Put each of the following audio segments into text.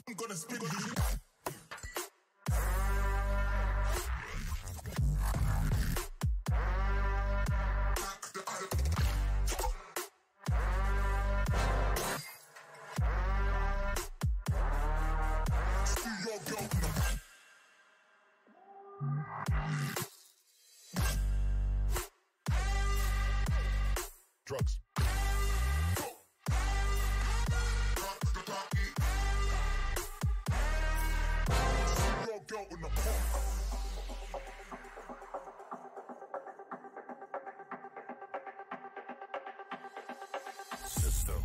I'm gonna spin drugs. System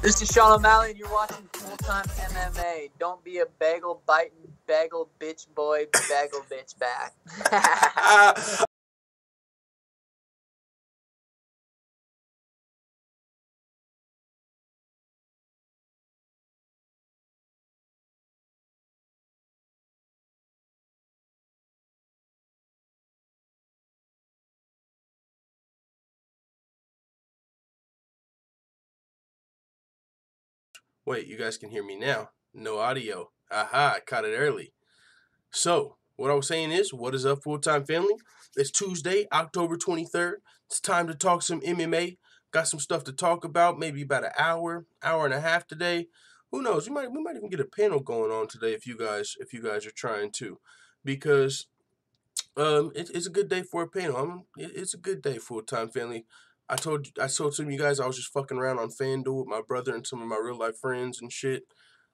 This is Sean O'Malley, and you're watching Full-Time MMA. Don't be a bagel-biting, bagel-bitch boy, bagel-bitch back. Wait, you guys can hear me now. No audio. Aha, I caught it early. So, what I was saying is, what is up, Full-Time Family? It's Tuesday, October 23rd. It's time to talk some MMA. Got some stuff to talk about, maybe about an hour and a half today. Who knows? We might even get a panel going on today if you guys are trying to, because it's a good day for a panel. It's a good day, Full-Time Family. I told some of you guys I was just fucking around on FanDuel with my brother and some of my real life friends and shit.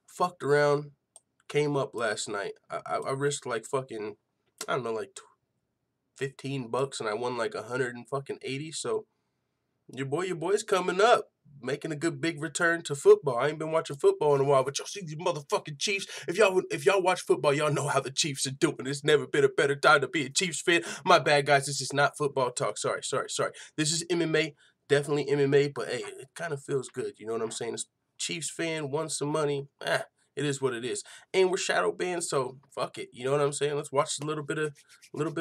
Fucked around, came up last night. I risked like fucking, I don't know, like $15 and I won like 180. So your boy's coming up, making a good big return to football. I ain't been watching football in a while, but y'all see these motherfucking Chiefs. If y'all watch football, y'all know how the Chiefs are doing. It's never been a better time to be a Chiefs fan. My bad, guys. This is not football talk. Sorry. This is MMA, definitely MMA, but hey, it kind of feels good. You know what I'm saying? It's Chiefs fan, won some money. It is what it is. And we're shadow banned, so fuck it. You know what I'm saying? Let's watch a little bit of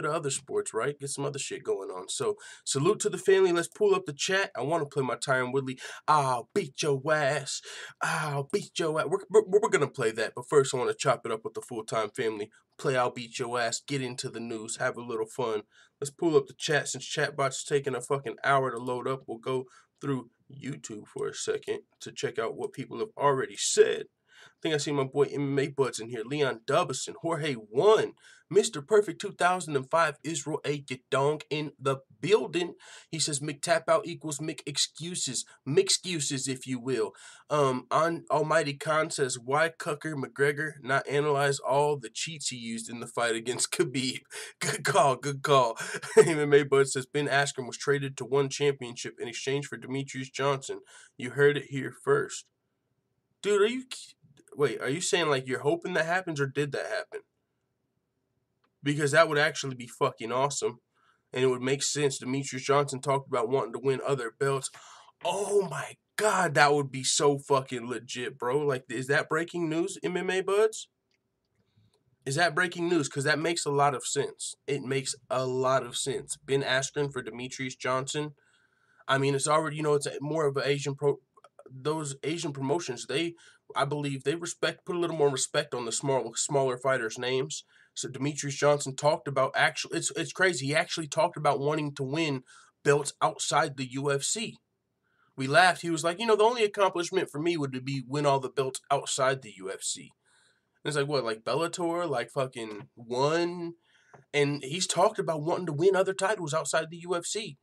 other sports, right? Get some other shit going on. So salute to the family. Let's pull up the chat. I want to play my Tyron Woodley. I'll beat your ass. I'll beat your ass. We're gonna play that, but first I want to chop it up with the Full-Time Family. Play I'll beat your ass. Get into the news. Have a little fun. Let's pull up the chat. Since Chatbot's taking a fucking hour to load up, we'll go through YouTube for a second to check out what people have already said. think I see my boy MMA Buds in here. Leon Dubison, Jorge 1, Mr. Perfect 2005, Israel A. Gedong in the building. He says, Mick tap out equals Mick excuses. Mixcuses, if you will. On Almighty Khan says, why Cucker McGregor not analyze all the cheats he used in the fight against Khabib? Good call, good call. MMA Bud says, Ben Askren was traded to one championship in exchange for Demetrius Johnson. You heard it here first. Dude, are you saying like you're hoping that happens, or did that happen? Because that would actually be fucking awesome. And it would make sense. Demetrius Johnson talked about wanting to win other belts. Oh my God, that would be so fucking legit, bro. Like, is that breaking news, MMA Buds? Is that breaking news? Because that makes a lot of sense. It makes a lot of sense. Ben Askren for Demetrius Johnson. I mean, it's already, it's more of an Asian those Asian promotions, I believe they put a little more respect on the smaller fighters' names. So Demetrius Johnson talked about it's crazy. He actually talked about wanting to win belts outside the UFC. We laughed. He was like, the only accomplishment for me would be win all the belts outside the UFC. And it's like, what, like Bellator, like fucking one? And he's talked about wanting to win other titles outside the UFC.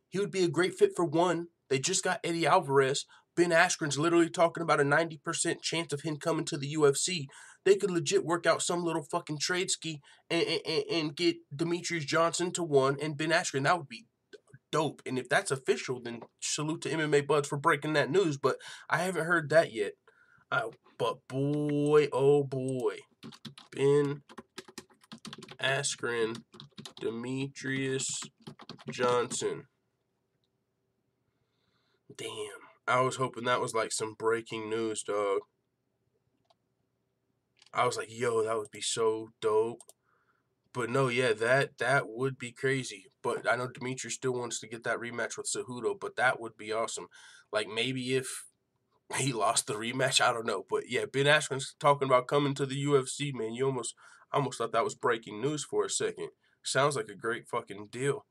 He would be a great fit for one. They just got Eddie Alvarez. Ben Askren's literally talking about a 90% chance of him coming to the UFC. They could legit work out some little fucking trade ski and get Demetrius Johnson to one and Ben Askren. That would be dope. And if that's official, then salute to MMA Buds for breaking that news. But I haven't heard that yet. But boy, oh boy. Ben Askren, Demetrius Johnson. Damn. I was hoping that was like some breaking news, dog. I was like, yo, that would be so dope. But no, yeah, that would be crazy. But I know Demetrius still wants to get that rematch with Cejudo, but that would be awesome. Like, maybe if he lost the rematch, I don't know. But yeah, Ben Askren's talking about coming to the UFC, man. I almost thought that was breaking news for a second. Sounds like a great fucking deal.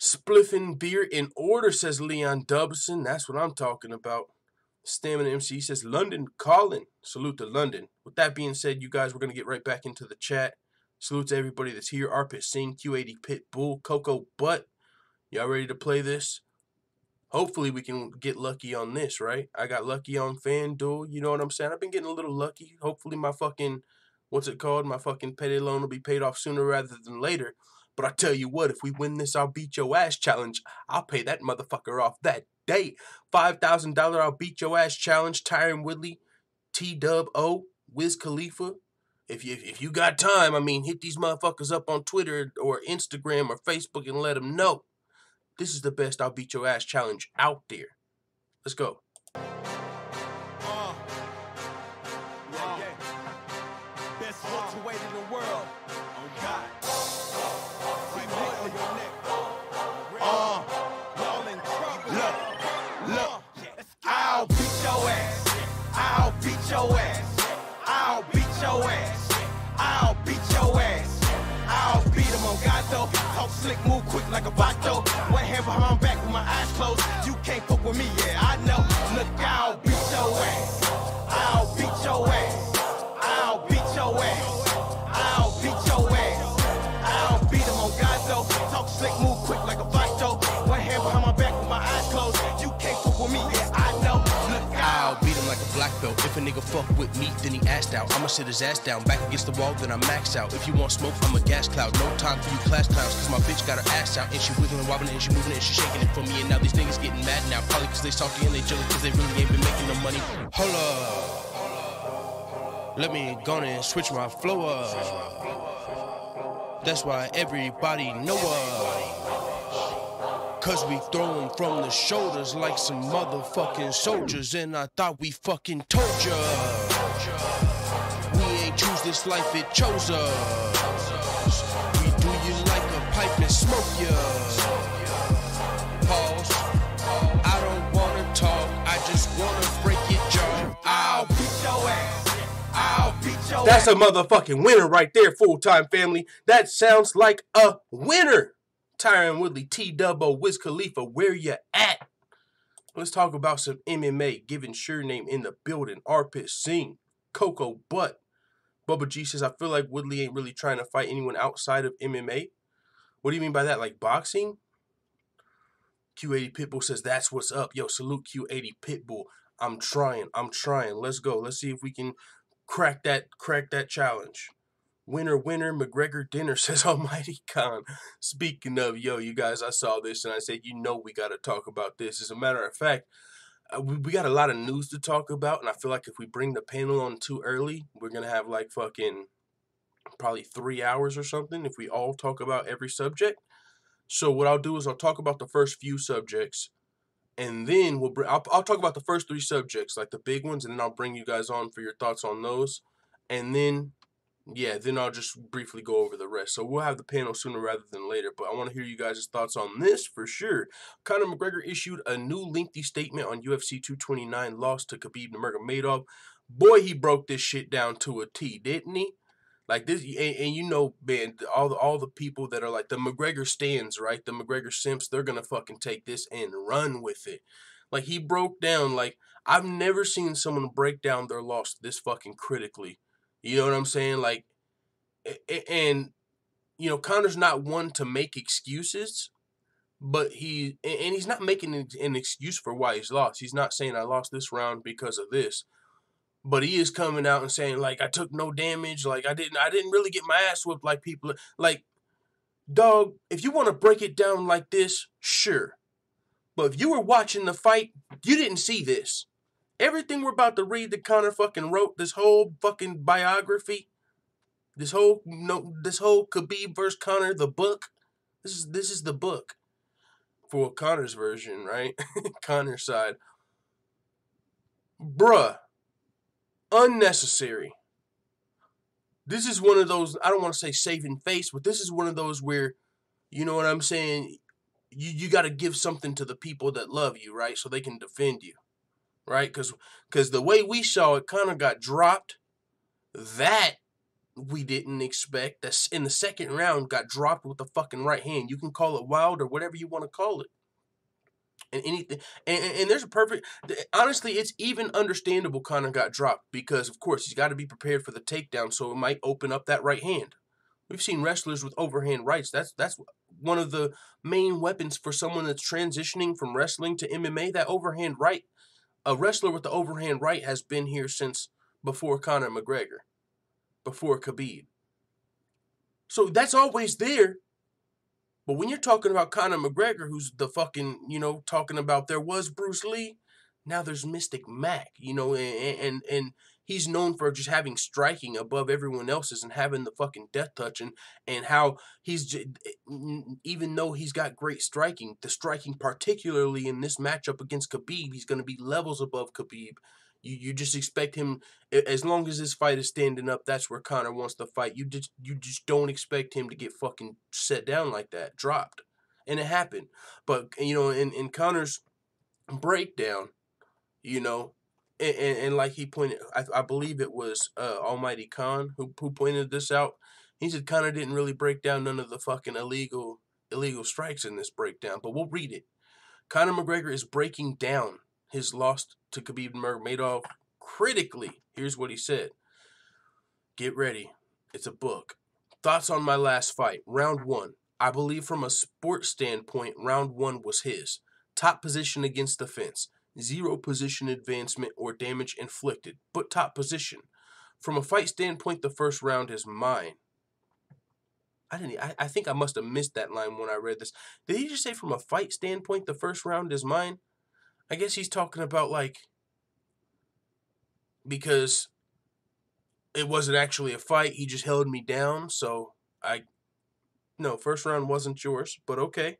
Spliffin' beer in order, says Leon Dubson. That's what I'm talking about. Stamina MC says, London calling. Salute to London. With that being said, you guys, we're going to get right back into the chat. Salute to everybody that's here. Arpit Singh, Q80 Pitbull, Coco Butt. Y'all ready to play this? Hopefully we can get lucky on this, right? I got lucky on FanDuel. You know what I'm saying? I've been getting a little lucky. Hopefully my fucking, my fucking payday loan will be paid off sooner rather than later. But I tell you what, if we win this I'll beat your ass challenge, I'll pay that motherfucker off that day. $5,000 I'll beat your ass challenge. Tyron Woodley, T-Dub-O, Wiz Khalifa. If you got time, hit these motherfuckers up on Twitter or Instagram or Facebook and let them know. This is the best I'll beat your ass challenge out there. Let's go. Best welterweight in the world. Oh God. Look. I'll beat your ass. I'll beat your ass. I'll beat your ass. I'll beat your ass. I'll beat him on God though. Talk slick, move quick like a vato. One hand behind back with my eyes closed. You can't fuck with me, yeah, I know. Look, I'll beat your ass. I'll beat your ass. I'll beat your ass. I'll beat your ass. I'll beat him on God though. Talk slick, move quick like a vato. One hand behind my back with my eyes closed. You can't fuck with me, yeah, I know. Look, I'll beat him like a black belt. If a nigga fuck with me, then he assed out. I'ma sit his ass down, back against the wall, then I max out. If you want smoke, I'm a gas cloud. No time for you class clowns, cause my bitch got her ass out. And she wiggling, wobbling, and she moving, and she shaking it for me. And now these niggas getting mad now. Probably cause they salty and they jealous, cause they really ain't been making no money. Hold up. Let me go and switch my flow up. That's why everybody know us. Cause we throwin' from the shoulders like some motherfucking soldiers. And I thought we fucking told ya. We ain't choose this life, it chose us. We do you like a pipe and smoke ya. Pause. I don't wanna talk, I just wanna break your jaw. I'll beat your ass. I'll beat your ass. That's a motherfucking winner right there, full-time family. That sounds like a winner. Tyron Woodley, T-Dub-O, Wiz Khalifa, where you at? Let's talk about some MMA. Giving sure name in the building. Arpit Singh. Coco. But Bubba G says, I feel like Woodley ain't really trying to fight anyone outside of MMA. What do you mean by that? Like boxing? Q80 Pitbull says, that's what's up. Yo, salute Q80 Pitbull. I'm trying. Let's go. Let's see if we can crack that challenge. Winner, McGregor dinner, says Almighty Khan. Speaking of, yo, you guys, I saw this and I said, you know we got to talk about this. As a matter of fact, we got a lot of news to talk about, and I feel like if we bring the panel on too early, we're going to have like fucking probably 3 hours or something if we all talk about every subject. So what I'll do is I'll talk about the first few subjects, and then I'll talk about the first 3 subjects, like the big ones, and then I'll bring you guys on for your thoughts on those, and then then I'll just briefly go over the rest. So we'll have the panel sooner rather than later, but I want to hear you guys' thoughts on this for sure. Conor McGregor issued a new lengthy statement on UFC 229 loss to Khabib Nurmagomedov. Boy, he broke this shit down to a T, didn't he? Like this, and you know, man, all the people that are like the McGregor stands, right? The McGregor simps, they're gonna fucking take this and run with it. Like he broke down, like I've never seen someone break down their loss this fucking critically. You know what I'm saying? Like, and you know, Conor's not one to make excuses, but he's not making an excuse for why he's lost. He's not saying I lost this round because of this. But he is coming out and saying, like, I took no damage, like I didn't really get my ass whipped like people. Like, dog, if you want to break it down like this, sure. But if you were watching the fight, you didn't see this. Everything we're about to read that Conor fucking wrote, this whole fucking biography, this whole Khabib versus Conor, the book, this is the book for Conor's version, right? Conor's side. Bruh. Unnecessary. This is one of those, I don't want to say saving face, but this is one of those where, you know what I'm saying, you got to give something to the people that love you, right, so they can defend you, right, because the way we saw it, Conor got dropped. That we didn't expect. That's in the second round, got dropped with the fucking right hand. You can call it wild or whatever you want to call it. And anything, and there's a perfect, honestly, it's even understandable Conor got dropped because, of course, he's got to be prepared for the takedown, so it might open up that right hand. We've seen wrestlers with overhand rights. That's one of the main weapons for someone that's transitioning from wrestling to MMA, that overhand right. A wrestler with the overhand right has been here since before Conor McGregor, before Khabib. So that's always there. But when you're talking about Conor McGregor, who's the fucking, you know, talking about there was Bruce Lee, now there's Mystic Mac, you know, and he's known for just having striking above everyone else's and having the fucking death touch, and how he's, even though he's got great striking, the striking particularly in this matchup against Khabib, he's going to be levels above Khabib. You just expect him, as long as this fight is standing up, that's where Conor wants to fight. You just don't expect him to get fucking set down like that, dropped. And it happened. But, you know, in Conor's breakdown, you know, and like he pointed, I believe it was Almighty Khan who pointed this out. He said Conor didn't really break down none of the fucking illegal strikes in this breakdown. But we'll read it. Conor McGregor is breaking down his loss to Khabib Nurmagomedov critically. Here's what he said. Get ready. It's a book. Thoughts on my last fight. Round 1. I believe from a sport standpoint, round 1 was his. Top position against the fence. 0 position advancement or damage inflicted, but top position. From a fight standpoint, the first round is mine. I think I must have missed that line when I read this. Did he just say from a fight standpoint, the first round is mine? I guess he's talking about, like, because it wasn't actually a fight, he just held me down, so no, first round wasn't yours, but okay.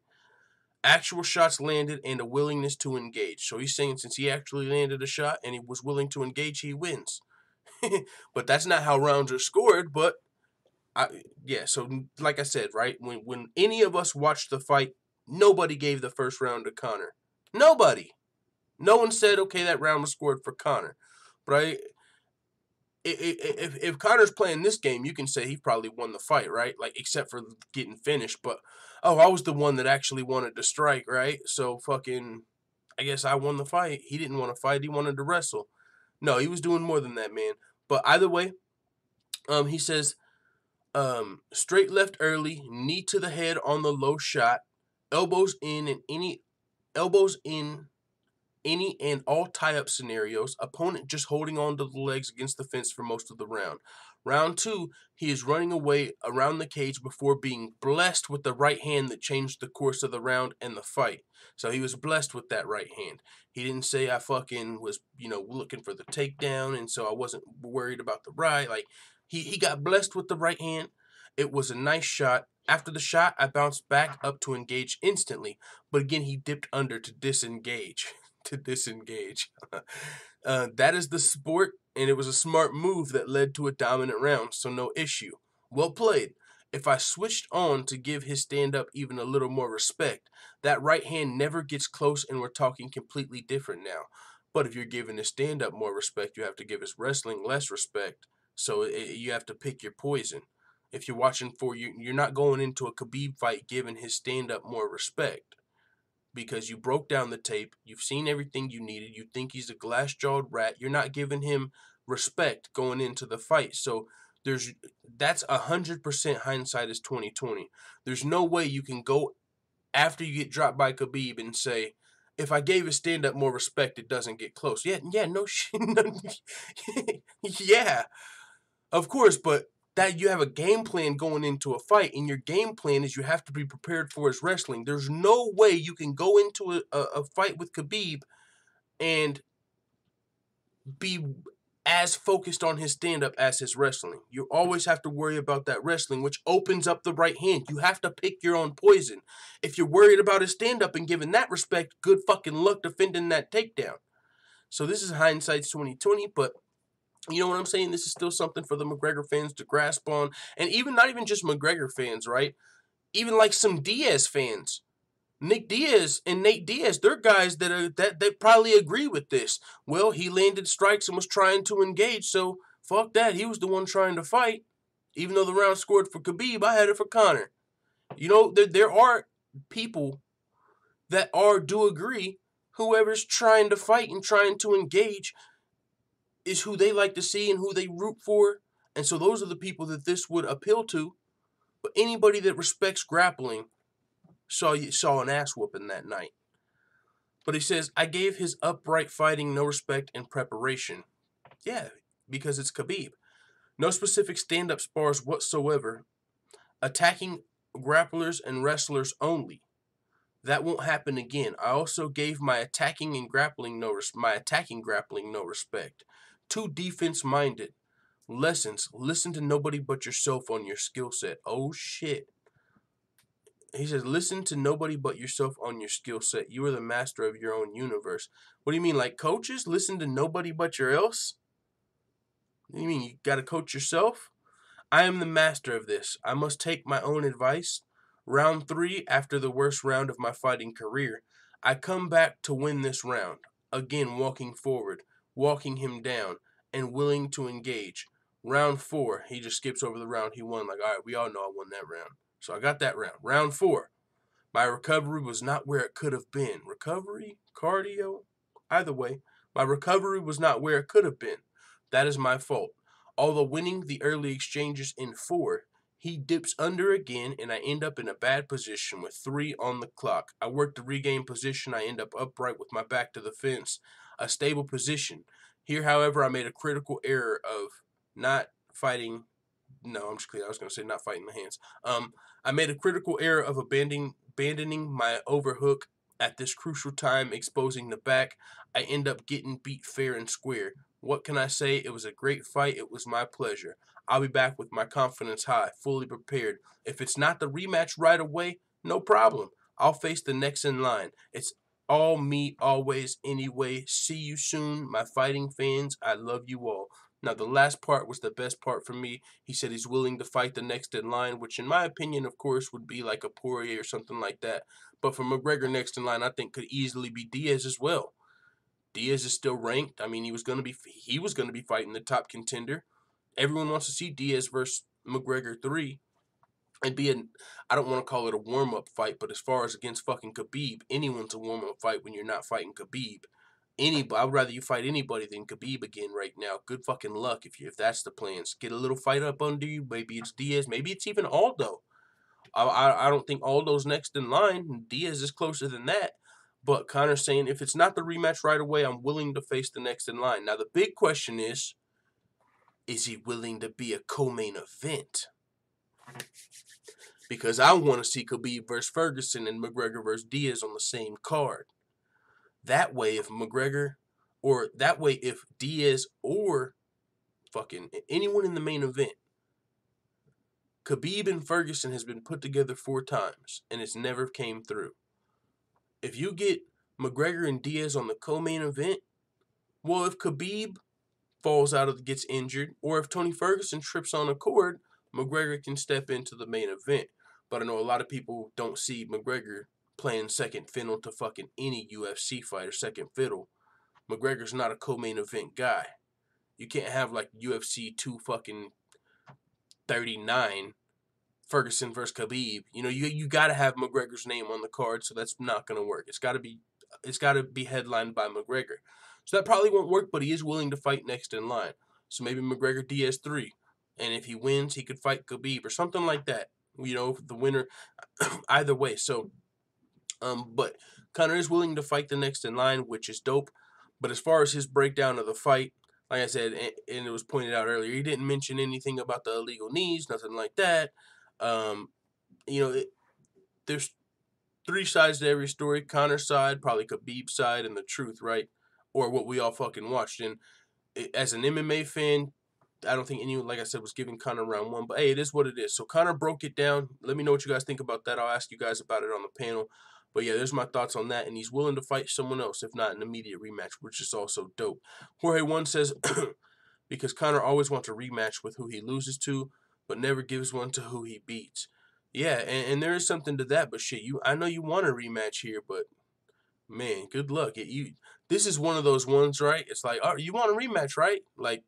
Actual shots landed and a willingness to engage. So he's saying since he actually landed a shot and he was willing to engage, he wins. But that's not how rounds are scored, but so like I said, right, when any of us watched the fight, nobody gave the first round to Conor. Nobody. No one said, okay, that round was scored for Conor. But if Conor's playing this game, you can say he probably won the fight, right? Like, except for getting finished. But, oh, I was the one that actually wanted to strike, right? So fucking, I guess I won the fight. He didn't want to fight. He wanted to wrestle. No, he was doing more than that, man. But either way, he says, straight left early, knee to the head on the low shot, elbows in any and all tie-up scenarios, opponent just holding on to the legs against the fence for most of the round. Round 2, he is running away around the cage before being blessed with the right hand that changed the course of the round and the fight. So he was blessed with that right hand. He didn't say I fucking was, looking for the takedown and so I wasn't worried about the right. Like, he got blessed with the right hand. It was a nice shot. After the shot, I bounced back up to engage instantly. But again, he dipped under to disengage. That is the sport, and it was a smart move that led to a dominant round, so no issue. Well played. If I switched on to give his stand-up even a little more respect, that right hand never gets close and we're talking completely different now. But if you're giving his stand-up more respect, you have to give his wrestling less respect, so you have to pick your poison. If you're watching you're not going into a Khabib fight giving his stand-up more respect. Because you broke down the tape, you've seen everything you needed, you think he's a glass-jawed rat, you're not giving him respect going into the fight. So that's 100% hindsight is 20/20. There's no way you can go after you get dropped by Khabib and say, if I gave his stand-up more respect, it doesn't get close. Yeah, no shit. Yeah, of course, but that you have a game plan going into a fight, and your game plan is you have to be prepared for his wrestling. There's no way you can go into a fight with Khabib and be as focused on his stand-up as his wrestling. You always have to worry about that wrestling, which opens up the right hand. You have to pick your own poison. If you're worried about his stand-up and giving that respect, good fucking luck defending that takedown. So this is hindsight's 20/20, but you know what I'm saying? This is still something for the McGregor fans to grasp on. And even not even just McGregor fans, right? Even like some Diaz fans. Nick Diaz and Nate Diaz, they're guys that probably agree with this. Well, he landed strikes and was trying to engage, so fuck that. He was the one trying to fight. Even though the round scored for Khabib, I had it for Conor. There are people that do agree. Whoever's trying to fight and trying to engage is who they like to see and who they root for. And so those are the people that this would appeal to. But anybody that respects grappling saw an ass whooping that night. But he says, I gave his upright fighting no respect in preparation. Yeah, because it's Khabib. No specific stand-up spars whatsoever. Attacking grapplers and wrestlers only. That won't happen again. I also gave my attacking grappling no respect. Too defense-minded. Lessons. Listen to nobody but yourself on your skill set. Oh, shit. He says, listen to nobody but yourself on your skill set. You are the master of your own universe. What do you mean, like coaches? Listen to nobody but your else? What do you mean, you got to coach yourself? I am the master of this. I must take my own advice. Round 3, after the worst round of my fighting career, I come back to win this round. Again, walking forward, walking him down, and willing to engage. Round 4, he just skips over the round he won. Like, all right, we all know I won that round. So I got that round. Round 4, my recovery was not where it could have been. Recovery? Cardio? Either way, my recovery was not where it could have been. That is my fault. Although winning the early exchanges in 4, he dips under again, and I end up in a bad position with 3 on the clock. I work to regain position. I end up upright with my back to the fence. A stable position. Here, however, I made a critical error of not fighting. No, I'm just kidding. I was going to say not fighting the hands. I made a critical error of abandoning my overhook at this crucial time, exposing the back. I end up getting beat fair and square. What can I say? It was a great fight. It was my pleasure. I'll be back with my confidence high, fully prepared. If it's not the rematch right away, no problem. I'll face the next in line. It's all me, always, anyway. See you soon, my fighting fans. I love you all. Now, the last part was the best part for me. He said he's willing to fight the next in line, which in my opinion, of course, would be like a Poirier or something like that. But for McGregor next in line, I think could easily be Diaz as well. Diaz is still ranked. I mean, he was going to be fighting the top contender. Everyone wants to see Diaz versus McGregor 3. It'd be I don't want to call it a warm-up fight, but as far as against fucking Khabib, anyone's a warm-up fight when you're not fighting Khabib. I'd rather you fight anybody than Khabib again right now. Good fucking luck if that's the plans. Get a little fight up under you. Maybe it's Diaz. Maybe it's even Aldo. I don't think Aldo's next in line. Diaz is closer than that. But Conor's saying if it's not the rematch right away, I'm willing to face the next in line. Now the big question is he willing to be a co-main event? Because I want to see Khabib versus Ferguson and McGregor versus Diaz on the same card. That way, if Diaz or fucking anyone in the main event, Khabib and Ferguson has been put together 4 times, and it's never came through. If you get McGregor and Diaz on the co-main event, well, if Khabib gets injured, or if Tony Ferguson trips on a cord, McGregor can step into the main event. But I know a lot of people don't see McGregor playing second fiddle to fucking any UFC fighter, second fiddle. McGregor's not a co-main event guy. You can't have like UFC 239 Ferguson versus Khabib. You know, you gotta have McGregor's name on the card, so that's not gonna work. It's gotta be headlined by McGregor. So that probably won't work, but he is willing to fight next in line. So maybe McGregor Diaz 3. And if he wins, he could fight Khabib or something like that. You know, the winner, either way. So, but Conor is willing to fight the next in line, which is dope. But as far as his breakdown of the fight, like I said, and it was pointed out earlier, he didn't mention anything about the illegal knees, nothing like that. You know, there's 3 sides to every story. Conor's side, probably Khabib's side, and the truth, right? Or what we all fucking watched. And as an MMA fan, I don't think anyone, like I said, was giving Conor round 1. But hey, it is what it is. So Conor broke it down. Let me know what you guys think about that. I'll ask you guys about it on the panel. But yeah, there's my thoughts on that. And he's willing to fight someone else, if not an immediate rematch, which is also dope. Jorge 1 says, because Conor always wants a rematch with who he loses to, but never gives one to who he beats. Yeah, and there is something to that. But shit, I know you want a rematch here, but man, good luck. This is one of those ones, right? It's like, oh, you want a rematch, right? Like,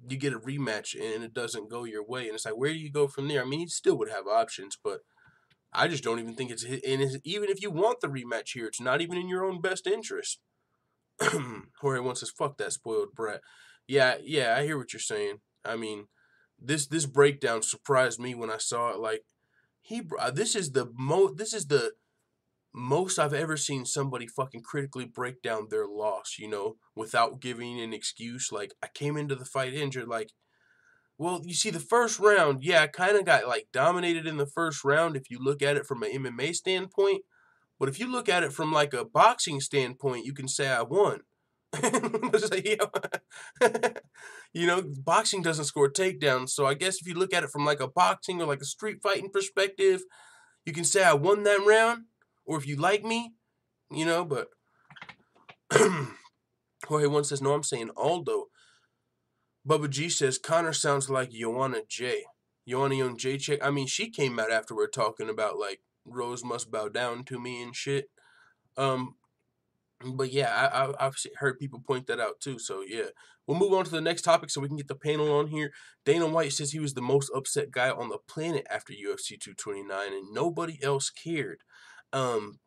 you get a rematch and it doesn't go your way. And it's like, where do you go from there? I mean, you still would have options, but I just don't even think even if you want the rematch here, it's not even in your own best interest. Jorge once says, fuck that spoiled brat. Yeah, I hear what you're saying. I mean, this breakdown surprised me when I saw it. Like, this is the most I've ever seen somebody fucking critically break down their loss, you know, without giving an excuse. Like, I came into the fight injured, like, well, you see, the first round, yeah, I kind of got, like, dominated in the first round if you look at it from an MMA standpoint. But if you look at it from, like, a boxing standpoint, you can say I won. You know, boxing doesn't score takedowns, so I guess if you look at it from, like, a boxing or, like, a street fighting perspective, you can say I won that round. Or if you like me, you know, but Jorge 1 says, no, I'm saying Aldo. Bubba G says, Conor sounds like Joanna J. Joanna Young J check. I mean, she came out afterward talking about, like, Rose must bow down to me and shit. But yeah, I've heard people point that out too. So yeah, we'll move on to the next topic so we can get the panel on here. Dana White says he was the most upset guy on the planet after UFC 229 and nobody else cared.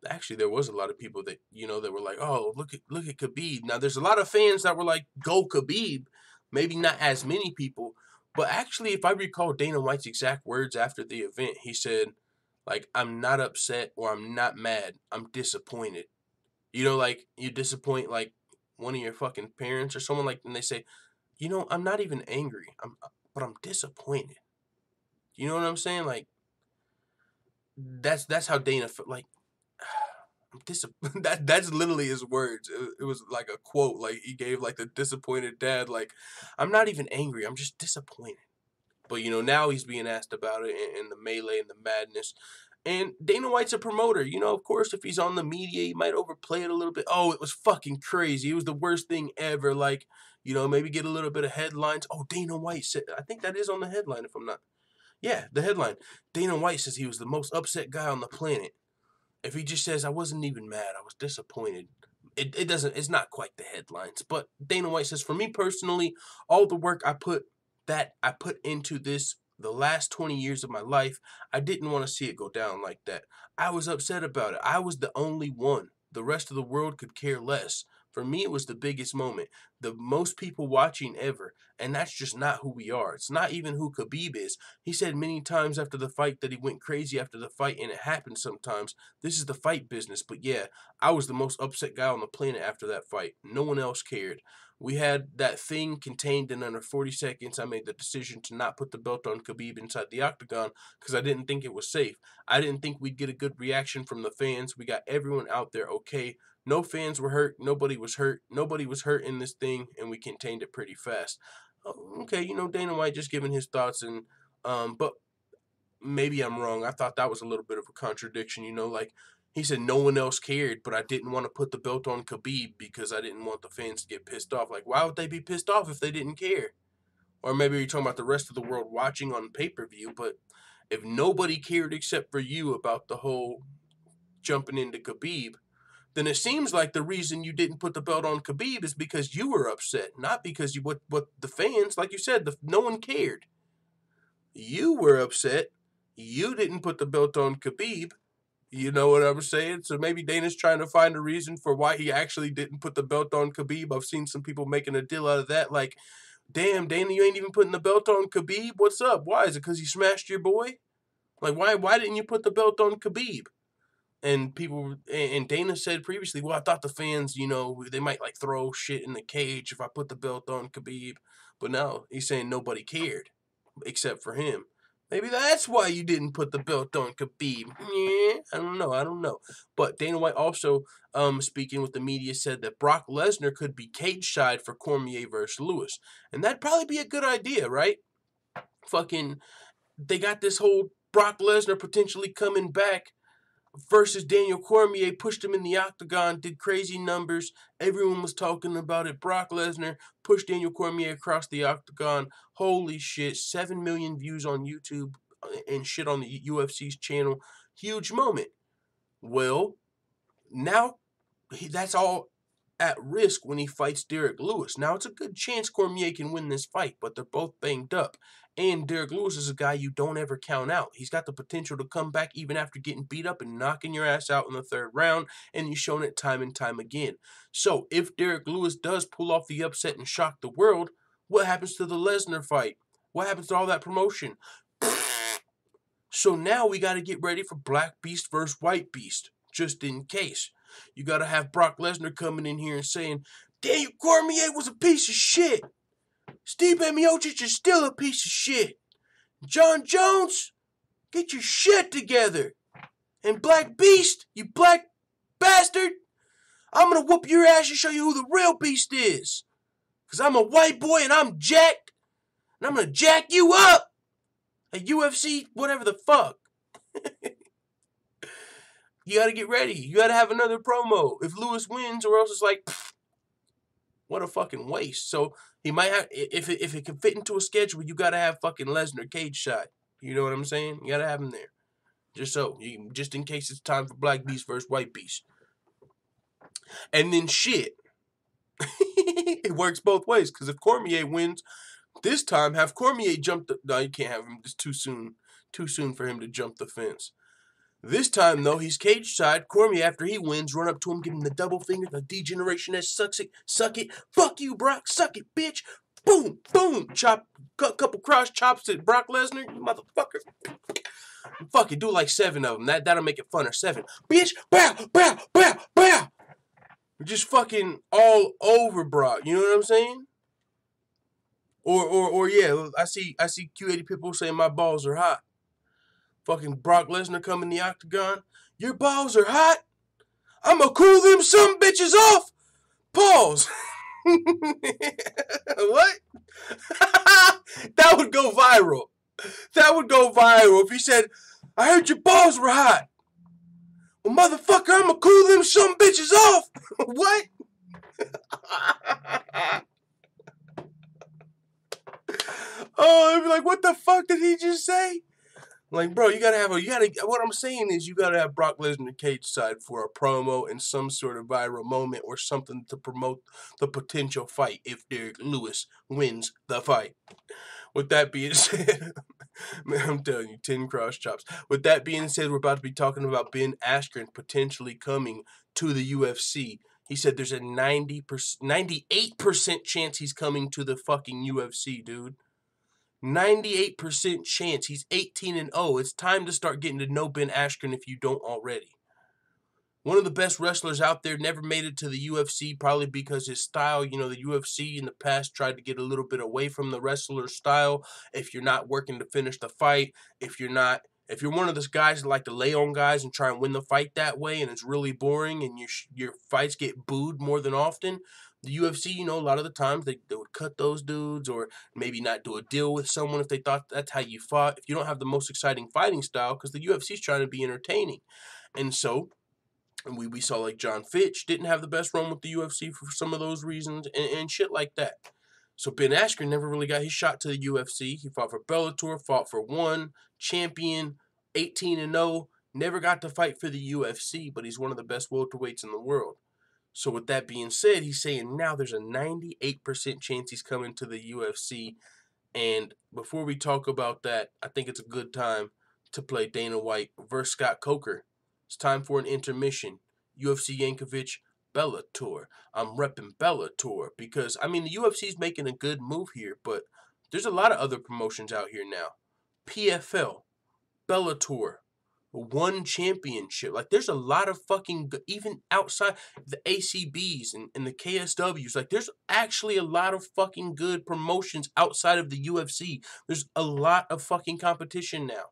Actually, there was a lot of people that, you know, that were like, oh, look at Khabib. Now, there's a lot of fans that were like, go Khabib. Maybe not as many people. But actually, if I recall Dana White's exact words after the event, he said, like, I'm not upset or I'm not mad. I'm disappointed. You know, like, you disappoint, like, one of your fucking parents or someone, like, and they say, you know, I'm not even angry. But I'm disappointed. You know what I'm saying? Like, that's how Dana felt. Like, that's literally his words. It was like a quote, like he gave like the disappointed dad, like, I'm not even angry, I'm just disappointed. But you know, now he's being asked about it and the melee and the madness. And Dana White's a promoter, you know, of course, if he's on the media, he might overplay it a little bit. Oh, it was fucking crazy. It was the worst thing ever. Like, you know, maybe get a little bit of headlines. Oh, Dana White said, I think that is on the headline if I'm not. Yeah, the headline. Dana White says he was the most upset guy on the planet. If he just says, I wasn't even mad, I was disappointed, it's not quite the headlines. But Dana White says, for me personally, all the work I put into this, the last 20 years of my life, I didn't want to see it go down like that. I was upset about it. I was the only one. The rest of the world could care less. For me, it was the biggest moment. The most people watching ever. And that's just not who we are. It's not even who Khabib is. He said many times after the fight that he went crazy after the fight, and it happens sometimes. This is the fight business. But yeah, I was the most upset guy on the planet after that fight. No one else cared. We had that thing contained in under 40 seconds. I made the decision to not put the belt on Khabib inside the octagon because I didn't think it was safe. I didn't think we'd get a good reaction from the fans. We got everyone out there okay. No fans were hurt. Nobody was hurt. Nobody was hurt in this thing, and we contained it pretty fast. Okay, you know, Dana White just giving his thoughts, and but maybe I'm wrong. I thought that was a little bit of a contradiction, you know, like he said no one else cared, but I didn't want to put the belt on Khabib because I didn't want the fans to get pissed off. Like, why would they be pissed off if they didn't care? Or maybe you're talking about the rest of the world watching on pay-per-view, but if nobody cared except for you about the whole jumping into Khabib, then it seems like the reason you didn't put the belt on Khabib is because you were upset, not because what the fans, like you said, no one cared. You were upset. You didn't put the belt on Khabib. You know what I'm saying? So maybe Dana's trying to find a reason for why he actually didn't put the belt on Khabib. I've seen some people making a deal out of that, like, damn, Dana, you ain't even putting the belt on Khabib? What's up? Why? Is it because he smashed your boy? Like, why didn't you put the belt on Khabib? And people, and Dana said previously, well, I thought the fans, you know, they might like throw shit in the cage if I put the belt on Khabib. But no, he's saying nobody cared except for him. Maybe that's why you didn't put the belt on Khabib. Yeah, I don't know. But Dana White also, speaking with the media, said that Brock Lesnar could be cage side for Cormier versus Lewis. And that'd probably be a good idea, right? Fucking, they got this whole Brock Lesnar potentially coming back versus Daniel Cormier, pushed him in the octagon, did crazy numbers. Everyone was talking about it. Brock Lesnar pushed Daniel Cormier across the octagon. Holy shit, 7 million views on YouTube and shit on the UFC's channel. Huge moment. Well, now that's all at risk when he fights Derrick Lewis. Now, it's a good chance Cormier can win this fight, but they're both banged up. And Derrick Lewis is a guy you don't ever count out. He's got the potential to come back even after getting beat up and knocking your ass out in the third round, and you've shown it time and time again. So, if Derrick Lewis does pull off the upset and shock the world, what happens to the Lesnar fight? What happens to all that promotion? So now we got to get ready for Black Beast versus White Beast, just in case. You got to have Brock Lesnar coming in here and saying, Daniel Cormier was a piece of shit. Stipe Miocic is still a piece of shit. Jon Jones, get your shit together. And Black Beast, you black bastard, I'm going to whoop your ass and show you who the real beast is. Because I'm a white boy and I'm jacked. And I'm going to jack you up at UFC, whatever the fuck. You got to get ready. You got to have another promo. If Lewis wins, or else it's like, pfft, what a fucking waste. So he might have, if it can fit into a schedule, you got to have fucking Lesnar cage shot. You know what I'm saying? You got to have him there. Just in case it's time for Black Beast versus White Beast. And then shit. It works both ways. Because if Cormier wins, this time have Cormier jump the... No, you can't have him. It's too soon. Too soon for him to jump the fence. This time, though, he's cage side. Cormier, after he wins, run up to him, give him the double finger, the degeneration that sucks it, suck it. Fuck you, Brock, suck it, bitch. Boom, boom. Chop, couple cross chops at Brock Lesnar, you motherfucker. Fuck it, do like 7 of them. That'll make it funner. 7. Bitch, bow, bow, bow, bow. We're just fucking all over Brock. You know what I'm saying? Or yeah, I see Q80 people saying my balls are hot. Fucking Brock Lesnar come in the octagon. Your balls are hot. I'ma cool them some bitches off. Pause. What? That would go viral. That would go viral if he said, I heard your balls were hot. Well, motherfucker, I'ma cool them some bitches off. What? Oh, they'd be like, what the fuck did he just say? Like, bro, what I'm saying is you gotta have Brock Lesnar cage side for a promo and some sort of viral moment or something to promote the potential fight if Derrick Lewis wins the fight. With that being said, man, I'm telling you, 10 cross chops. With that being said, we're about to be talking about Ben Askren potentially coming to the UFC. He said there's a 98% chance he's coming to the fucking UFC, dude. 98% chance. He's 18-0. It's time to start getting to know Ben Askren if you don't already. One of the best wrestlers out there, never made it to the UFC, probably because his style, you know, the UFC in the past tried to get a little bit away from the wrestler style. If you're not working to finish the fight, if you're one of those guys that like to lay on guys and try and win the fight that way, and it's really boring, and your fights get booed more than often, the UFC, you know, a lot of the times they would cut those dudes or maybe not do a deal with someone if they thought that's how you fought. If you don't have the most exciting fighting style, because the UFC is trying to be entertaining. And so we saw like John Fitch didn't have the best run with the UFC for some of those reasons and shit like that. So Ben Askren never really got his shot to the UFC. He fought for Bellator, fought for one, champion, 18-0, never got to fight for the UFC, but he's one of the best welterweights in the world. So with that being said, he's saying now there's a 98% chance he's coming to the UFC. And before we talk about that, I think it's a good time to play Dana White versus Scott Coker. It's time for an intermission. UFC Yankovic, Bellator. I'm repping Bellator because, I mean, the UFC's making a good move here, but there's a lot of other promotions out here now. PFL, Bellator, one championship. Like, there's a lot of fucking, even outside the ACBs and the KSWs, like, there's actually a lot of fucking good promotions outside of the UFC. There's a lot of fucking competition now.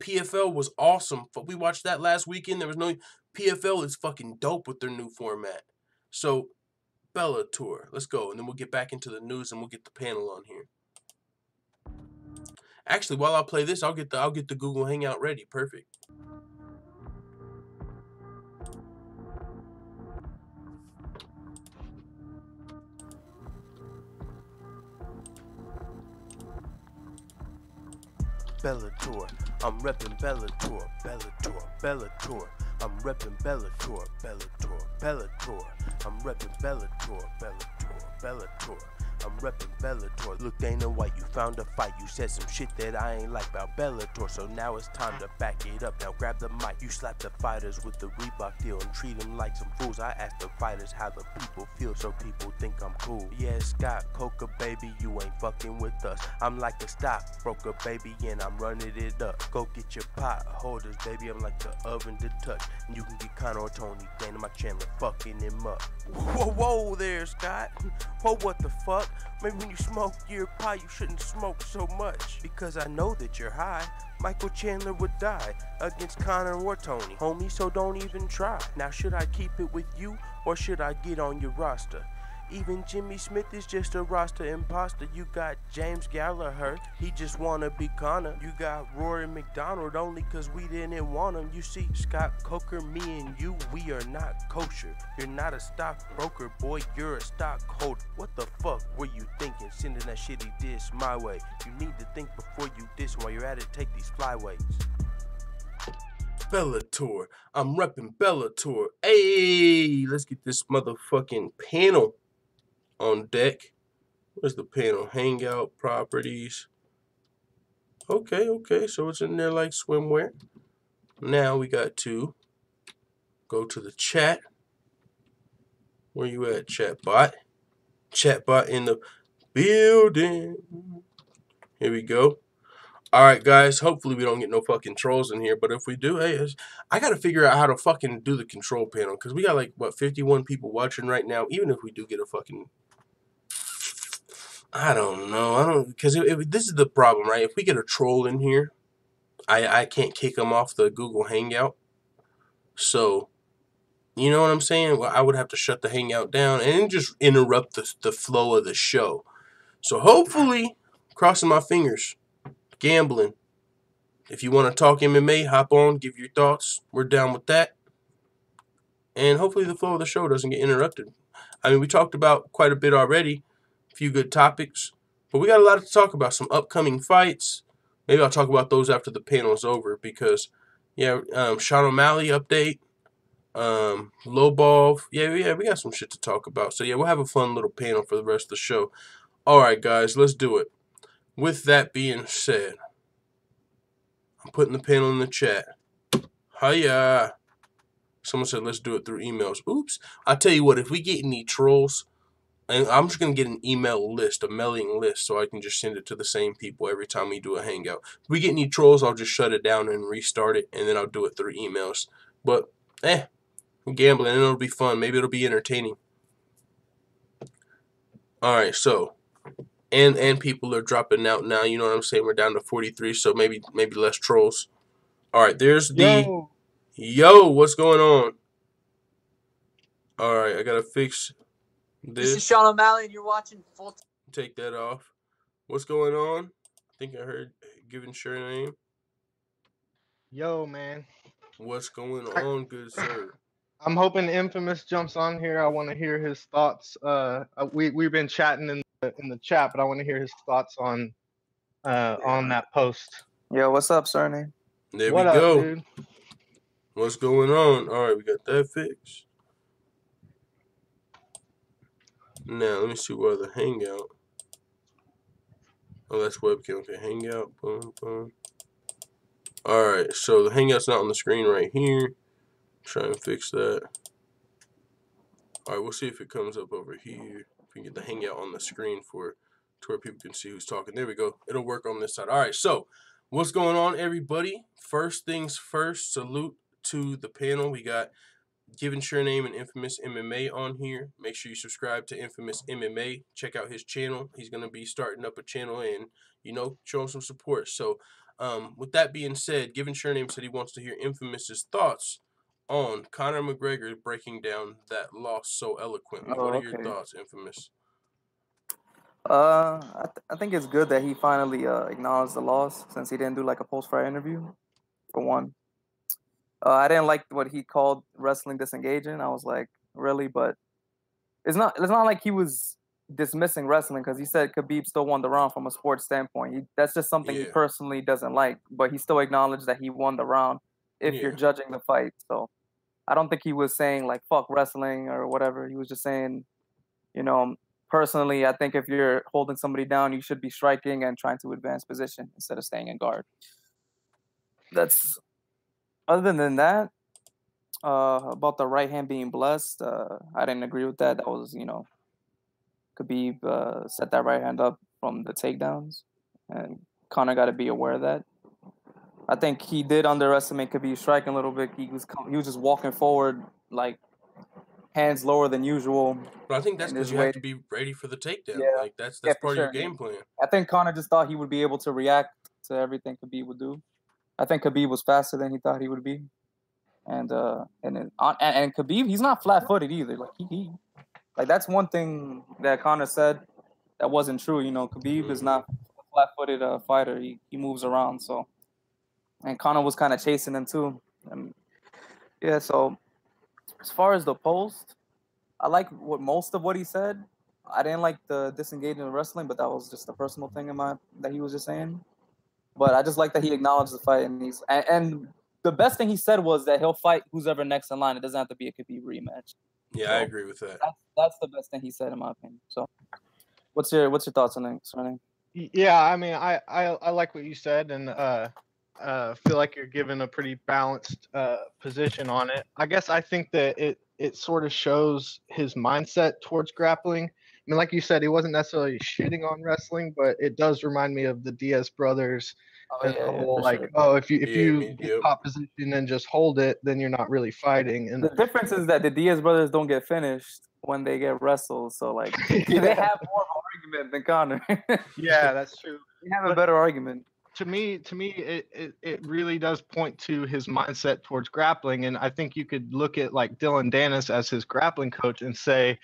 PFL was awesome. We watched that last weekend. There was no... PFL is fucking dope with their new format. So, Bellator. Let's go. And then we'll get back into the news and we'll get the panel on here. Actually, while I play this, I'll get the Google Hangout ready. Perfect. Bellator, I'm reppin' Bellator, Bellator, Bellator. I'm reppin' Bellator, Bellator, Bellator. I'm reppin' Bellator, Bellator, Bellator. I'm reppin' Bellator. Look, Dana White, you found a fight. You said some shit that I ain't like about Bellator, so now it's time to back it up. Now grab the mic. You slap the fighters with the Reebok deal and treat them like some fools. I ask the fighters how the people feel, so people think I'm cool. Yeah, Scott Coker, baby, you ain't fucking with us. I'm like a stockbroker, baby, and I'm running it up. Go get your pot holders, baby. I'm like the oven to touch, and you can get Conor or Tony, Dana, my Chandler, fucking him up. Whoa, whoa there, Scott. Whoa, what the fuck? Maybe when you smoke your pot, you shouldn't smoke so much. Because I know that you're high. Michael Chandler would die against Conor or Tony. Homie, so don't even try. Now, should I keep it with you or should I get on your roster? Even Jimmy Smith is just a roster imposter. You got James Gallagher, he just wanna be Conor. You got Rory McDonald only cause we didn't want him. You see, Scott Coker, me and you, we are not kosher. You're not a stockbroker, boy, you're a stockholder. What the fuck were you thinking, sending that shitty diss my way? You need to think before you diss. While you're at it, take these flyweights. Bellator, I'm repping Bellator. Hey, let's get this motherfucking panel on deck. Where's the panel? Hangout, properties. Okay, so it's in there like swimwear. Now we got to go to the chat. Where you at, chatbot? Chatbot in the building. Here we go. Alright, guys, hopefully we don't get no fucking trolls in here, but if we do, hey, I gotta figure out how to fucking do the control panel, because we got like, what, 51 people watching right now. Even if we do get a fucking... I don't know. Because this is the problem, right? If we get a troll in here, I can't kick them off the Google Hangout. So, you know what I'm saying? Well, I would have to shut the Hangout down and just interrupt the flow of the show. So hopefully, crossing my fingers, gambling. If you want to talk MMA, hop on, give your thoughts. We're down with that. And hopefully the flow of the show doesn't get interrupted. I mean, we talked about quite a bit already. Few good topics, but we got a lot to talk about. Some upcoming fights. Maybe I'll talk about those after the panel is over because, yeah, Sean O'Malley update, Lobov. Yeah, we got some shit to talk about. So yeah, we'll have a fun little panel for the rest of the show. All right, guys, let's do it. With that being said, I'm putting the panel in the chat. Hiya. Someone said, let's do it through emails. Oops. I tell you what, if we get any trolls, and I'm just going to get an email list, a mailing list, so I can just send it to the same people every time we do a hangout. If we get any trolls, I'll just shut it down and restart it, and then I'll do it through emails. But, we're gambling, and it'll be fun. Maybe it'll be entertaining. All right, so, and people are dropping out now. You know what I'm saying? We're down to 43, so maybe less trolls. All right, there's the... Yo, what's going on? All right, I got to fix This is Sean O'Malley, and you're watching Full Time. Take that off. What's going on? I think I heard given sure name. Yo, man. What's going on, good sir? I'm hoping Infamous jumps on here. I want to hear his thoughts. We've been chatting in the chat, but I want to hear his thoughts on that post. Yo, what's up, surname? There What we up, go. dude? What's going on? All right, we got that fixed. Now, let me see where the hangout. Oh, that's webcam. Okay, hangout. Boom, boom. All right, so the hangout's not on the screen right here. Try and fix that. All right, we'll see if it comes up over here. If we can get the hangout on the screen to where people can see who's talking. There we go. It'll work on this side. All right, so what's going on, everybody? First things first, salute to the panel. We got Given Sure Name and Infamous MMA on here. Make sure you subscribe to Infamous MMA. Check out his channel. He's going to be starting up a channel and, show him some support. So, with that being said, Given Sure Name said he wants to hear Infamous's thoughts on Conor McGregor breaking down that loss so eloquently. What are your thoughts, Infamous? I think it's good that he finally acknowledged the loss, since he didn't do like a post-fight interview, for one. I didn't like what he called wrestling disengaging. I was like, really? But it's not like he was dismissing wrestling, because he said Khabib still won the round from a sports standpoint. That's just something he personally doesn't like, but he still acknowledged that he won the round if you're judging the fight. So I don't think he was saying like fuck wrestling or whatever. He was just saying, personally, I think if you're holding somebody down, you should be striking and trying to advance position instead of staying in guard. Other than that, about the right hand being blessed, I didn't agree with that. That was, Khabib set that right hand up from the takedowns, and Conor got to be aware of that. I think he did underestimate Khabib striking a little bit. He was just walking forward like hands lower than usual. But I think that's because you have to be ready for the takedown. Yeah. Like that's part of your game plan. I think Conor just thought he would be able to react to everything Khabib would do. I think Khabib was faster than he thought he would be, and Khabib, he's not flat-footed either. Like that's one thing that Conor said that wasn't true. Khabib is not a flat-footed fighter. He moves around. So, and Conor was kind of chasing him too. So as far as the post, I like most of what he said. I didn't like the disengaging in wrestling, but that was just a personal thing that he was just saying. But I just like that he acknowledged the fight, and the best thing he said was that he'll fight who's ever next in line. It doesn't have to be a Khabib rematch. Yeah, so I agree with that. That's the best thing he said, in my opinion. So, what's your thoughts on that, Sonny? Yeah, I mean, I like what you said, and feel like you're given a pretty balanced position on it. I guess I think that it sort of shows his mindset towards grappling. I mean, like you said, he wasn't necessarily shitting on wrestling, but it does remind me of the Diaz brothers. If you get top position and just hold it, then you're not really fighting. And the difference is that the Diaz brothers don't get finished when they get wrestled. So they have more of an argument than Conor. Yeah, that's true. They have a better argument. To me, it really does point to his mindset towards grappling, and I think you could look at like Dylan Dennis as his grappling coach and say,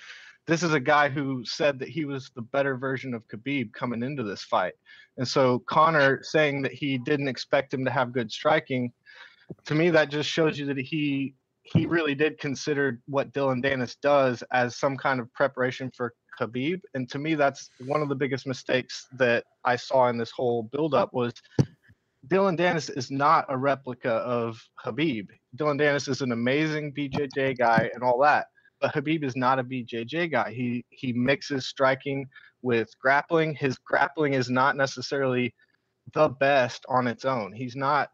this is a guy who said that he was the better version of Khabib coming into this fight. And so Conor saying that he didn't expect him to have good striking, to me, that just shows you that he really did consider what Dylan Dennis does as some kind of preparation for Khabib. And to me, that's one of the biggest mistakes that I saw in this whole buildup was Dylan Dennis is not a replica of Khabib. Dylan Dennis is an amazing BJJ guy and all that. But Khabib is not a BJJ guy. He mixes striking with grappling. His grappling is not necessarily the best on its own. He's not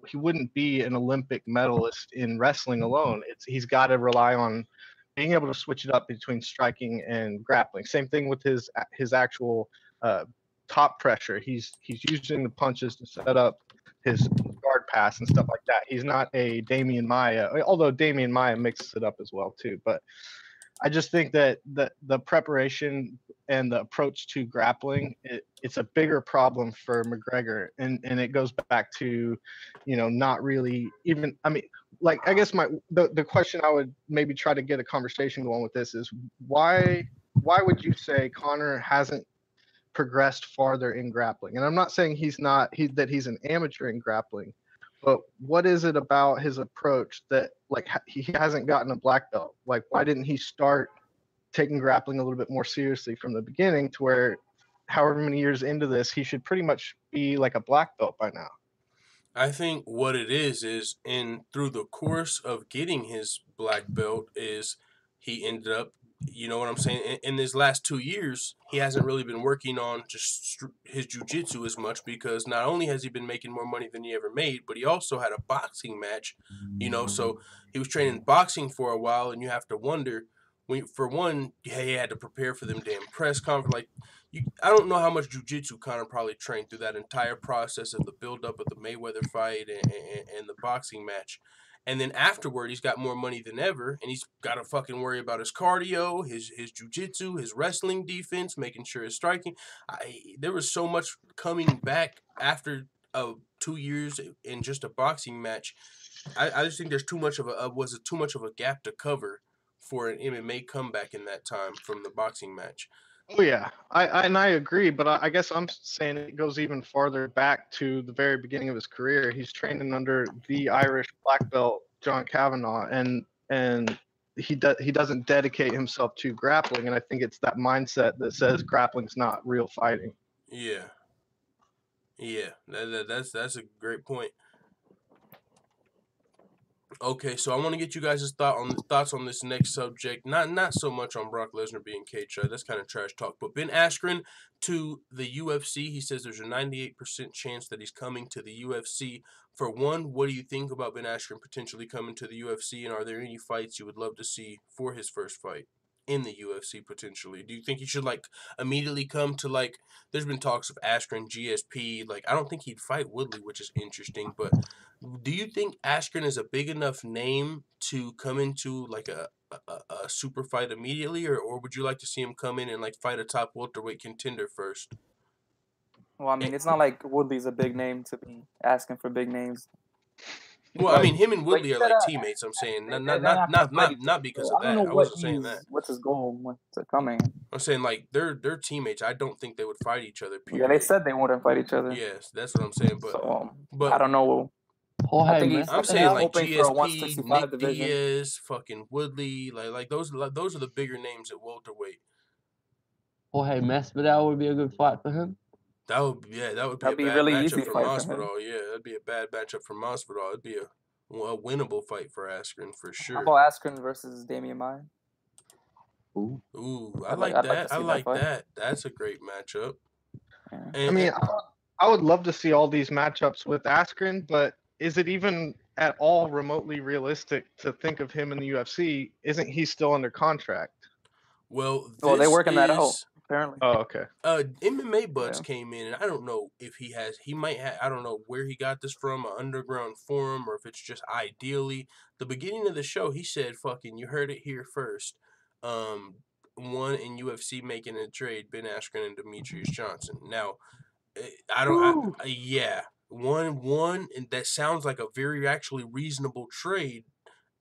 he wouldn't be an Olympic medalist in wrestling alone. He's got to rely on being able to switch it up between striking and grappling. Same thing with his actual top pressure. He's using the punches to set up his guard pass and stuff like that. He's not a Damian Maia, although Damian Maia mixes it up as well too. But I just think that the preparation and the approach to grappling, it's a bigger problem for McGregor, and it goes back to, not really even. I mean, like, I guess the question I would maybe try to get a conversation going with this is why would you say Conor hasn't progressed farther in grappling? And I'm not saying that he's an amateur in grappling, but what is it about his approach that, like, he hasn't gotten a black belt? Like, why didn't he start taking grappling a little bit more seriously from the beginning, to where however many years into this, he should pretty much be like a black belt by now? I think what it is through the course of getting his black belt is he ended up, you know what I'm saying, in his last 2 years, he hasn't really been working on just his jiu-jitsu as much, because not only has he been making more money than he ever made, but he also had a boxing match, so he was training boxing for a while, and you have to wonder, for one, he had to prepare for them damn press conference. Like, I don't know how much jiu-jitsu Conor probably trained through that entire process of the build-up of the Mayweather fight and the boxing match. And then afterward, he's got more money than ever, and he's got to fucking worry about his cardio, his jiu-jitsu, his wrestling defense, making sure his striking. There was so much coming back after 2 years in just a boxing match. I just think there's too much of a gap to cover for an MMA comeback in that time from the boxing match. Oh yeah, I agree, but I guess I'm saying it goes even farther back to the very beginning of his career. He's training under the Irish black belt John Kavanagh, and he doesn't dedicate himself to grappling, and I think it's that mindset that says grappling's not real fighting. Yeah, that's a great point. Okay, so I want to get you guys' thoughts on this next subject. Not so much on Brock Lesnar being cageside. That's kind of trash talk. But Ben Askren to the UFC. He says there's a 98% chance that he's coming to the UFC. For one, what do you think about Ben Askren potentially coming to the UFC? And are there any fights you would love to see for his first fight in the UFC potentially? Do you think he should, like, immediately come to, like, there's been talks of Askren, GSP. Like, I don't think he'd fight Woodley, which is interesting, but do you think Askren is a big enough name to come into, like, a super fight immediately, or would you like to see him come in and, like, fight a top welterweight contender first? Well, I mean, it's not like Woodley's a big name to be asking for big names. Well, I mean, him and Woodley are like teammates. I'm saying not because of that. I wasn't saying that. What's his goal to coming? I'm saying, like, they're teammates. I don't think they would fight each other. Period. Yeah, they said they wouldn't fight each other. Yes, that's what I'm saying. But I don't know. I'm saying, like, GSP, Nick Diaz, fucking Woodley, like those are the bigger names at welterweight. Jorge Masvidal would be a good fight for him. That'd be a bad really matchup easy for fight Masvidal. Yeah, that'd be a bad matchup for Masvidal. It'd be a winnable fight for Askren for sure. How about Askren versus Damian Maia? Ooh, I like that. I like that. That's a great matchup. Yeah. I mean, I would love to see all these matchups with Askren, but is it even at all remotely realistic to think of him in the UFC? Isn't he still under contract? Well, they're working that out, apparently. Oh, okay. MMA Buds came in, and I don't know if he might have, I don't know where he got this from, an underground forum, or if it's just ideally. The beginning of the show, he said, fucking, you heard it here first. One in UFC making a trade, Ben Askren and Demetrius Johnson. Now, one, and that sounds like a very actually reasonable trade.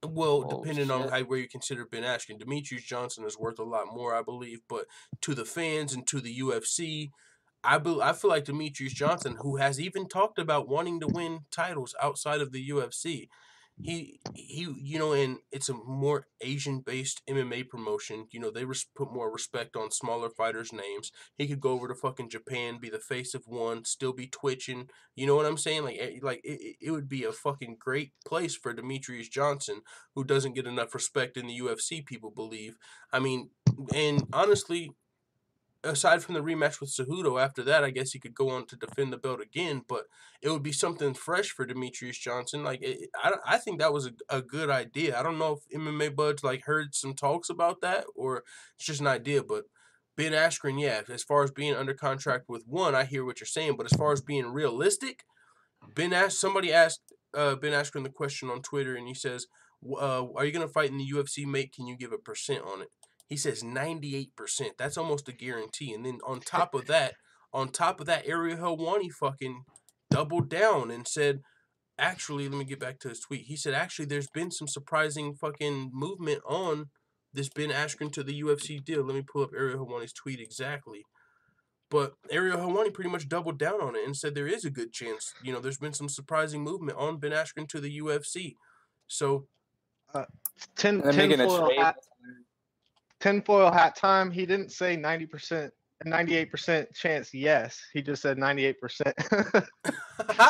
Well, depending on where you consider Ben Askren. Demetrius Johnson is worth a lot more, I believe, but to the fans and to the UFC, I feel like Demetrius Johnson, who has even talked about wanting to win titles outside of the UFC, he and it's a more Asian-based MMA promotion. They put more respect on smaller fighters' names. He could go over to fucking Japan, be the face of one, still be twitching. You know what I'm saying? Like it would be a fucking great place for Demetrius Johnson, who doesn't get enough respect in the UFC, people believe. I mean, and honestly, aside from the rematch with Cejudo, after that, I guess he could go on to defend the belt again. But it would be something fresh for Demetrius Johnson. Like, I think that was a good idea. I don't know if MMA Buds like heard some talks about that, or it's just an idea. But Ben Askren, yeah, as far as being under contract with one, I hear what you're saying. But as far as being realistic, somebody asked Ben Askren the question on Twitter, and he says, "Are you gonna fight in the UFC, mate? Can you give a percent on it?" He says 98%. That's almost a guarantee. And then on top of that, Ariel Helwani fucking doubled down and said, actually, let me get back to his tweet. He said, actually, there's been some surprising fucking movement on this Ben Askren to the UFC deal. Let me pull up Ariel Helwani's tweet exactly. But Ariel Helwani pretty much doubled down on it and said there is a good chance. You know, there's been some surprising movement on Ben Askren to the UFC. So, tinfoil hat time. He didn't say 90%, 98% chance yes. He just said 98%.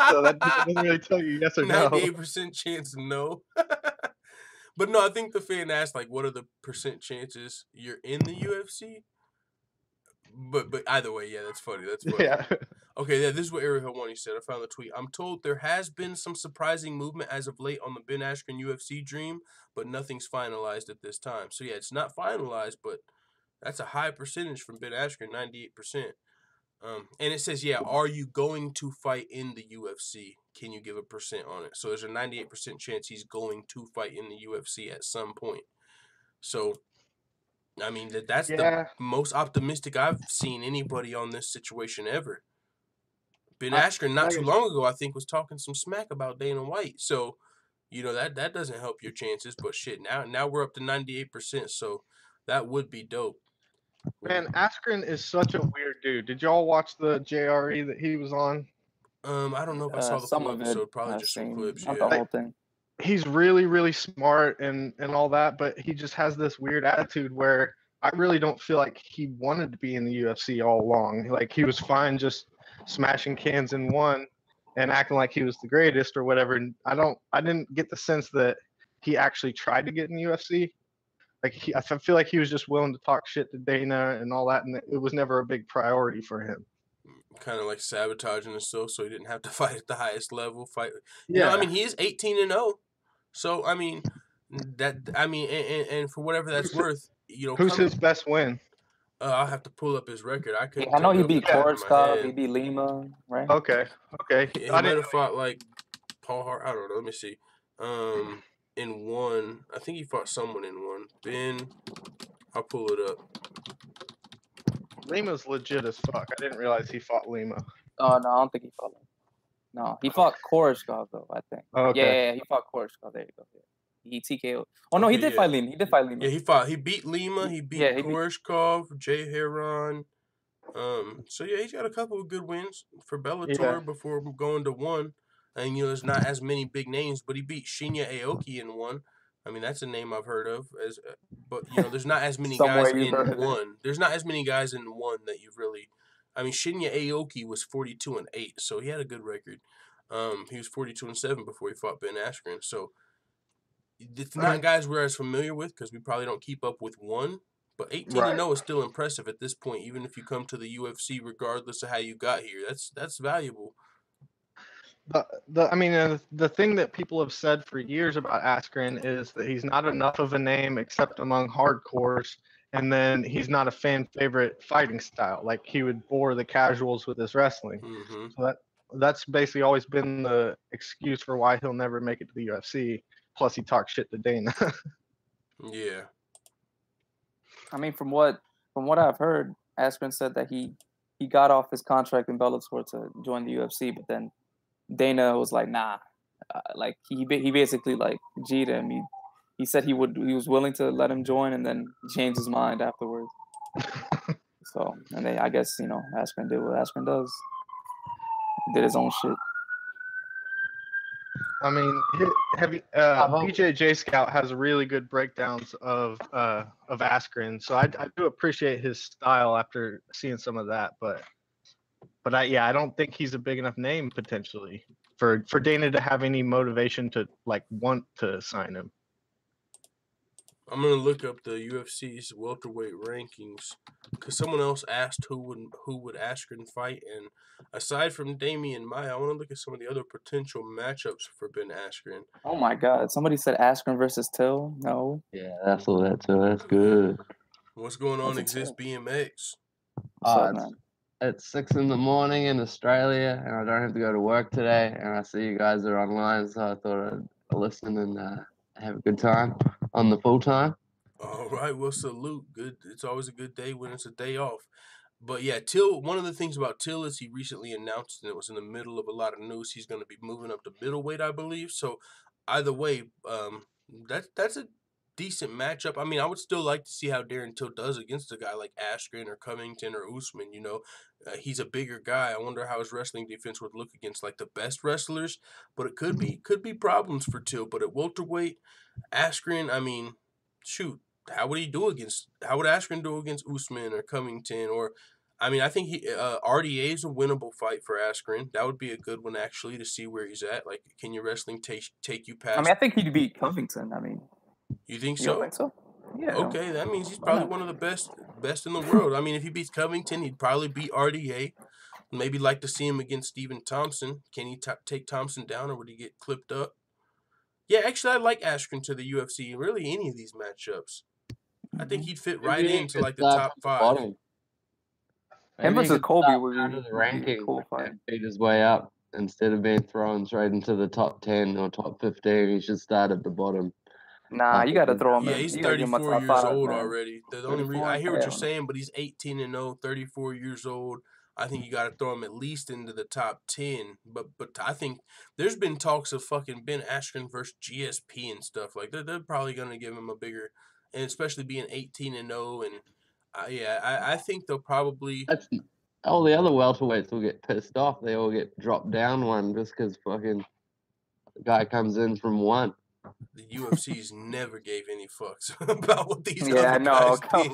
So that doesn't really tell you yes or no. 98% chance no. But no, I think the fan asked, like, what are the percent chances you're in the UFC? But either way, yeah, that's funny. That's funny. Yeah. Okay, yeah, this is what Ariel Helwani said. I found the tweet. I'm told there has been some surprising movement as of late on the Ben Askren UFC dream, but nothing's finalized at this time. So, yeah, it's not finalized, but that's a high percentage from Ben Askren, 98%. And it says, yeah, are you going to fight in the UFC? Can you give a percent on it? So there's a 98% chance he's going to fight in the UFC at some point. So, I mean, that's the most optimistic I've seen anybody on this situation ever. Ben Askren, not too long ago, I think, was talking some smack about Dana White. So, you know, that doesn't help your chances. But shit, now we're up to 98%. So that would be dope. Man, Askren is such a weird dude. Did y'all watch the JRE that he was on? I don't know if I saw the full episode. Probably just some clips. Not the whole thing. He's really, really smart and all that, but he just has this weird attitude where I really don't feel like he wanted to be in the UFC all along. Like, he was fine just smashing cans in one and acting like he was the greatest or whatever. And I didn't get the sense that he actually tried to get in the UFC. Like, I feel like he was just willing to talk shit to Dana and all that, and it was never a big priority for him. Kind of like sabotaging himself so he didn't have to fight at the highest level. You know, I mean, he is 18-0. So, I mean, and for whatever that's worth, you know. Who's his best win? I'll have to pull up his record. I know he beat Koreshkov, he beat Lima, right? Okay. Yeah, he might have fought, like, Paul Hart. I don't know. Let me see. In one, I think he fought someone in one. Ben, I'll pull it up. Lima's legit as fuck. I didn't realize he fought Lima. Oh, no, I don't think he fought him. No, he fought Koreshkov, though, I think. Oh, okay. Yeah, he fought Koreshkov. There you go. Yeah. He TKO. Oh, no, he did fight Lima. Yeah, he beat Lima. He beat Koreshkov, Jay Heron. So, yeah, he's got a couple of good wins for Bellator before going to one. And, you know, there's not as many big names, but he beat Shinya Aoki in one. I mean, that's a name I've heard of. But, you know, there's not as many guys in one. There's not as many guys in one that you've really... I mean, Shinya Aoki was 42-8, so he had a good record. He was 42-7 before he fought Ben Askren. So, it's not guys we're as familiar with because we probably don't keep up with one. But 18-0 is still impressive at this point, even if you come to the UFC regardless of how you got here. That's valuable. The thing that people have said for years about Askren is that he's not enough of a name except among hardcores, and then he's not a fan favorite fighting style. Like, he would bore the casuals with his wrestling. Mm-hmm. So that's basically always been the excuse for why he'll never make it to the UFC. Plus, he talks shit to Dana. Yeah. I mean, from what I've heard, Askren said that he got off his contract in Bellator to join the UFC, but then Dana was like, nah. Like, he basically, like, G'd him. He said he was willing to let him join, and then changed his mind afterwards. So, and then I guess, you know, Askren did what Askren does. Did his own shit. I mean, BJJ Scout has really good breakdowns of Askren, so I do appreciate his style after seeing some of that, but I don't think he's a big enough name potentially for Dana to have any motivation to, like, want to sign him. I'm gonna look up the UFC's welterweight rankings because someone else asked who would Askren fight, and aside from Damian Maia, I want to look at some of the other potential matchups for Ben Askren. Oh my God! Somebody said Askren versus Till. No. Yeah, that's all that too. That's good. What's going on, What's it Exist say? BMX? What's up, man? It's 6 in the morning in Australia, and I don't have to go to work today. And I see you guys are online, so I thought I'd listen and have a good time on the full time. All right, well, salute. Good. It's always a good day when it's a day off. But yeah, Till. One of the things about Till is he recently announced, and it was in the middle of a lot of news. He's going to be moving up to middleweight, I believe. So either way, that's a decent matchup. I mean, I would still like to see how Darren Till does against a guy like Askren or Covington or Usman. You know, he's a bigger guy. I wonder how his wrestling defense would look against like the best wrestlers. But it could be problems for Till. But at welterweight, Askren, I mean, shoot. How would Askren do against Usman or Covington? Or, I mean, I think RDA is a winnable fight for Askren. That would be a good one, actually, to see where he's at. Like, can your wrestling take you past? I mean, I think he'd beat Covington. I mean, you think you so? don't think so? Yeah. Okay, that means he's probably one of the best in the world. I mean, if he beats Covington, he'd probably beat RDA. Maybe like to see him against Stephen Thompson. Can he take Thompson down, or would he get clipped up? Yeah, actually, I like Askren to the UFC. Really, any of these matchups. I think he'd fit right into like the top 5. Him versus Colby would be the ranking, cool fight. And beat his way up instead of being thrown straight into the top 10 or top 15. He should start at the bottom. Nah, you got to throw him. Yeah, he's 34 years old already. The only I hear what you're saying, but he's 18-0, 34 years old. I think you got to throw him at least into the top 10. But I think there's been talks of fucking Ben Askren versus GSP and stuff. Like they're probably gonna give him a bigger. And especially being 18-0, and I think they'll probably. All the other welterweights will get pissed off. They all get dropped down one just because fucking the guy comes in from 1. The UFC's never gave any fucks about what these other guys did.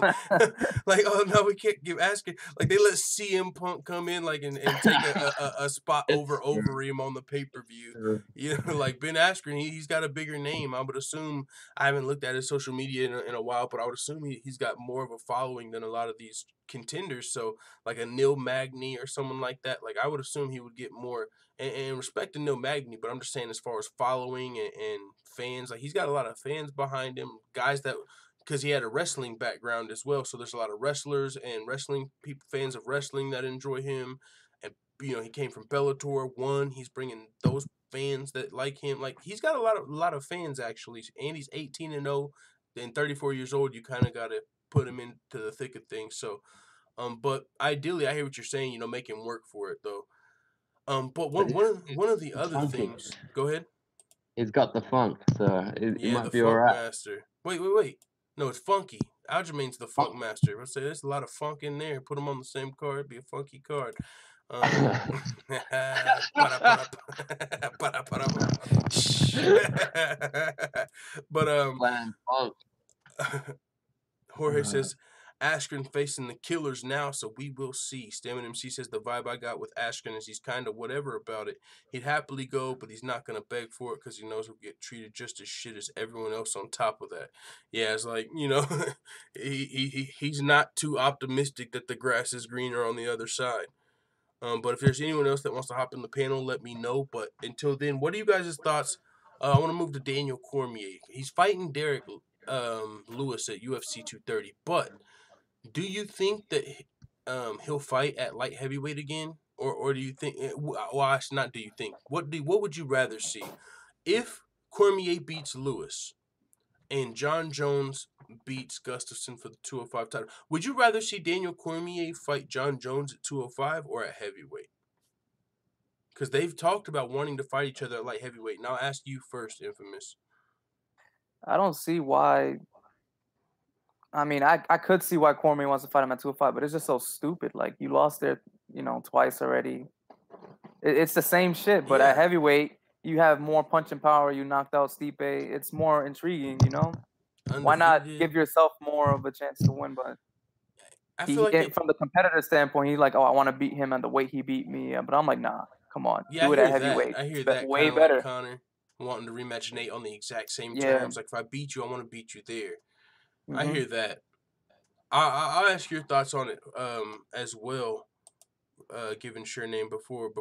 Like, oh no, we can't give Askren. Like they let CM Punk come in, like and take a spot over him on the pay-per-view. You know, like Ben Askren, he's got a bigger name. I would assume. I haven't looked at his social media in a while, but I would assume he's got more of a following than a lot of these contenders. So like a Neil Magny or someone like that. Like I would assume he would get more. And respect to Neil Magny, but I'm just saying as far as following and fans, like he's got a lot of fans behind him, guys that, because he had a wrestling background as well, so there's a lot of wrestlers and wrestling people, fans of wrestling that enjoy him, and you know he came from Bellator 1. He's bringing those fans that like him, like he's got a lot of fans actually, and he's 18-0 and 34 years old. You kind of got to put him into the thick of things. So, but ideally, I hear what you're saying. You know, make him work for it though. But one of the other things. Go ahead. He's got the funk, so it might be all right. Master. Wait. No, it's Funky. Aljamain's the Funk Master. Let's say there's a lot of funk in there. Put them on the same card. It'd be a funky card. But Jorge says Askren facing the killers now, so we will see. Stamina MC says the vibe I got with Askren is he's kind of whatever about it. He'd happily go, but he's not going to beg for it because he knows he'll get treated just as shit as everyone else on top of that. Yeah, it's like, you know, he's not too optimistic that the grass is greener on the other side. But if there's anyone else that wants to hop in the panel, let me know. But until then, what are you guys' thoughts? I want to move to Daniel Cormier. He's fighting Derrick Lewis at UFC 230, but do you think that he'll fight at light heavyweight again, or do you think? Well, not do you think? What would you rather see? If Cormier beats Lewis and Jon Jones beats Gustafsson for the 205 title, would you rather see Daniel Cormier fight Jon Jones at 205 or at heavyweight? Because they've talked about wanting to fight each other at light heavyweight. Now, I'll ask you first, Infamous. I don't see why. I mean, I could see why Cormier wants to fight him at 205, but it's just so stupid. Like, you lost there, twice already. It's the same shit, but at heavyweight, you have more punching power. You knocked out Stipe. It's more intriguing, Why not give yourself more of a chance to win? But I feel like from the competitor standpoint, he's like, oh, I want to beat him at the weight he beat me. But I'm like, nah, come on. Do it at heavyweight. I hear that. Way better. Like Conor wanting to rematch Nate on the exact same terms. Like, if I beat you, I want to beat you there. I hear that. I'll ask your thoughts on it as well, given your name before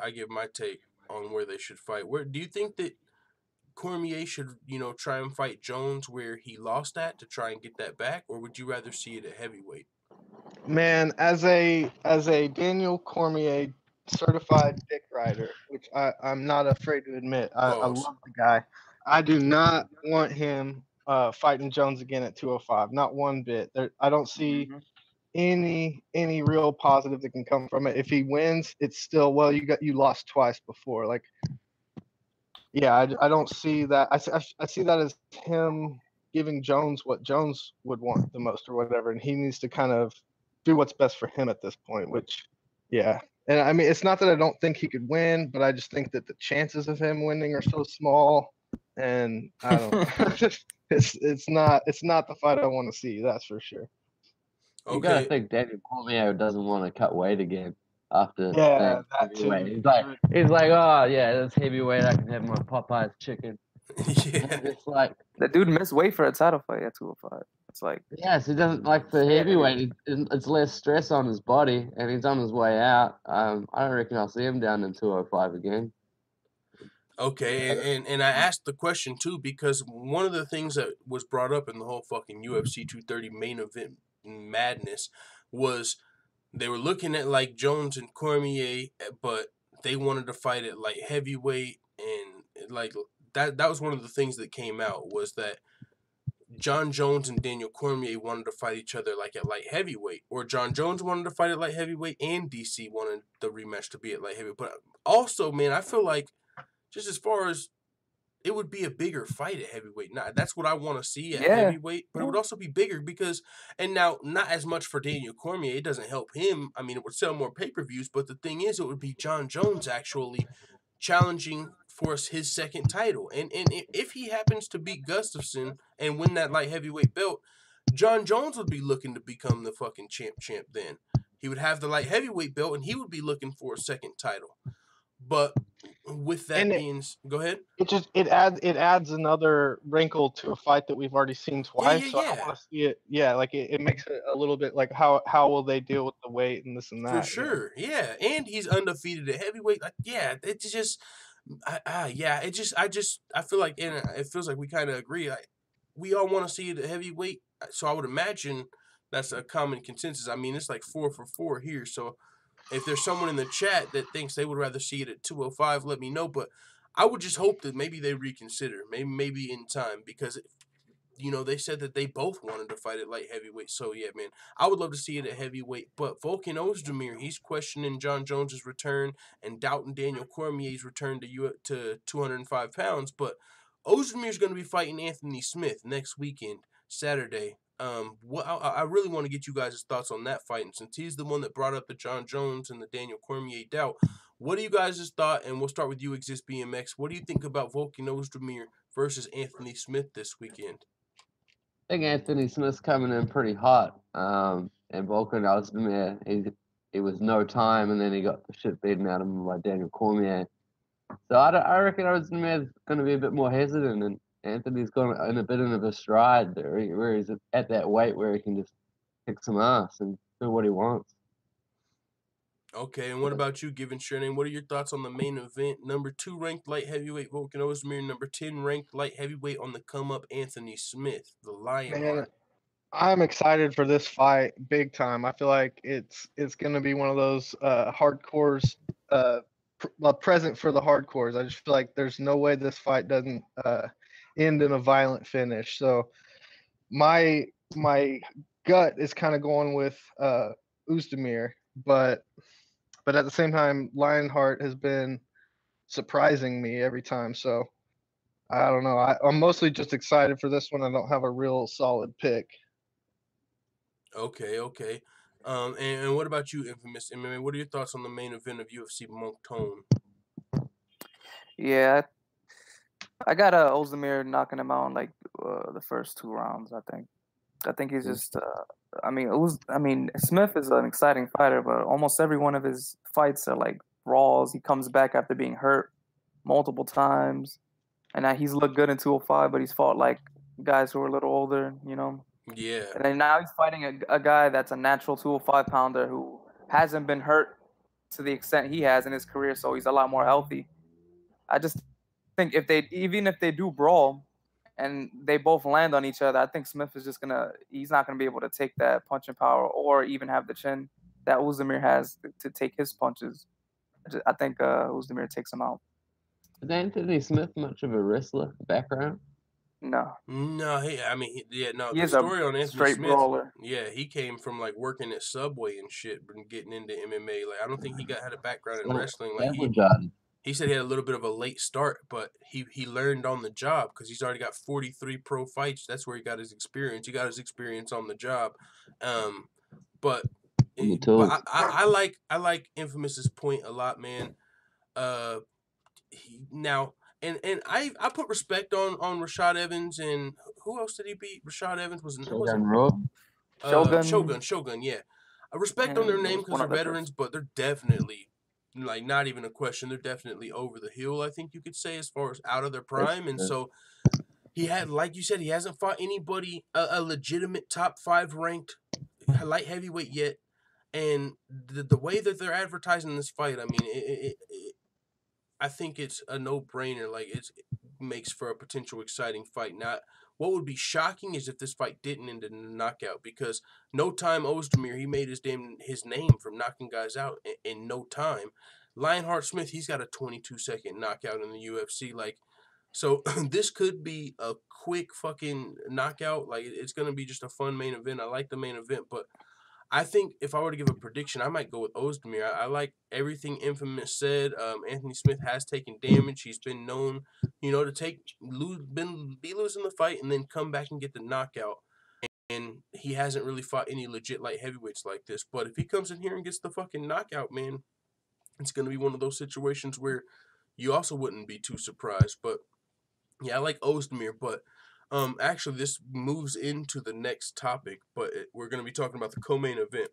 I give my take on where they should fight. Where do you think that Cormier should, try and fight Jones where he lost at to try and get that back, or would you rather see it at heavyweight? Man, as a Daniel Cormier certified dick rider, which I'm not afraid to admit, I love the guy. I do not want him fighting Jones again at 205. Not one bit. I don't see any real positive that can come from it. If he wins, it's still, well, you lost twice before. Like, yeah, I don't see that. I see that as him giving Jones what Jones would want the most or whatever, and he needs to kind of do what's best for him at this point, which, yeah. And I mean, it's not that I don't think he could win, but I just think that the chances of him winning are so small, and I don't know. it's not the fight I want to see, that's for sure. You gotta think Daniel Cormier doesn't want to cut weight again after that heavyweight. He's like, oh yeah, that's heavyweight. I can have my Popeye's chicken. Yeah, it's like the dude missed weight for a title fight at 205. It's like, yes, he doesn't like for heavyweight. It's less stress on his body, and he's on his way out. I don't reckon I'll see him down in 205 again. Okay, and I asked the question too because one of the things that was brought up in the whole fucking UFC 230 main event madness was they were looking at like Jones and Cormier, but they wanted to fight at light heavyweight, and like that was one of the things that came out was that Jon Jones and Daniel Cormier wanted to fight each other like at light heavyweight, or Jon Jones wanted to fight at light heavyweight, and DC wanted the rematch to be at light heavyweight. But also, man, I feel like just as far as it would be a bigger fight at heavyweight. Now, that's what I want to see at heavyweight, but it would also be bigger because, and now not as much for Daniel Cormier. It doesn't help him. I mean, it would sell more pay-per-views, but the thing is, it would be Jon Jones actually challenging for his second title. And if he happens to beat Gustafsson and win that light heavyweight belt, Jon Jones would be looking to become the fucking champ then. He would have the light heavyweight belt, and he would be looking for a second title. But with that go ahead. It adds another wrinkle to a fight that we've already seen twice. Yeah. So I want to see it. Yeah, like it makes it a little bit like how will they deal with the weight and this and that. For sure, yeah. And he's undefeated at heavyweight. Like, yeah, it's just, I feel like, and it feels like we kind of agree. We all want to see it at heavyweight. So I would imagine that's a common consensus. I mean, it's like 4 for 4 here. So if there's someone in the chat that thinks they would rather see it at 205, let me know. But I would just hope that maybe they reconsider, maybe in time, because they said that they both wanted to fight at light heavyweight. So yeah, man, I would love to see it at heavyweight. But Volkan Oezdemir, he's questioning Jon Jones's return and doubting Daniel Cormier's return to 205 pounds. But Ozdemir's going to be fighting Anthony Smith next weekend, Saturday. I really want to get you guys' thoughts on that fight, and since he's the one that brought up the Jon Jones and the Daniel Cormier doubt, what do you guys' thought? And we'll start with you, Exist BMX. What do you think about Volkan Oezdemir versus Anthony Smith this weekend? I think Anthony Smith's coming in pretty hot, and Volkan Oezdemir, he was no time, and then he got the shit beaten out of him by Daniel Cormier. So I reckon Oezdemir's going to be a bit more hesitant, and Anthony's gone in a bit of a stride there, where he's at that weight where he can just kick some ass and do what he wants. Okay, and what about you, Given Surname? What are your thoughts on the main event? Number 2 ranked light heavyweight Volkan Oezdemir, number 10 ranked light heavyweight on the come up Anthony Smith, the Lion. Man, I'm excited for this fight, big time. I feel like it's gonna be one of those hardcores, present for the hardcores. I just feel like there's no way this fight doesn't end in a violent finish. So my gut is kind of going with Oezdemir, but at the same time, Lionheart has been surprising me every time. So I don't know. I'm mostly just excited for this one. I don't have a real solid pick. Okay. And what about you, Infamous MMA? What are your thoughts on the main event of UFC Monk Tone? Yeah, I got Oezdemir knocking him out in like the first 2 rounds. I think he's just. Smith is an exciting fighter, but almost every one of his fights are like brawls. He comes back after being hurt multiple times, and now he's looked good in 205, but he's fought like guys who are a little older. Yeah. And then now he's fighting a guy that's a natural 205 pounder who hasn't been hurt to the extent he has in his career, so he's a lot more healthy. I just think even if they do brawl and they both land on each other, I think Smith is he's not gonna be able to take that punching power or even have the chin that Oezdemir has to take his punches. I think Oezdemir takes him out. Is Anthony Smith much of a wrestler background? No. The story on Anthony straight Smith, brawler. yeah, he came from like working at Subway and shit, and getting into MMA. Like, I don't think he had a background in wrestling. Like, he said he had a little bit of a late start, but he learned on the job because he's already got 43 pro fights. That's where he got his experience. He got his experience on the job. But I like Infamous's point a lot, man. And I put respect on Rashad Evans, and who else did he beat? Rashad Evans Shogun, yeah. I respect on their name because they're veterans, but they're definitely, like, not even a question. They're definitely over the hill, I think you could say, as far as out of their prime. And so he had, like you said, he hasn't fought anybody, a legitimate top 5 ranked light heavyweight yet. And the way that they're advertising this fight, I mean, I think it's a no-brainer. Like, it makes for a potential exciting fight. Now, what would be shocking is if this fight didn't end in a knockout, because no time Oezdemir, he made his name from knocking guys out in no time. Lionheart Smith, he's got a 22-second knockout in the UFC. Like, so this could be a quick fucking knockout. Like, it's going to be just a fun main event. I like the main event, but I think if I were to give a prediction, I might go with Oezdemir. I like everything Infamous said. Anthony Smith has taken damage. He's been known, to be losing the fight and then come back and get the knockout. And he hasn't really fought any legit light heavyweights like this. But if he comes in here and gets the fucking knockout, man, it's going to be one of those situations where you also wouldn't be too surprised. But yeah, I like Oezdemir, but actually, this moves into the next topic, but we're going to be talking about the co-main event.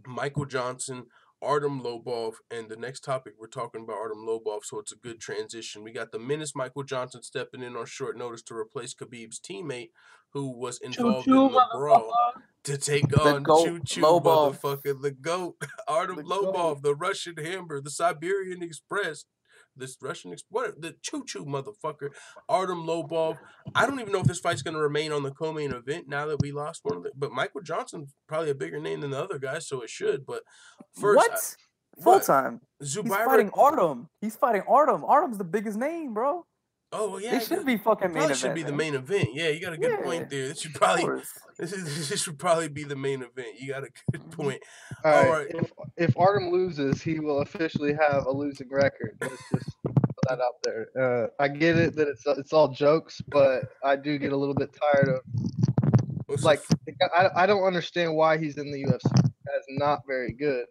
Michael Johnson, Artem Lobov, and the next topic, we're talking about Artem Lobov, so it's a good transition. We got the menace Michael Johnson stepping in on short notice to replace Khabib's teammate, who was involved in the brawl, to take on Choo-Choo, motherfucker, the GOAT, Artem Lobov, the Russian Hammer, the Siberian Express. The Choo-Choo motherfucker, Artem Lobov. I don't even know if this fight's going to remain on the co-main event now that we lost one of them. But Michael Johnson's probably a bigger name than the other guys, so it should. But first, full time. Zubaira, he's fighting Artem. He's fighting Artem. Artem's the biggest name, bro. Oh yeah, it should be fucking main event. Should be the main event. Yeah, you got a good point there. This should probably be the main event. You got a good point. All right. If Artem loses, he will officially have a losing record. Let's just put that out there. I get it that it's all jokes, but I do get a little bit tired of I don't understand why he's in the UFC. That's not very good.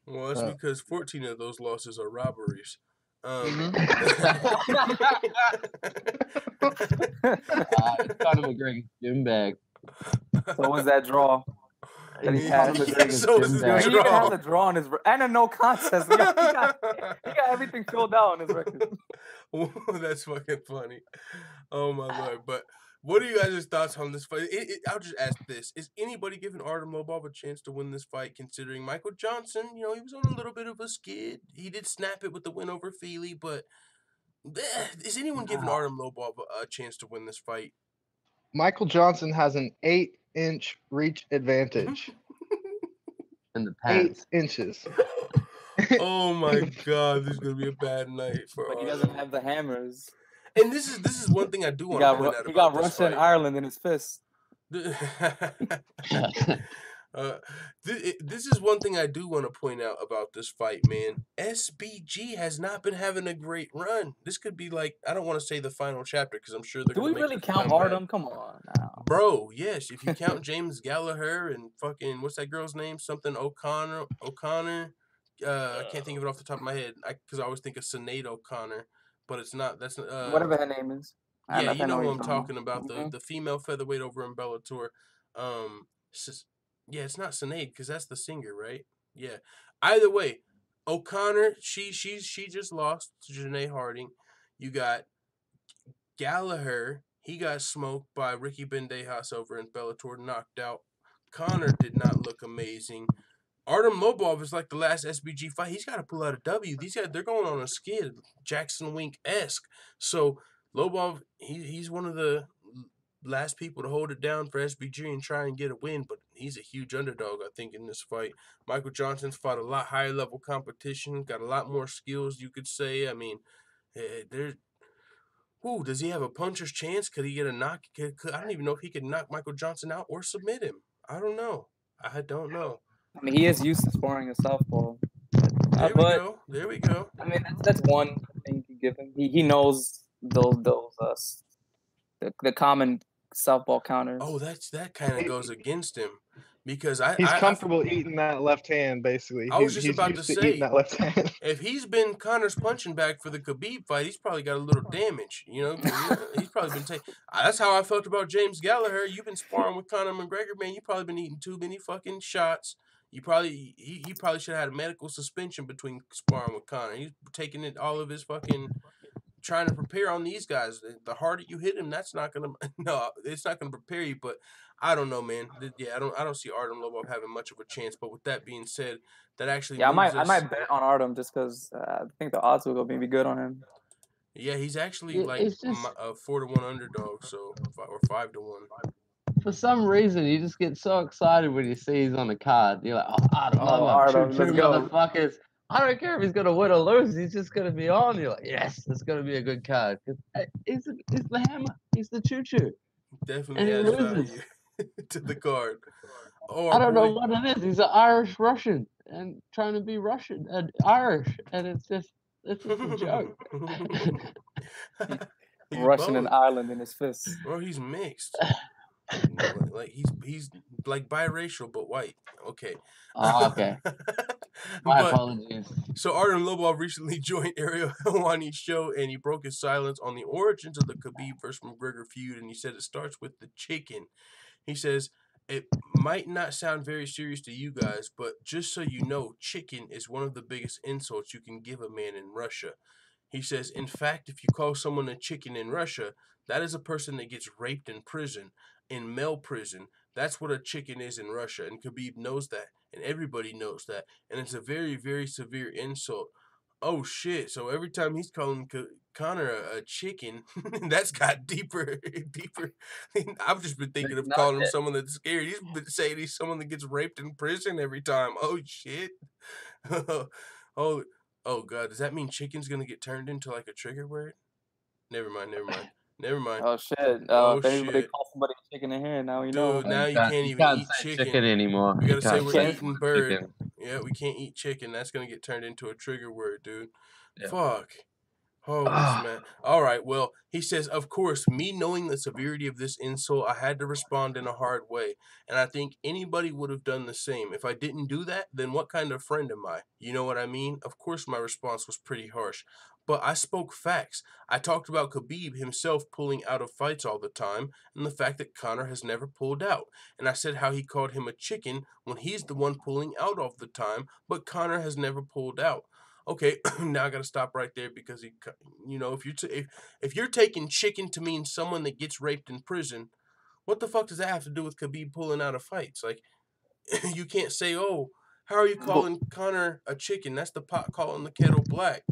Well, that's because 14 of those losses are robberies. Conor McGregor's gym bag. So was that draw? That he had. So was he even has a draw on his and a no contest. He got everything filled out on his record. That's fucking funny. Oh my lord! But what are you guys' thoughts on this fight? I'll just ask this: is anybody giving Artem Lobov a chance to win this fight? Considering Michael Johnson, he was on a little bit of a skid. He did snap it with the win over Feely, but is anyone giving Artem Lobov a chance to win this fight? Michael Johnson has an 8-inch reach advantage. In the pants. 8 inches. Oh my god, this is gonna be a bad night for. But he doesn't have the hammers. And this is one thing I do want to point out. He got Russia and Ireland in his fist. This is one thing I do want to point out about this fight, man. SBG has not been having a great run. This could be like, I don't want to say the final chapter because I'm sure they're going to make. Do we really count Artem? Come on now. Bro, yes. If you count James Gallagher and fucking, what's that girl's name? Something O'Connor. I can't think of it off the top of my head because I always think of Sinead O'Connor. But it's not. That's whatever her name is. Yeah, you know who I'm talking about. The female featherweight over in Bellator. Yeah, it's not Sinead because that's the singer, right? Yeah. Either way, O'Connor, she just lost to Janae Harding. You got Gallagher. he got smoked by Ricky Bendejas over in Bellator, knocked out. Conor did not look amazing. Artem Lobov is like the last SBG fight. He's got to pull out a W. These guys, they're going on a skid, Jackson Wink-esque. So Lobov, he's one of the last people to hold it down for SBG and try and get a win, but he's a huge underdog, I think, in this fight. Michael Johnson's fought a lot higher level competition, got a lot more skills, you could say. I mean, does he have a puncher's chance? Could he get a knock? I don't even know if he could knock Michael Johnson out or submit him. I don't know. I mean, he is used to scoring a southpaw. There we go. I mean, that's one thing you give him. He knows those the common southpaw counters. Oh, that kind of goes against him because he's comfortable eating that left hand. Basically, I was just about to say that left hand. If he's been Conor's punching bag for the Khabib fight, he's probably got a little damage. He's probably been taking. That's how I felt about James Gallagher. You've been sparring with Conor McGregor, man. You probably been eating too many fucking shots. He probably should have had a medical suspension between sparring with Conor. He's taking it all of his fucking. Trying to prepare on these guys. The harder you hit him, it's not gonna prepare you. But I don't know, man. Yeah, I don't see Artem Lobov having much of a chance. But with that being said, that actually I might bet on Artem just because I think the odds will go maybe good on him. Yeah, he's actually a 4-1 underdog, or 5-1. For some reason, you just get so excited when you see he's on the card. You're like, Artem Lobov, two motherfuckers. I don't care if he's going to win or lose. He's just going to be on. You're like, yes, it's going to be a good card. He's the hammer. He's the choo-choo. Definitely adds value to the card. I don't know what it is. He's an Irish-Russian and trying to be Russian and Irish. And it's just a joke. Russian and Ireland in his fists. Bro, he's mixed. Like he's like biracial but white. Okay. Oh, okay. My apologies. So Artem Lobov recently joined Ariel Helwani's show, and he broke his silence on the origins of the Khabib versus McGregor feud, and he said it starts with the chicken. He says, it might not sound very serious to you guys, but just so you know, chicken is one of the biggest insults you can give a man in Russia. He says, in fact, if you call someone a chicken in Russia, that is a person that gets raped in prison. In male prison, that's what a chicken is in Russia, and Khabib knows that, and everybody knows that, and it's a very, very severe insult. Oh shit! So every time he's calling Conor a chicken, that's got deeper. I've just been thinking of calling him someone that's scared. He's been saying he's someone that gets raped in prison every time. Oh shit! oh god, does that mean chicken's gonna get turned into like a trigger word? Never mind. Oh shit! If anybody calls somebody chicken in here, now we know. Dude, now you can't even eat chicken anymore. We gotta say we're eating bird. Chicken. Yeah, we can't eat chicken. That's gonna get turned into a trigger word, dude. Yeah. Fuck. Oh, man. All right, well, he says, of course, me knowing the severity of this insult, I had to respond in a hard way. And I think anybody would have done the same. If I didn't do that, then what kind of friend am I? You know what I mean? Of course, my response was pretty harsh. But I spoke facts. I talked about Khabib himself pulling out of fights all the time and the fact that Conor has never pulled out. And I said how he called him a chicken when he's the one pulling out all the time, but Conor has never pulled out. Okay, now I gotta stop right there because if you're taking chicken to mean someone that gets raped in prison, what the fuck does that have to do with Khabib pulling out of fights? Like, you can't say, oh, how are you calling Conor a chicken? That's the pot calling the kettle black.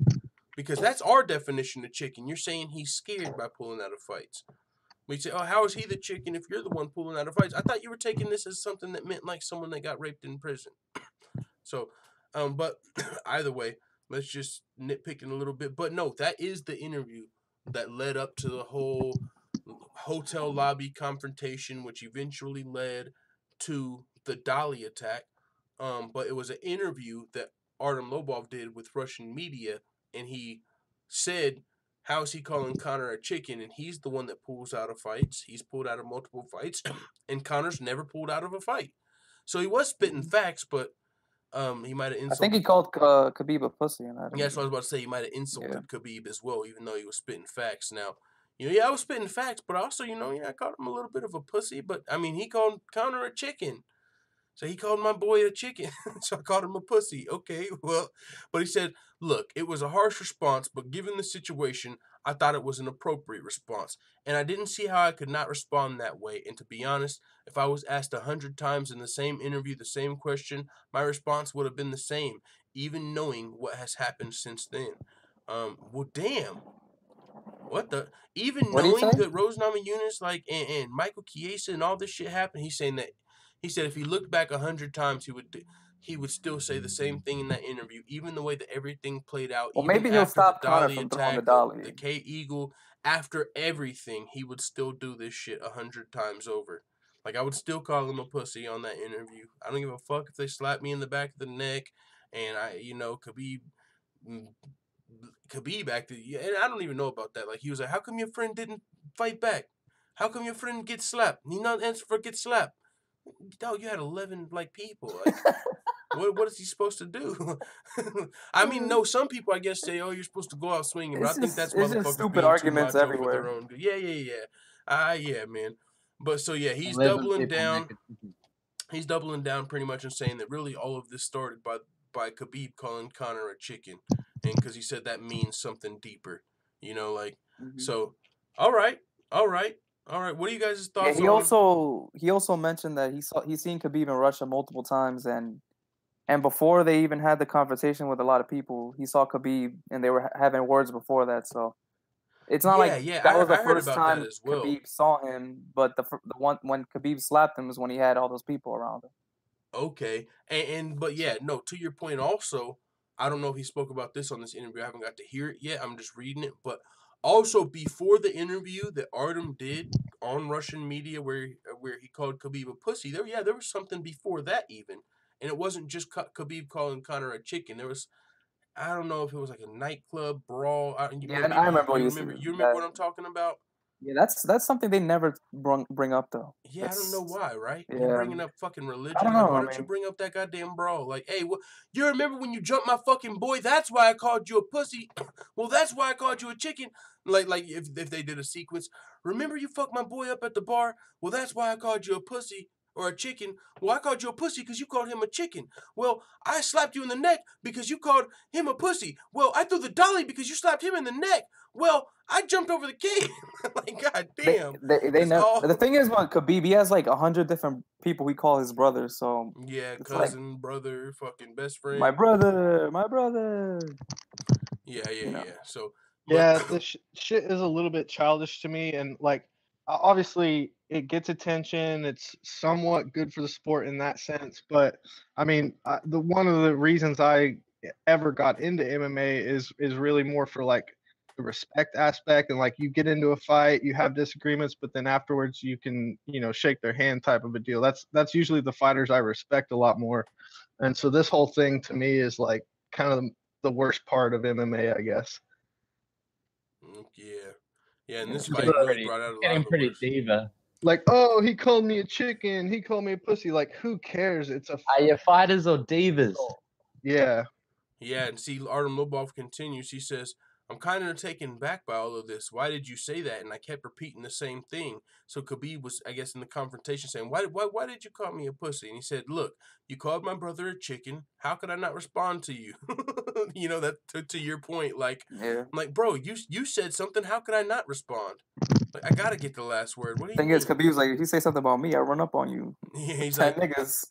Because that's our definition of chicken. You're saying he's scared by pulling out of fights. We say, oh, how is he the chicken if you're the one pulling out of fights? I thought you were taking this as something that meant like someone that got raped in prison. So, but either way, let's just nitpicking a little bit. But no, that is the interview that led up to the whole hotel lobby confrontation, which eventually led to the Dali attack. But it was an interview that Artem Lobov did with Russian media, and he said, how is he calling Conor a chicken? And he's the one that pulls out of fights. He's pulled out of multiple fights, and Conor's never pulled out of a fight. So he was spitting facts, but he might have insulted. I think he called Khabib a pussy. Yeah, that's what I was about to say. He might have insulted Khabib as well, even though he was spitting facts. Now, I was spitting facts, but also, I called him a little bit of a pussy. But, I mean, he called Conor a chicken. So he called my boy a chicken. So I called him a pussy. Okay, well, but he said, look, it was a harsh response, but given the situation, I thought it was an appropriate response. And I didn't see how I could not respond that way. And to be honest, if I was asked 100 times in the same interview, the same question, my response would have been the same, even knowing what has happened since then. Well, damn. What the? Even What did he knowing say? that Rose Namajunas, like, and Michael Chiesa and all this shit happened, he's saying that, he said if he looked back 100 times, he would still say the same thing in that interview, even the way that everything played out. Well, Even maybe he'll after stop the Conor Dolly from throwing the attack, dolly. the K-Eagle, after everything, he would still do this shit 100 times over. Like, I would still call him a pussy on that interview. I don't give a fuck if they slap me in the back of the neck, and Khabib acted, and I don't even know about that. Like, he was like, how come your friend didn't fight back? How come your friend gets slapped? He not answer for get slapped. Dog, you had 11 like people. Like, what is he supposed to do? I mean, no, some people I guess say, oh, you're supposed to go out swinging, but I think that's it's just motherfuckers stupid being too arguments macho for everywhere. their own good. Yeah. Yeah, man. But so yeah, he's 11 doubling people down. make it. He's doubling down pretty much and saying that really all of this started by Khabib calling Conor a chicken, and because he said that means something deeper, like. Mhm. So, all right. What are you guys' Yeah, thoughts? he also mentioned that he's seen Khabib in Russia multiple times, and before they even had the conversation with a lot of people, he saw Khabib and they were having words before that. So it's not Yeah, like yeah, that was the I heard first about time that as well. Khabib saw him, but the one when Khabib slapped him is when he had all those people around him. Okay, but yeah, no. To your point, also, I don't know if he spoke about this on this interview. I haven't got to hear it yet. I'm just reading it, but also before the interview that Artem did on Russian media, where he called Khabib a pussy, there was something before that even, and it wasn't just Khabib calling Conor a chicken. There was, I don't know if it was like a nightclub brawl. I remember what you said. You remember what I'm talking about? Yeah, that's something they never bring up though. Yeah, I don't know why, right? Yeah. You're bringing up fucking religion. I don't Like, know, why don't you bring up that goddamn brawl? Like, hey, you remember when you jumped my fucking boy? That's why I called you a pussy. Well, that's why I called you a chicken. Like if they did a sequence. Remember you fucked my boy up at the bar? Well, that's why I called you a pussy or a chicken. Well, I called you a pussy because you called him a chicken. Well, I slapped you in the neck because you called him a pussy. Well, I threw the dolly because you slapped him in the neck. Well, I jumped over the cage. Like, goddamn. They never. The thing is, with Khabib, he has like 100 different people he calls his brothers. So yeah, cousin, like, brother, fucking best friend. My brother. Yeah. So yeah, the shit is a little bit childish to me, and like obviously it gets attention. It's somewhat good for the sport in that sense, but I mean, one of the reasons I ever got into MMA is really more for like the respect aspect, and like you get into a fight, you have disagreements, but then afterwards you can shake their hand type of a deal. That's usually the fighters I respect a lot more, and so this whole thing to me is like kind of the worst part of MMA, I guess. Yeah, and this fight really brought out a lot of the worst. Diva. Like, oh, he called me a chicken, he called me a pussy. Like, who cares? It's a Are you fighters or divas? Yeah. Yeah, and see, Artem Lobov continues. He says, I'm kind of taken back by all of this. Why did you say that? And I kept repeating the same thing. So Khabib was, I guess, in the confrontation saying, why did you call me a pussy? And he said, look, you called my brother a chicken. How could I not respond to you? That to your point, like, yeah. I'm like, bro, you said something. How could I not respond? Like, I got to get the last word. What do you think? Khabib was like, if you say something about me, I'll run up on you. Yeah, he's like, niggas.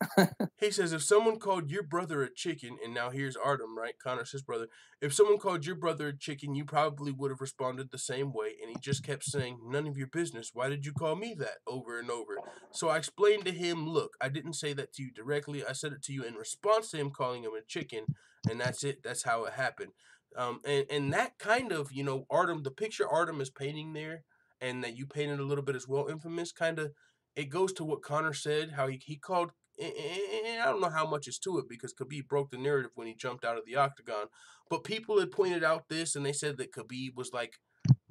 He says, if someone called your brother a chicken, and now here's Artem, right? Conor's his brother. If someone called your brother a chicken, you probably would have responded the same way. And he just kept saying, none of your business. Why did you call me that over and over? So I explained to him, look, I didn't say that to you directly. I said it to you in response to him calling him a chicken. And that's it. That's how it happened. And that kind of, Artem, the picture Artem is painting there, and that you painted a little bit as well, Infamous, kind of, it goes to what Conor said, how he called, and I don't know how much is to it because Khabib broke the narrative when he jumped out of the octagon, but people had pointed out this, and they said that Khabib was like,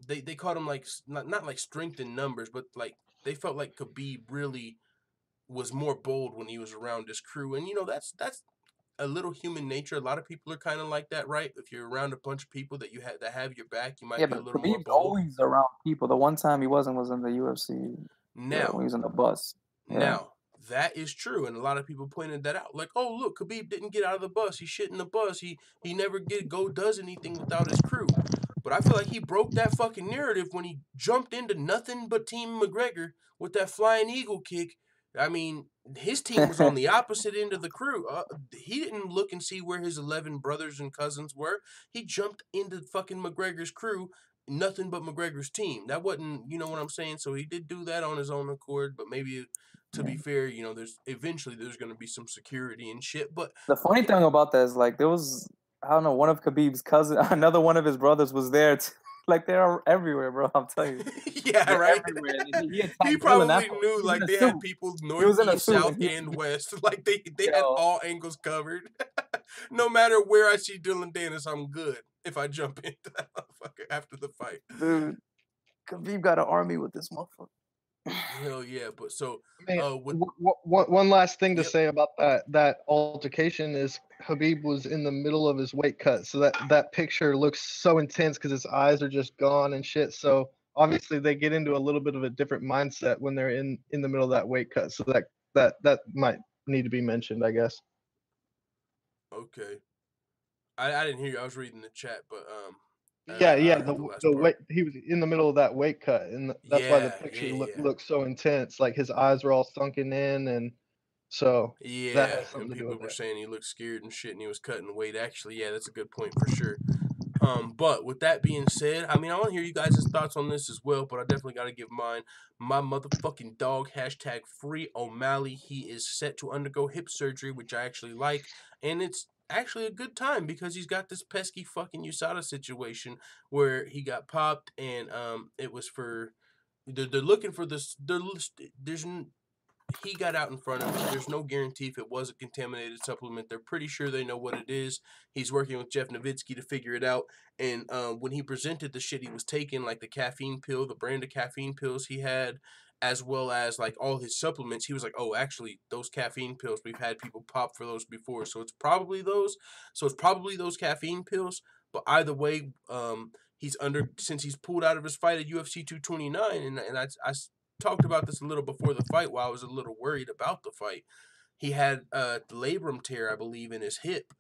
they called him like, not like strength in numbers, but like, they felt like Khabib really was more bold when he was around his crew, and that's a little human nature. A lot of people are kind of like that, right? If you're around a bunch of people that that have your back, you might be a little more bold. Always around people. The one time he was in the UFC. Now, when he was in the bus. Yeah. Now, that is true, and a lot of people pointed that out. Like, oh, look, Khabib didn't get out of the bus. He shit in the bus. He never does anything without his crew. But I feel like he broke that fucking narrative when he jumped into nothing but Team McGregor with that flying eagle kick. I mean, his team was on the opposite end of the crew. He didn't look and see where his 11 brothers and cousins were. He jumped into fucking McGregor's crew, nothing but McGregor's team. That wasn't, you know what I'm saying? So he did do that on his own accord, but maybe, to be fair, you know, there's going to be some security and shit. But the funny thing about that is, like, there was, I don't know, one of Khabib's cousins, another one of his brothers was there. Like, they're everywhere, bro. I'm telling you. Yeah, They're right. everywhere. He probably knew, like, they had people north, east, south, and west. Like, they had all angles covered. No matter where I see Dylan Dennis, I'm good if I jump into that motherfucker after the fight. Dude, Khabib got an army with this motherfucker. Hell yeah, but so one last thing to say about that altercation is Khabib was in the middle of his weight cut, so that picture looks so intense because his eyes are just gone and shit. So obviously they get into a little bit of a different mindset when they're in the middle of that weight cut. So that might need to be mentioned, I guess. Okay, I didn't hear you. I was reading the chat, but the weight, he was in the middle of that weight cut, and that's why the picture looks so intense. Like his eyes were all sunken in, and so and people were saying he looked scared and shit, and he was cutting weight. Actually, yeah, that's a good point for sure. But with that being said, I mean, I want to hear you guys' thoughts on this as well, but I definitely got to give mine. My motherfucking dog, #free O'Malley. He is set to undergo hip surgery, which I actually like, and it's actually a good time because he's got this pesky fucking USADA situation where he got popped, and it was for they're looking for this. He got out in front of him. There's no guarantee if it was a contaminated supplement. They're pretty sure they know what it is. He's working with Jeff Nowitzki to figure it out. And when he presented the shit he was taking, like the caffeine pill, the brand of caffeine pills he had, as well as like all his supplements, he was like, oh, actually, those caffeine pills, we've had people pop for those before. So it's probably those. So it's probably those caffeine pills. But either way, since he's pulled out of his fight at UFC 229, and I talked about this a little before the fight while I was a little worried about the fight. He had the labrum tear, I believe, in his hip,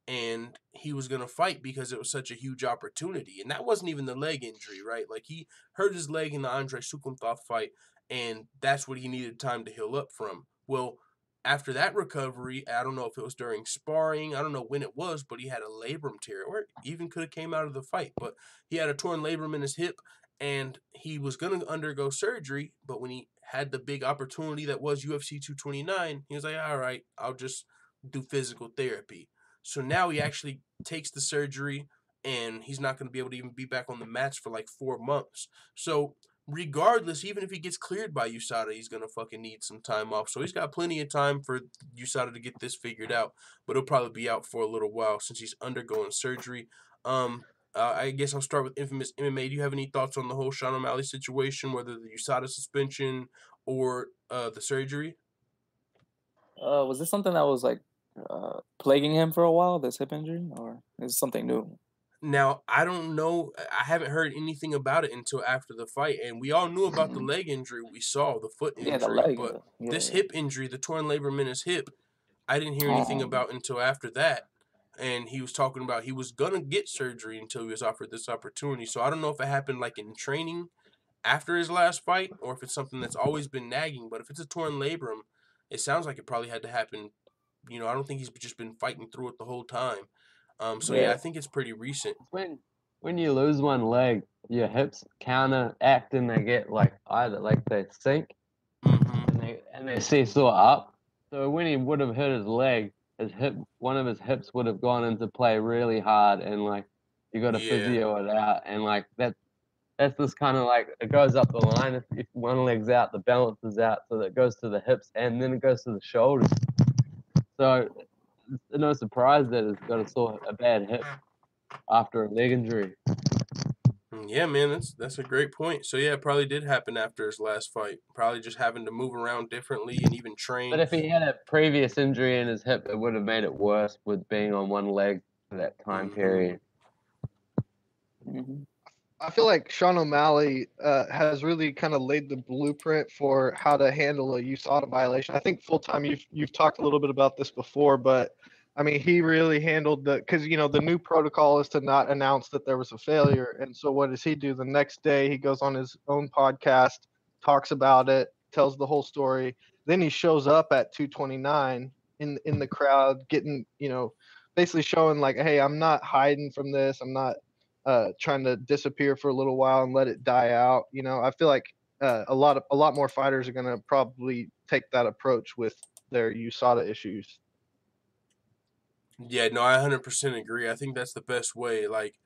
and he was going to fight because it was such a huge opportunity. And that wasn't even the leg injury, right? Like, he hurt his leg in the Andrei Sukhomtov fight, and that's what he needed time to heal up from. Well, after that recovery, I don't know if it was during sparring, I don't know when it was, but he had a labrum tear, or it even could have came out of the fight, but he had a torn labrum in his hip, and he was going to undergo surgery, but when he had the big opportunity that was UFC 229, he was like, all right, I'll just do physical therapy. So now he actually takes the surgery, and he's not going to be able to even be back on the mats for like 4 months. So regardless, even if he gets cleared by USADA, he's going to fucking need some time off. So he's got plenty of time for USADA to get this figured out, but he'll probably be out for a little while since he's undergoing surgery. I guess I'll start with Infamous MMA. Do you have any thoughts on the whole Sean O'Malley situation, whether the USADA suspension or the surgery? Was this something that was like plaguing him for a while, this hip injury, or is it something new? Now, I don't know. I haven't heard anything about it until after the fight, and we all knew about the leg injury we saw, the foot injury, the leg, but this hip injury, the torn labrum in his hip, I didn't hear anything about until after that. And he was talking about he was going to get surgery until he was offered this opportunity. So I don't know if it happened like in training after his last fight or if it's something that's always been nagging. But if it's a torn labrum, it sounds like it probably had to happen. You know, I don't think he's just been fighting through it the whole time. I think it's pretty recent. When you lose one leg, your hips counteract and they get like either like they sink and they seesaw up. So when he would have hit his leg, one of his hips would have gone into play really hard, and like you got to physio it out, and like that's just kind of like it goes up the line. If one leg's out, the balance is out, so that it goes to the hips and then it goes to the shoulders. So it's no surprise that it's got a bad hip after a leg injury. Yeah, man, that's a great point. So yeah, it probably did happen after his last fight. Probably just having to move around differently and even train. But if he had a previous injury in his hip, it would have made it worse with being on one leg for that time period. I feel like Sean O'Malley has really kind of laid the blueprint for how to handle a USADA violation. I think full time you've talked a little bit about this before, but I mean, he really handled because the new protocol is to not announce that there was a failure. And so what does he do? The next day, he goes on his own podcast, talks about it, tells the whole story. Then he shows up at 229 in the crowd, getting, basically showing like, hey, I'm not hiding from this. I'm not trying to disappear for a little while and let it die out. I feel like a lot more fighters are going to probably take that approach with their USADA issues. Yeah, no, I 100% agree. I think that's the best way. Like,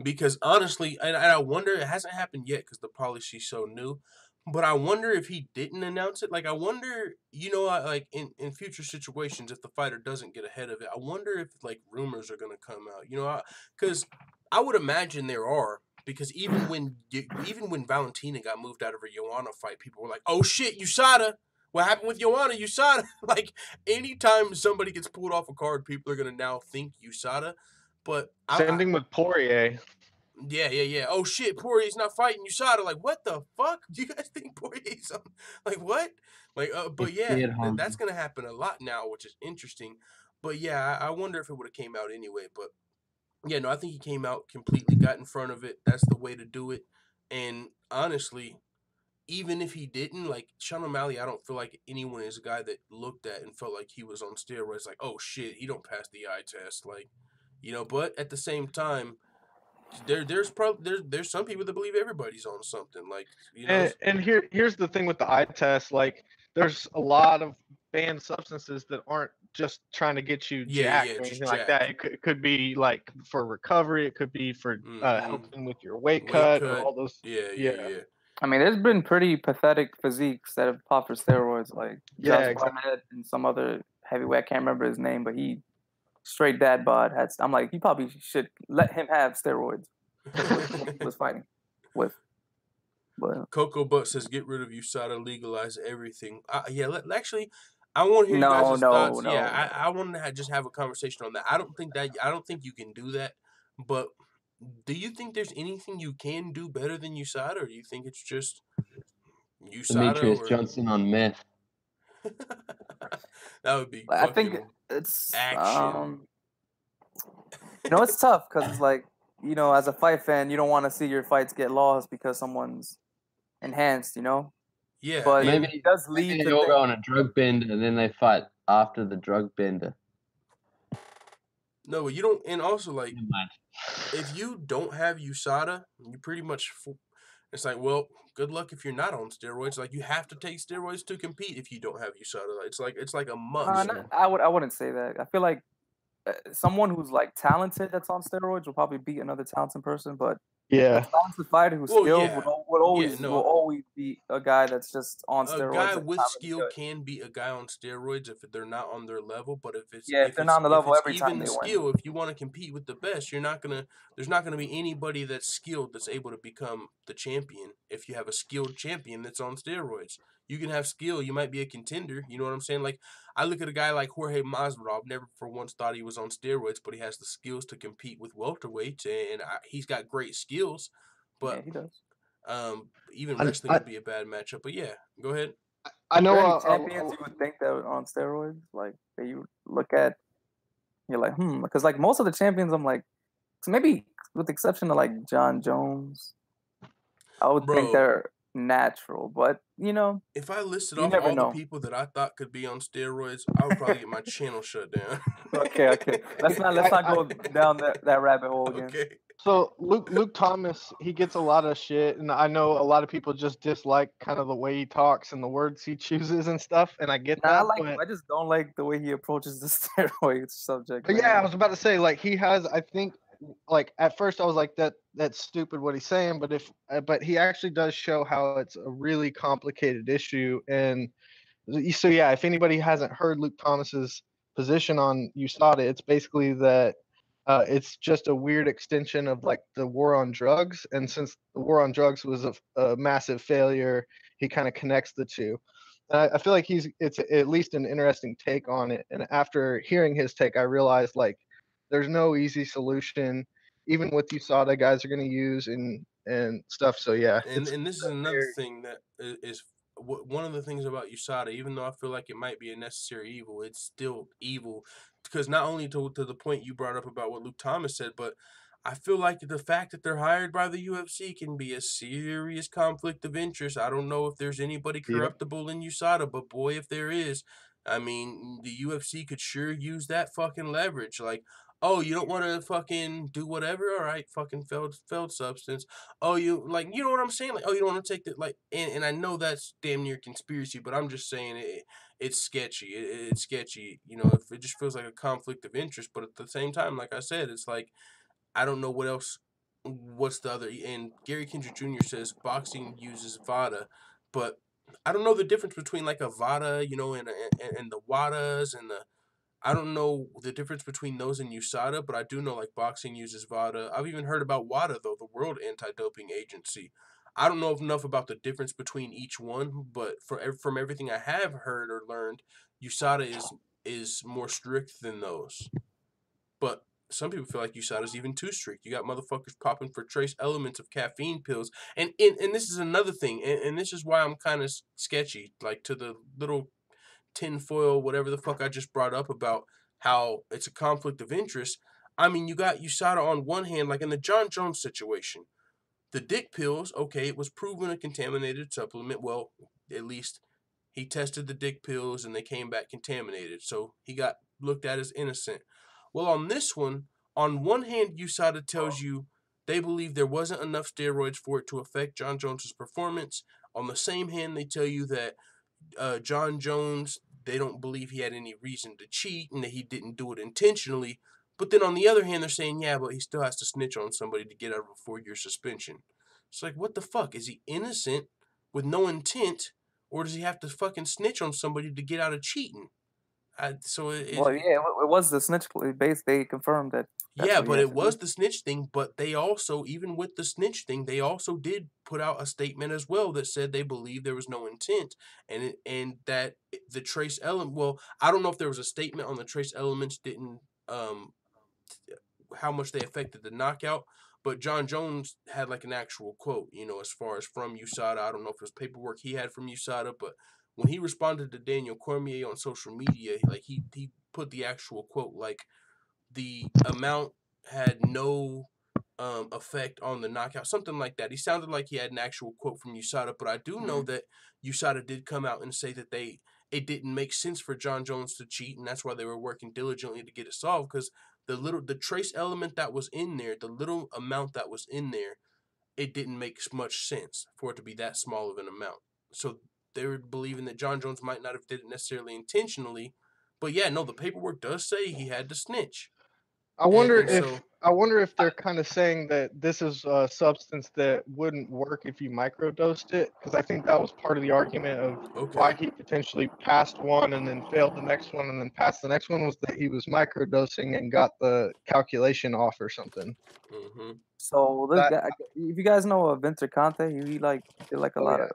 because honestly, and I wonder, it hasn't happened yet because the policy's so new, but I wonder if he didn't announce it. Like, I wonder, like in future situations, if the fighter doesn't get ahead of it, I wonder if like rumors are gonna come out. Because I would imagine there are. Because even when Valentina got moved out of her Joanna fight, people were like, "Oh shit, USADA! What happened with Joanna? USADA!" Like, anytime somebody gets pulled off a card, people are gonna now think USADA. But same thing with Poirier. Yeah. Oh shit, Poirier's not fighting USADA. Like, what the fuck? Do you guys think Poirier's on? Like, what? Like, but yeah, that's gonna happen a lot now, which is interesting. But yeah, I wonder if it would have came out anyway. But yeah, no, I think he came out completely, got in front of it. That's the way to do it. And honestly, even if he didn't, like Sean O'Malley, I don't feel like anyone is a guy that looked at and felt like he was on steroids. Like, oh shit, he don't pass the eye test. Like, but at the same time, there's some people that believe everybody's on something. Like, And here's the thing with the eye test. Like, there's a lot of banned substances that aren't just trying to get you jacked or anything like that. It could be like for recovery. It could be for helping with your weight cut. Or all those. Yeah. I mean, there's been pretty pathetic physiques that have popped for steroids, like Josh Barnett and some other heavyweight. I can't remember his name, but he straight dad bod. I'm like, he probably should let him have steroids. He was fighting with. But Coco Butt says, "Get rid of USADA, legalize everything." Actually, I want to hear you guys' thoughts. I want to just have a conversation on that. I don't think you can do that. But do you think there's anything you can do better than USADA, or do you think it's just USADA? Demetrius Johnson on meth. That would be. I think it's action. It's tough because it's like, as a fight fan, you don't want to see your fights get lost because someone's enhanced, Yeah, but maybe it does lead to you'll go on a drug bender and then they fight after the drug bender. No, but you don't, and also like, if you don't have USADA, you pretty much. It's like, well, good luck if you're not on steroids. Like, you have to take steroids to compete if you don't have USADA. It's like a must. I wouldn't say that. I feel like someone who's like talented that's on steroids will probably beat another talented person, but a talented fighter who's skilled will always be a guy that's just on steroids. A guy with skill can beat a guy on steroids if they're not on their level, but if they're not on the level every time they skill, win. if you want to compete with the best, there's not gonna be anybody that's skilled that's able to become the champion if you have a skilled champion that's on steroids. You can have skill, you might be a contender, you know what I'm saying? Like, I look at a guy like Jorge Masvidal, never for once thought he was on steroids, but he has the skills to compete with welterweights, and he's got great skills. But yeah, he does. Even wrestling would be a bad matchup. But yeah, go ahead. I know champions you would think that were on steroids, like that you look at, you're like, because like most of the champions, I'm like, maybe with the exception of like Jon Jones, I would think they're natural, but if I listed off all the people that I thought could be on steroids, I would probably get my channel shut down. Okay. Let's not go down that rabbit hole again. Okay. So Luke Thomas, he gets a lot of shit, and I know a lot of people just dislike kind of the way he talks and the words he chooses and stuff, and I get that. I just don't like the way he approaches the steroids subject. But yeah, I was about to say, like, he has, I think, like, at first I was like, that's stupid what he's saying, but he actually does show how it's a really complicated issue. And so yeah, if anybody hasn't heard Luke Thomas's position on USADA, it's basically that it's just a weird extension of like the war on drugs, and since the war on drugs was a massive failure, he kind of connects the two. I feel like it's at least an interesting take on it, and after hearing his take, I realized like there's no easy solution, even with USADA guys are going to use and stuff. So yeah. And this is another thing that is one of the things about USADA, even though I feel like it might be a necessary evil, it's still evil because not only to the point you brought up about what Luke Thomas said, but I feel like the fact that they're hired by the UFC can be a serious conflict of interest. I don't know if there's anybody corruptible in USADA, but boy, if there is, I mean, the UFC could sure use that fucking leverage. Like, oh, you don't want to fucking do whatever? All right, fucking failed substance. Oh, you know what I'm saying? Like, oh, you don't want to take that, like, and I know that's damn near conspiracy, but I'm just saying it's sketchy. It's sketchy. You know, if it just feels like a conflict of interest, but at the same time, like I said, it's like I don't know what else. What's the other? And Gary Kendrick Jr. says boxing uses VADA, but I don't know the difference between like a VADA, you know, and the WADAs and the. I don't know the difference between those and USADA, but I do know like boxing uses VADA. I've even heard about WADA though, the World Anti-Doping Agency. I don't know enough about the difference between each one, but from everything I have heard or learned, USADA is more strict than those. But some people feel like USADA is even too strict. You got motherfuckers popping for trace elements of caffeine pills, and this is another thing, and this is why I'm kind of sketchy, like to the little tinfoil, whatever the fuck I just brought up about how it's a conflict of interest. I mean, you got USADA on one hand, like in the Jon Jones situation, the dick pills, okay, it was proven a contaminated supplement. Well, at least he tested the dick pills and they came back contaminated, so he got looked at as innocent. Well, on this one, on one hand, USADA tells you they believe there wasn't enough steroids for it to affect Jon Jones' performance. On the same hand, they tell you that Jon Jones, they don't believe he had any reason to cheat and that he didn't do it intentionally. But then on the other hand, they're saying, yeah, but he still has to snitch on somebody to get out of a 4-year suspension. It's like, what the fuck? Is he innocent with no intent, or does he have to fucking snitch on somebody to get out of cheating? It was the snitch base. They confirmed that. Yeah, but it was the snitch thing. But they also, even with the snitch thing, they also did put out a statement as well that said they believe there was no intent, and that the trace element. Well, I don't know if there was a statement on the trace elements didn't how much they affected the knockout. But Jon Jones had like an actual quote, you know, as far as from USADA. I don't know if it was paperwork he had from USADA, but when he responded to Daniel Cormier on social media, like he put the actual quote, like the amount had no effect on the knockout, something like that. He sounded like he had an actual quote from USADA, but I do know that USADA did come out and say that it didn't make sense for Jon Jones to cheat, and that's why they were working diligently to get it solved, because the trace element that was in there, the little amount that was in there, it didn't make much sense for it to be that small of an amount. So they were believing that Jon Jones might not have did it necessarily intentionally, but yeah, no, the paperwork does say he had to snitch. I wonder if they're kind of saying that this is a substance that wouldn't work if you microdosed it, because I think that was part of the argument of why he potentially passed one and then failed the next one and then passed the next one, was that he was microdosing and got the calculation off or something. Mm-hmm. So this guy, if you guys know Vinter Conte, he did a lot of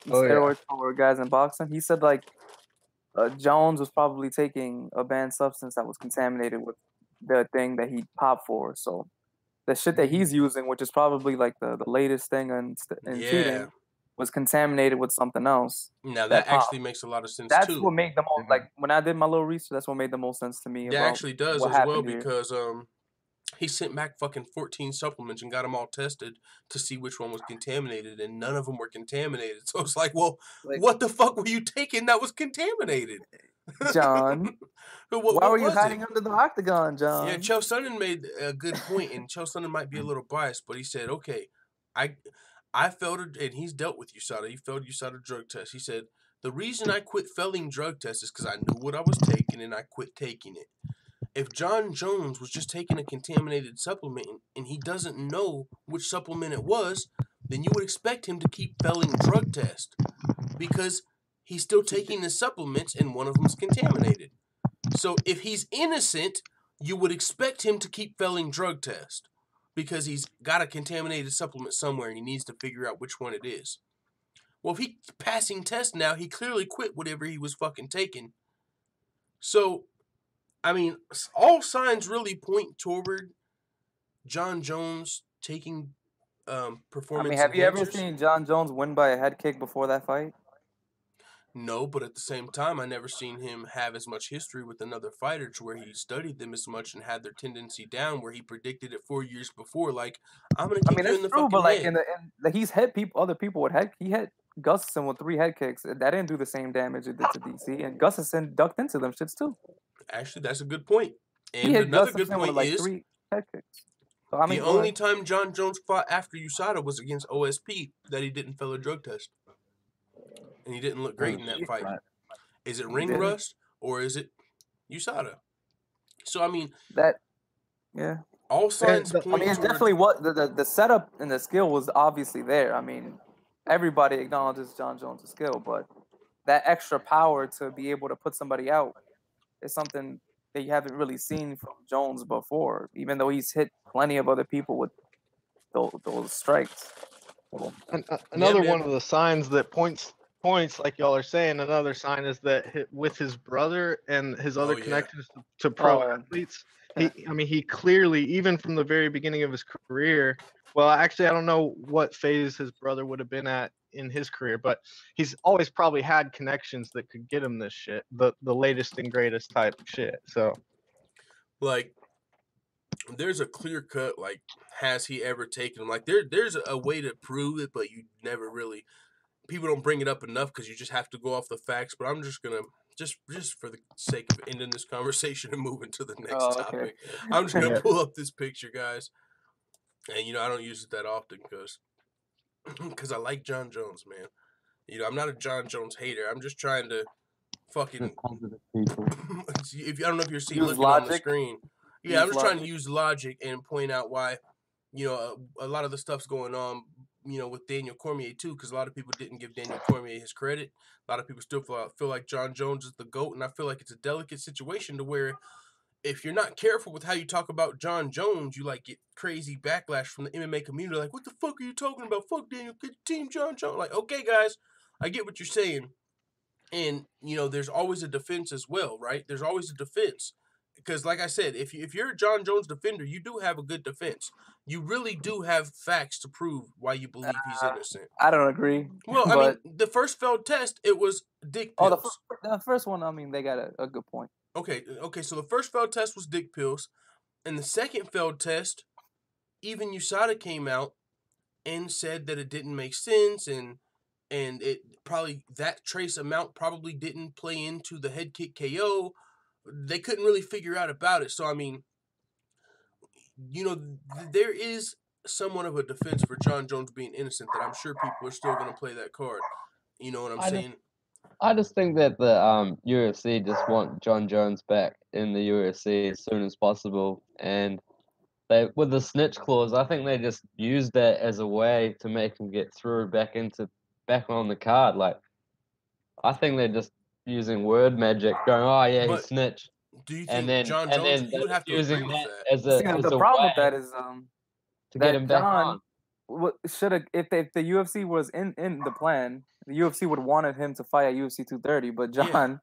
steroids for guys in boxing. He said like Jones was probably taking a banned substance that was contaminated with the thing that he popped for. So the shit that he's using, which is probably like the latest thing in cheating, was contaminated with something else. Now that actually makes a lot of sense. That's what made the most, like when I did my little research, that's what made the most sense to me. That actually does as well, because he sent back fucking 14 supplements and got them all tested to see which one was contaminated, and none of them were contaminated. So it's like, well, what the fuck were you taking that was contaminated? John, why were you hiding under the octagon, John? Yeah, Chael Sonnen made a good point, and Chael Sonnen might be a little biased, but he said, okay, I failed it, and he's dealt with USADA. He failed USADA drug tests. He said, the reason I quit failing drug tests is because I knew what I was taking, and I quit taking it. If Jon Jones was just taking a contaminated supplement and he doesn't know which supplement it was, then you would expect him to keep failing drug tests, because he's still taking the supplements and one of them's contaminated. So if he's innocent, you would expect him to keep failing drug tests because he's got a contaminated supplement somewhere and he needs to figure out which one it is. Well, if he's passing tests now, he clearly quit whatever he was fucking taking. So, I mean, all signs really point toward Jon Jones taking performance. I mean, have you ever seen Jon Jones win by a head kick before that fight? No, but at the same time, I never seen him have as much history with another fighter to where he studied them as much and had their tendency down where he predicted it 4 years before. Like, I'm going to I kick mean, you in that's the true, fucking but like head. he's hit people, other people with head. He hit Gustafsson with 3 head kicks. That didn't do the same damage it did to DC, and Gustafsson ducked into them shits too. Actually, that's a good point. He And hit another good Gustafsson with point like is 3 head kicks. So, I mean, the only time Jon Jones fought after USADA was against OSP that he didn't fail a drug test. And he didn't look great in that fight. Is it ring rust or is it USADA? So, I mean, yeah. All signs point I mean, it's definitely what the setup and the skill was obviously there. I mean, everybody acknowledges Jon Jones' skill, but that extra power to be able to put somebody out is something that you haven't really seen from Jones before, even though he's hit plenty of other people with those strikes. Another one of the signs that points like y'all are saying, another sign is that with his brother and his other connections to pro athletes, he clearly, even from the very beginning of his career, well, actually, I don't know what phase his brother would have been at in his career, but he's always probably had connections that could get him this shit, the latest and greatest type shit. So, like, there's a clear cut, like, has he ever taken him? Like, there's a way to prove it, but you never really, people don't bring it up enough because you just have to go off the facts. But I'm just gonna, just for the sake of ending this conversation and moving to the next topic, I'm just gonna pull up this picture, guys. And I don't use it that often because I like Jon Jones, man. I'm not a Jon Jones hater. I'm just trying to fucking if I don't know if you're seeing looking on the screen. Yeah, I'm just trying to use logic and point out why, a lot of the stuff's going on, with Daniel Cormier too, because a lot of people didn't give Daniel Cormier his credit. A lot of people still feel like Jon Jones is the GOAT, and I feel like it's a delicate situation to where if you're not careful with how you talk about Jon Jones, you get crazy backlash from the MMA community. Like, what the fuck are you talking about? Fuck Daniel, Team Jon Jones. Like, okay, guys, I get what you're saying. And, there's always a defense as well, right? There's always a defense. Because, like I said, if you're a Jon Jones defender, you do have a good defense. You really do have facts to prove why you believe he's innocent. I don't agree. Well, I mean, the first failed test, it was dick pills. The first one, I mean, they got a good point. Okay, so the first failed test was dick pills. And the second failed test, even USADA came out and said that it didn't make sense and it probably, that trace amount probably didn't play into the head kick KO. They couldn't really figure out about it. So, I mean, there is somewhat of a defense for Jon Jones being innocent that I'm sure people are still going to play that card. You know what I'm saying? I just think that the UFC just want Jon Jones back in the UFC as soon as possible. And with the snitch clause, I think they just used that as a way to make him get through back on the card. Like, I think they're just using word magic, going, "Oh yeah, he snitched." Do you think Jon Jones would have to agree with that? The problem with that is to get him back on. Should have, if the UFC was in the plan, the UFC would have wanted him to fight at UFC 230, but Jon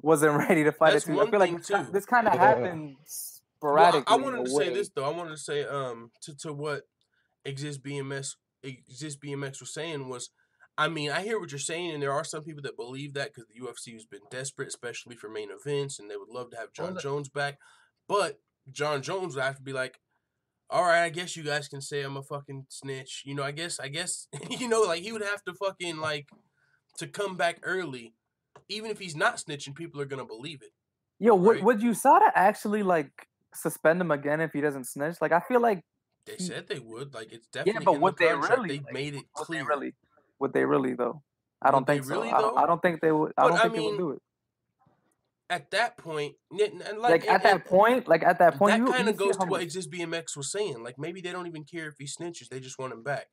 wasn't ready to fight at 230. I feel like this kind of happens sporadically. Well, I wanted to say this though. I wanted to say to what Exist BMX was saying was, I mean, I hear what you're saying, and there are some people that believe that because the UFC has been desperate, especially for main events, and they would love to have Jon Jones back. But Jon Jones would have to be like, all right, I guess you guys can say I'm a fucking snitch. I guess, like, he would have to fucking, to come back early. Even if he's not snitching, people are going to believe it. Yo, right? Would USADA actually, suspend him again if he doesn't snitch? Like, I feel like... They said they would. Like, it's definitely but in would the contract. They really? They made it clear. Would they really, though? I don't think so. I don't think they would. I don't think they would do it. At that point, at that point, that kind of goes to what Exist BMX was saying. Like, maybe they don't even care if he snitches; they just want him back.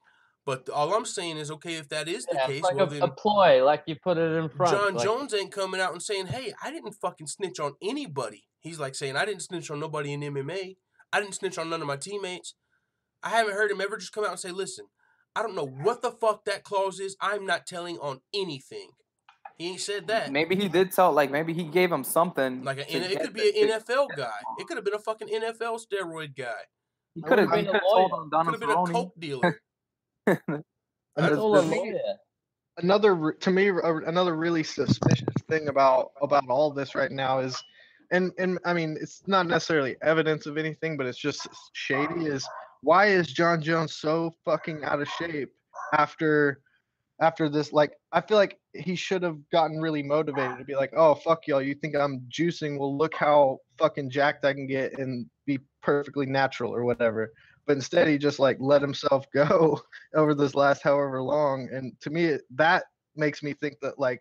But all I'm saying is, okay, if that is the case, like well, then a ploy, like you put it in front. Jon Jones ain't coming out and saying, "Hey, I didn't fucking snitch on anybody." He's saying, "I didn't snitch on nobody in MMA. I didn't snitch on none of my teammates." I haven't heard him ever just come out and say, "Listen, I don't know what the fuck that clause is. I'm not telling on anything." He ain't said that. Maybe he did tell. Maybe he gave him something. It could be an NFL guy. It could have been a fucking NFL steroid guy. He could have told him. Could have been a coke dealer. That's all a lawyer. another really suspicious thing about all this right now is, and I mean, it's not necessarily evidence of anything, but it's just shady. Is why is Jon Jones so fucking out of shape after this? Like, I feel like he should have gotten really motivated to be like, oh fuck y'all, you think I'm juicing? Well, look how fucking jacked I can get and be perfectly natural or whatever. But instead, he just like let himself go over this last however long. And to me, that makes me think that like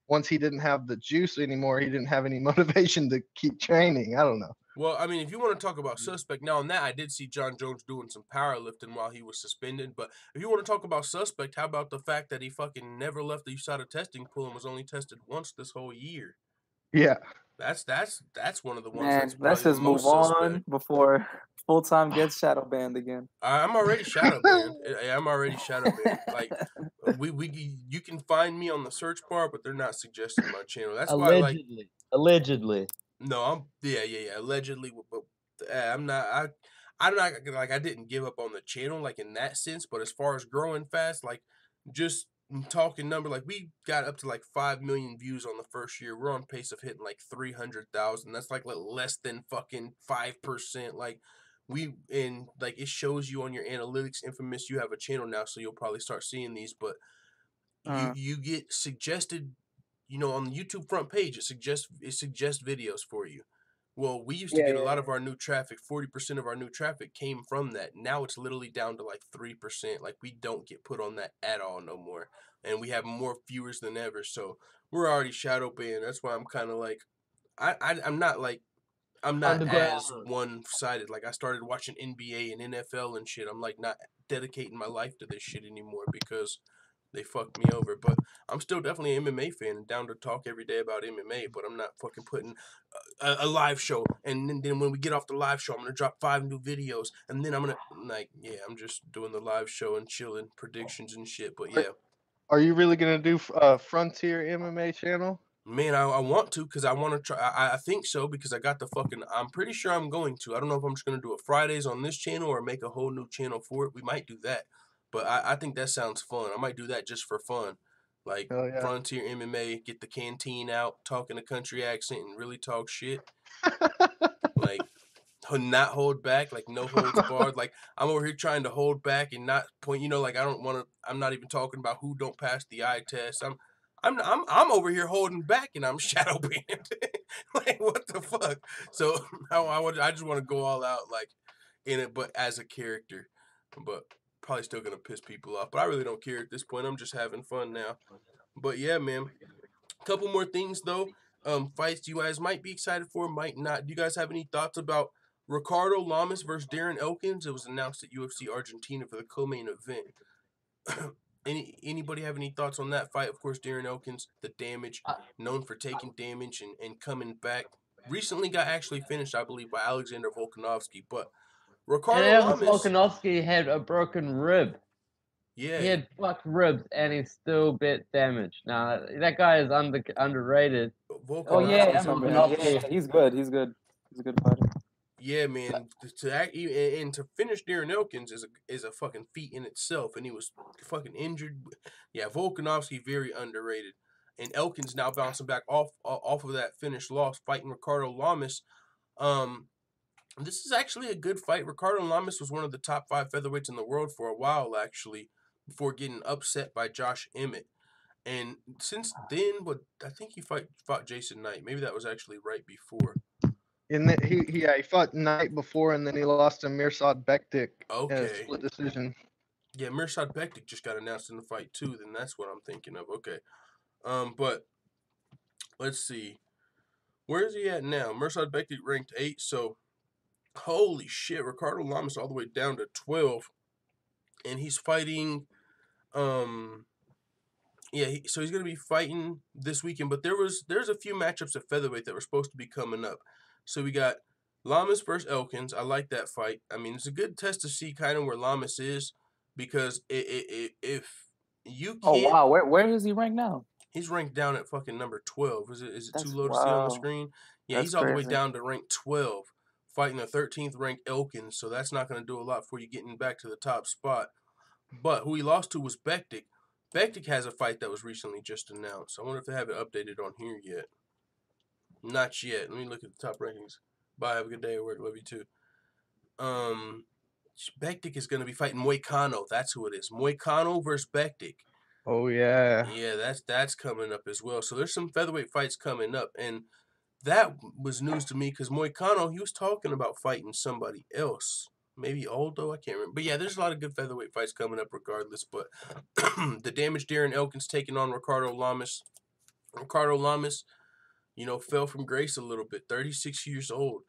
once he didn't have the juice anymore, he didn't have any motivation to keep training. I don't know. Well, I mean, if you want to talk about suspect, now on that, I did see Jon Jones doing some powerlifting while he was suspended. But if you want to talk about suspect, how about the fact that he fucking never left the USADA testing pool and was only tested once this whole year? Yeah. That's one of the ones Man, that's let's probably just the most move on suspect. before full time gets shadow banned again. I'm already shadow banned. I'm already shadow banned. Like you can find me on the search bar, but they're not suggesting my channel. That's why, like, Allegedly. no, I'm allegedly, but I'm not. I'm not like I didn't give up on the channel like in that sense. But as far as growing fast, like just talking number, like we got up to like 5 million views on the first year. We're on pace of hitting like 300,000. That's like less than fucking 5%. Like like it shows you on your analytics, infamous. You have a channel now, so you'll probably start seeing these. But you get suggested. On the YouTube front page, it suggests videos for you. Well, we used to get a lot of our new traffic. 40% of our new traffic came from that. Now it's literally down to like 3%. Like we don't get put on that at all no more, and we have more viewers than ever. So we're already shadow banned. That's why I'm kind of like, I'm not like. I'm not as one-sided. Like I started watching NBA and NFL and shit. I'm like not dedicating my life to this shit anymore because they fucked me over. But I'm still definitely an MMA fan and down to talk every day about MMA. But I'm not fucking putting a live show. And then when we get off the live show, I'm gonna drop 5 new videos. And then I'm gonna I'm just doing the live show and chilling, predictions and shit. But yeah. Are you really gonna do Frontier MMA channel? Man, I want to because I want to try. I think so because I got the fucking. I'm pretty sure I'm going to. I don't know if I'm just gonna do it Fridays on this channel or make a whole new channel for it. We might do that, but I think that sounds fun. I might do that just for fun, like Frontier MMA. Get the canteen out, talk in a country accent, and really talk shit. Like not hold back, like no holds barred. Like I'm over here trying to hold back and not point. Like I don't want to. I'm not even talking about who don't pass the eye test. I'm over here holding back and I'm shadow banned. Like what the fuck? So I just want to go all out like in it, but as a character. But probably still gonna piss people off. But I really don't care at this point. I'm just having fun now. But yeah, man. A couple more things though. Fights you guys might be excited for, might not. Do you guys have any thoughts about Ricardo Lamas versus Darren Elkins? It was announced at UFC Argentina for the co-main event. Anybody have any thoughts on that fight? Of course, Darren Elkins, the damage, known for taking damage and coming back. Recently got actually finished, I believe, by Alexander Volkanovski. But Ricardo Lamas... Volkanovski had a broken rib. Yeah. He had fucked ribs and he still bit damage. Now, that guy is underrated. Volkanovski. He's good. He's good. He's a good fighter. Yeah, man. To finish Darren Elkins is a fucking feat in itself, and he was fucking injured. Yeah, Volkanovski very underrated, and Elkins now bouncing back off of that finished loss, fighting Ricardo Lamas. This is actually a good fight. Ricardo Lamas was one of the top 5 featherweights in the world for a while, actually, before getting upset by Josh Emmett. And since then, but I think he fought Jason Knight. Maybe that was actually right before. And he fought Knight before, and then he lost to Mirsad Bektic in a split decision. Yeah, Mirsad Bektic just got announced in the fight too. Then that's what I'm thinking of. Okay, but let's see, where is he at now? Mirsad Bektic ranked 8. So, holy shit, Ricardo Lamas all the way down to 12, and he's fighting. So he's gonna be fighting this weekend. But there's a few matchups at featherweight that were supposed to be coming up. So we got Lamas versus Elkins. I like that fight. I mean, it's a good test to see kind of where Lamas is because if you can't... Oh, wow. Where is he ranked now? He's ranked down at fucking number 12. Is it too low to see on the screen? Yeah, he's all the way down to rank 12, fighting the 13th ranked Elkins. So that's not going to do a lot for you getting back to the top spot. But who he lost to was Bektic. Bektic has a fight that was recently just announced. I wonder if they have it updated on here yet. Not yet. Let me look at the top rankings. Bye. Have a good day at work. Love you too. Bektic is going to be fighting Moicano. That's who it is. Moicano versus Bektic. Oh yeah. Yeah, that's coming up as well. So there's some featherweight fights coming up, and that was news to me because Moicano, he was talking about fighting somebody else. Maybe Aldo, I can't remember. But yeah, there's a lot of good featherweight fights coming up regardless. But the damaged Darren Elkins taking on Ricardo Lamas. Ricardo Lamas, you know, fell from grace a little bit. 36 years old.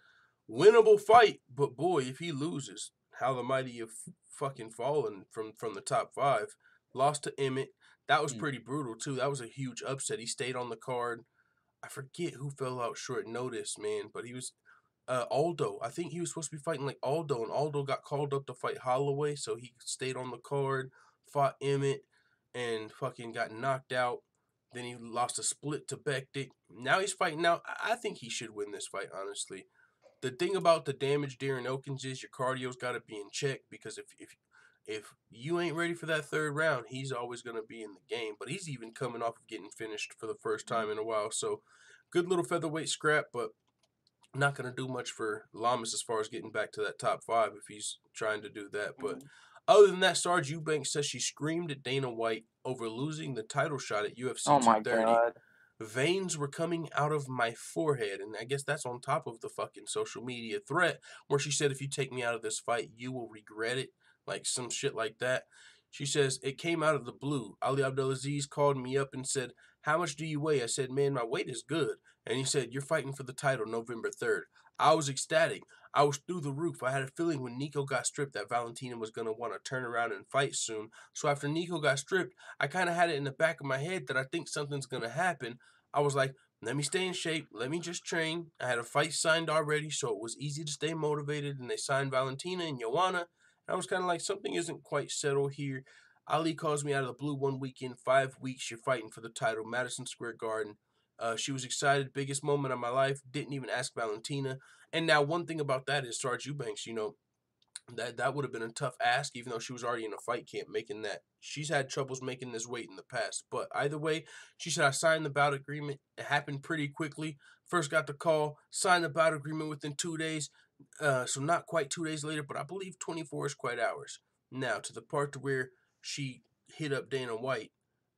Winnable fight, but boy, if he loses, how the mighty have fucking fallen from the top 5. Lost to Emmett. That was pretty brutal, too. That was a huge upset. He stayed on the card. I forget who fell out short notice, man, but he was Aldo. I think he was supposed to be fighting like Aldo, and Aldo got called up to fight Holloway, so he stayed on the card, fought Emmett, and fucking got knocked out. Then he lost a split to Bektic. Now he's fighting. Now, I think he should win this fight, honestly. The thing about the damage Darren Elkins is your cardio's got to be in check because if you ain't ready for that 3rd round, he's always going to be in the game. But he's even coming off of getting finished for the first time in a while. So, good little featherweight scrap, but not going to do much for Lamas as far as getting back to that top 5 if he's trying to do that. But other than that, Sijara Eubanks says she screamed at Dana White over losing the title shot at UFC 230. God. Veins were coming out of my forehead, and I guess that's on top of the fucking social media threat where she said, if you take me out of this fight, you will regret it, like some shit like that. She says, it came out of the blue. Ali Abdelaziz called me up and said, how much do you weigh? I said, man, my weight is good. And he said, you're fighting for the title November 3rd. I was ecstatic. I was through the roof. I had a feeling when Nico got stripped that Valentina was going to want to turn around and fight soon. So after Nico got stripped, I kind of had it in the back of my head that I think something's going to happen. I was like, let me stay in shape. Let me just train. I had a fight signed already, so it was easy to stay motivated. And they signed Valentina and Joanna. I was kind of like, something isn't quite settled here. Ali calls me out of the blue one weekend, 5 weeks, you're fighting for the title, Madison Square Garden. She was excited, biggest moment of my life, didn't even ask Valentina. And now one thing about that is Sijara Eubanks, you know, that would have been a tough ask, even though she was already in a fight camp making that. She's had troubles making this weight in the past. But either way, she said, I signed the bout agreement. It happened pretty quickly. First got the call, signed the bout agreement within 2 days. So not quite 2 days later, but I believe 24 is quite hours. Now, to the part to where she hit up Dana White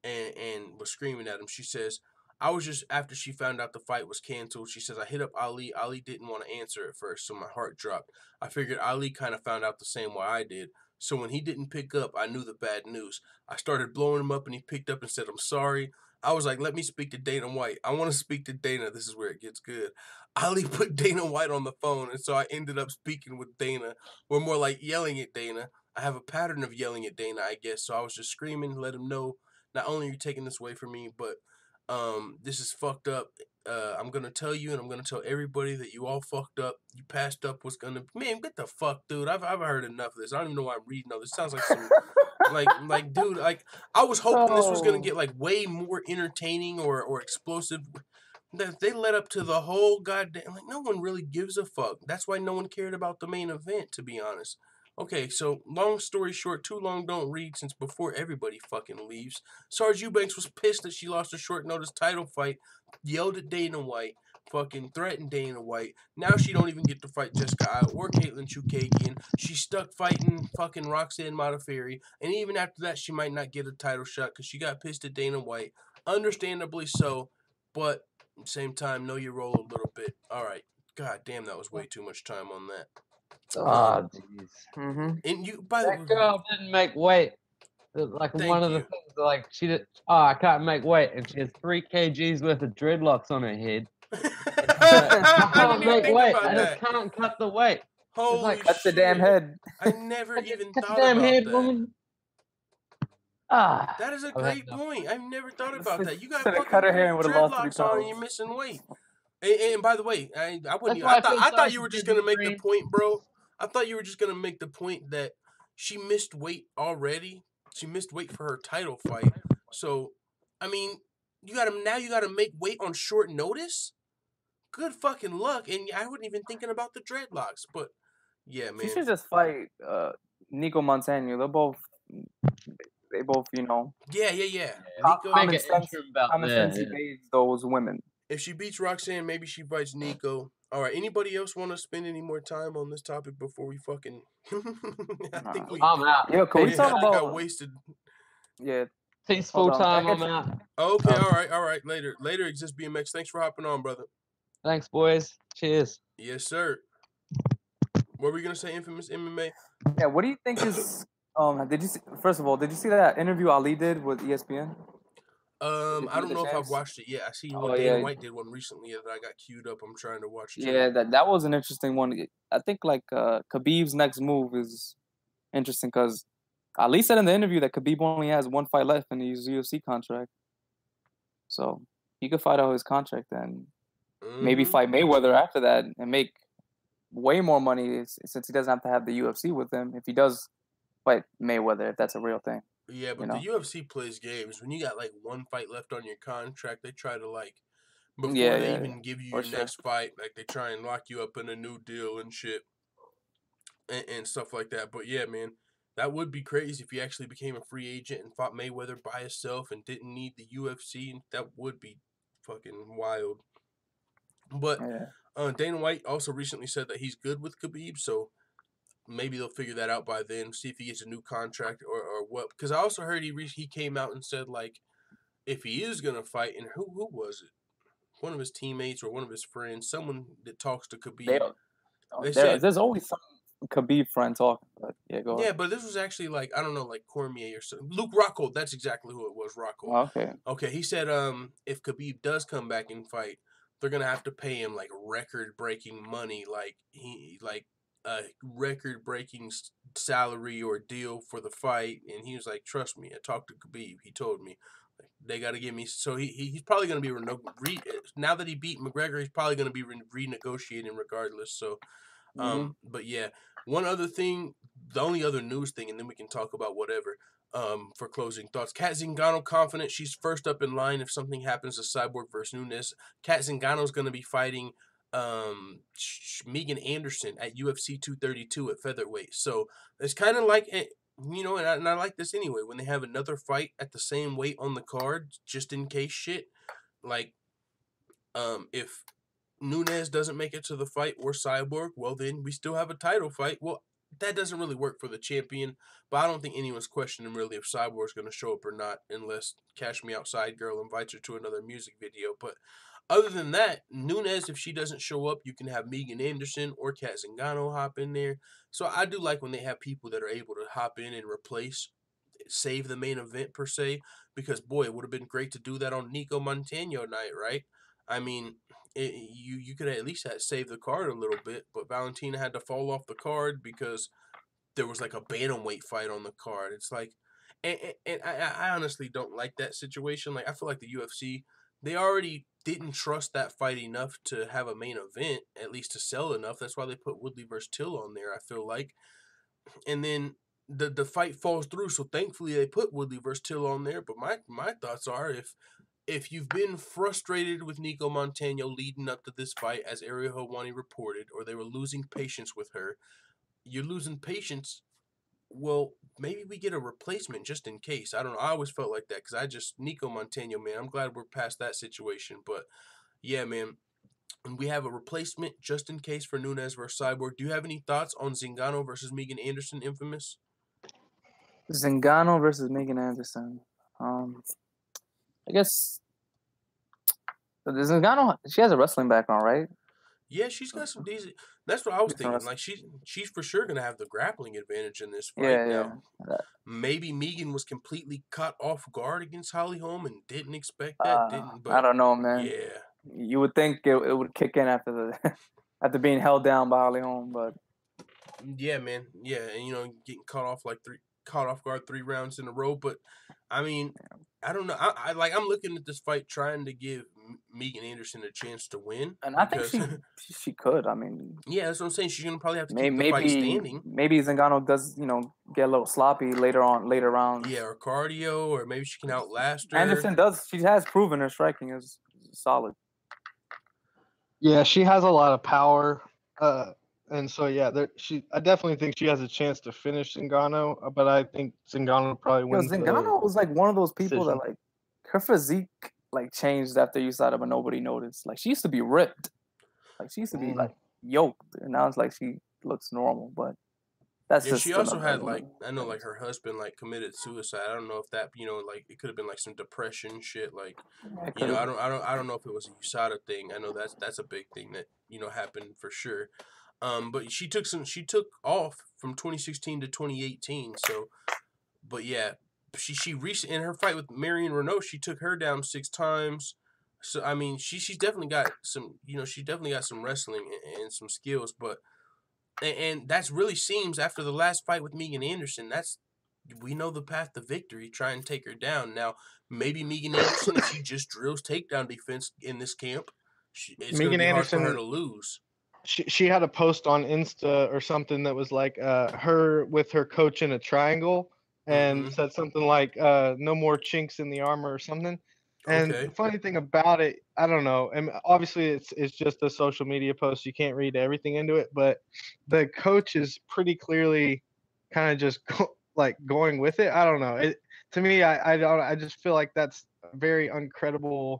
and was screaming at him, she says, I was just, after she found out the fight was canceled, she says, I hit up Ali. Ali didn't want to answer at first, so my heart dropped. I figured Ali kind of found out the same way I did. So when he didn't pick up, I knew the bad news. I started blowing him up, and he picked up and said, I'm sorry. I was like, let me speak to Dana White. I want to speak to Dana. This is where it gets good. Ali put Dana White on the phone, and so I ended up speaking with Dana. We're more like yelling at Dana. I have a pattern of yelling at Dana, I guess. So I was just screaming, let him know, not only are you taking this away from me, but this is fucked up. I'm going to tell you, and I'm going to tell everybody that you all fucked up. You passed up what's going to... Man, get the fuck, dude. I've heard enough of this. I don't even know why I'm reading all this. Sounds like some... like, dude, like, I was hoping this was going to get, like, way more entertaining or explosive. They led up to the whole goddamn... Like, no one really gives a fuck. That's why no one cared about the main event, to be honest. Okay, so long story short, too long don't read since before everybody fucking leaves. Sijara Eubanks was pissed that she lost a short notice title fight, yelled at Dana White, fucking threatened Dana White. Now she don't even get to fight Jessica Eye or Caitlin Chukagian. She's stuck fighting fucking Roxanne Modafferi, and even after that, she might not get a title shot because she got pissed at Dana White. Understandably so, but at the same time, know your role a little bit. All right, god damn, that was way too much time on that. Oh, jeez. And you, by the way, That girl didn't make weight. Like Thank one of the you. things, like she did. Oh, I can't make weight, and she has 3 kgs worth of dreadlocks on her head. I I can't didn't even make think weight. about I just that. can't cut the weight. Holy like, Cut the damn shit. head. I never even Cut thought the damn about head, that. woman. Ah, That is a I've had great enough. point. I've never thought about that. You got Should've fucking cut her hair and would've lost 3 dreadlocks on and pounds. you're missing weight. And by the way, I wouldn't. That's why Even, I feel I thought sorry you for were just Disney gonna make the Dream. point, bro. I thought you were just gonna make the point that she missed weight already. She missed weight for her title fight. So, I mean, you gotta make weight on short notice. Good fucking luck. And I wasn't even thinking about the dreadlocks, but yeah, She man. should just fight Nico Montano. they both, Yeah. common Make an sense, interim belt common there, sense yeah. evades those women. If she beats Roxanne, maybe she fights Nico. All right. Anybody else want to spend any more time on this topic before we fucking? I think we. I'm out. Yo, can we talk I got about? wasted. Yeah. Peaceful Hold on. time, That I'm out. Okay. All right. Later. Exist BMX. Thanks for hopping on, brother. Thanks, boys. Cheers. Yes, sir. What were we gonna say? Infamous MMA. Yeah. What do you think is? First of all, did you see that interview Ali did with ESPN? I don't know if I've watched it yet. I see Oh, Dana yeah. White did one recently that I got queued up. I'm trying to watch. Too. Yeah, that was an interesting one. I think Khabib's next move is interesting because Ali said in the interview that Khabib only has one fight left in his UFC contract, so he could fight out his contract and maybe fight Mayweather after that and make way more money since he doesn't have to have the UFC with him if he does fight Mayweather, if that's a real thing. Yeah, but the UFC plays games. When you got like one fight left on your contract, they try to like before they even give you your next fight, like they try and lock you up in a new deal and shit and stuff like that. But yeah, man, that would be crazy if he actually became a free agent and fought Mayweather by himself and didn't need the UFC. That would be fucking wild. But Dana White also recently said that he's good with Khabib, so maybe they'll figure that out by then. See if he gets a new contract or what. Because I also heard he came out and said like if he is gonna fight, and who was it? One of his teammates or one of his friends, someone that talks to Khabib. There's always some Khabib friend talking, but yeah, go ahead. Yeah, but this was actually like I don't know, like Cormier or something. Luke Rockhold, that's exactly who it was. Rockhold. Oh, okay. Okay, he said if Khabib does come back and fight, they're gonna have to pay him like record-breaking money, like a record-breaking salary or deal for the fight. And he was like, "Trust me, I talked to Khabib. He told me they got to give me." So he's probably gonna be now that he beat McGregor, he's probably gonna be renegotiating regardless. So, but yeah, one other thing, the only other news thing, and then we can talk about whatever. For closing thoughts, Kat Zingano confident she's first up in line if something happens to Cyborg versus Nunes. Kat Zingano's going to be fighting Megan Anderson at UFC 232 at featherweight. So it's kind of like, and I like this anyway, when they have another fight at the same weight on the card, just in case shit. Like, if Nunes doesn't make it to the fight or Cyborg, well, then we still have a title fight. Well, that doesn't really work for the champion, but I don't think anyone's questioning really if Cyborg's going to show up or not, unless Cash Me Outside Girl invites her to another music video. But other than that, Nunes, if she doesn't show up, you can have Megan Anderson or Kat Zingano hop in there. So I do like when they have people that are able to hop in and replace, save the main event per se, because boy, it would have been great to do that on Nico Montano night, right? I mean, you could at least save the card a little bit, but Valentina had to fall off the card because there was like a bantamweight fight on the card. It's like, and I honestly don't like that situation. Like, I feel like the UFC, they already didn't trust that fight enough to have a main event, at least to sell enough. That's why they put Woodley versus Till on there, I feel like. And then the fight falls through, so thankfully they put Woodley versus Till on there. But my thoughts are, if you've been frustrated with Nico Montano leading up to this fight, as Ariel Helwani reported, or they were losing patience with her, you're losing patience, well, maybe we get a replacement just in case. I don't know. I always felt like that because Nico Montano, man, I'm glad we're past that situation. But, yeah, man, we have a replacement just in case for Nunes versus Cyborg. Do you have any thoughts on Zingano versus Megan Anderson, Infamous? Zingano versus Megan Anderson. I guess Zingano, she has a wrestling background, right? Yeah, she's got some decent. That's what I was thinking. Like she's for sure gonna have the grappling advantage in this fight. Yeah. Maybe Megan was completely caught off guard against Holly Holm and didn't expect that. But I don't know, man. Yeah, you would think it would kick in after after being held down by Holly Holm, but yeah, man, yeah, and getting caught off guard 3 rounds in a row. But I mean, I don't know. I'm looking at this fight trying to give Megan Anderson a chance to win, and I think she could. I mean, yeah, that's what I'm saying. She's gonna probably have to keep the fight standing. Maybe Zingano does, get a little sloppy later rounds. Yeah, or cardio, or maybe she can outlast her. Anderson does. She has proven her striking is solid. Yeah, she has a lot of power. And so yeah, I definitely think she has a chance to finish Ngannou, but I think Ngannou probably Yo, wins Zingano was like one of those people that decision. like her physique like changed after USADA, but nobody noticed. Like she used to be ripped, like she used to be like yoked, and now it's like she looks normal. But that's Yeah, just she also another, had like I know like her husband like committed suicide. I don't know if that like it could have been like some depression shit. Like I don't know if it was a USADA thing. I know that's a big thing that happened for sure. But she took off from 2016 to 2018. So, but yeah, she recent in her fight with Marion Renault, she took her down 6 times. So I mean, she's definitely got some she definitely got some wrestling and some skills, but. And that's really seems after the last fight with Megan Anderson. We know the path to victory. Try and take her down. Now maybe Megan Anderson, if she just drills takedown defense in this camp, it's going to be hard for her to lose. She had a post on Insta or something that was like her with her coach in a triangle and said something like no more chinks in the armor or something. And the funny thing about it, I don't know, and obviously it's just a social media post. You can't read everything into it, but the coach is pretty clearly kind of just going with it. I don't know. To me, I just feel like that's a very uncredible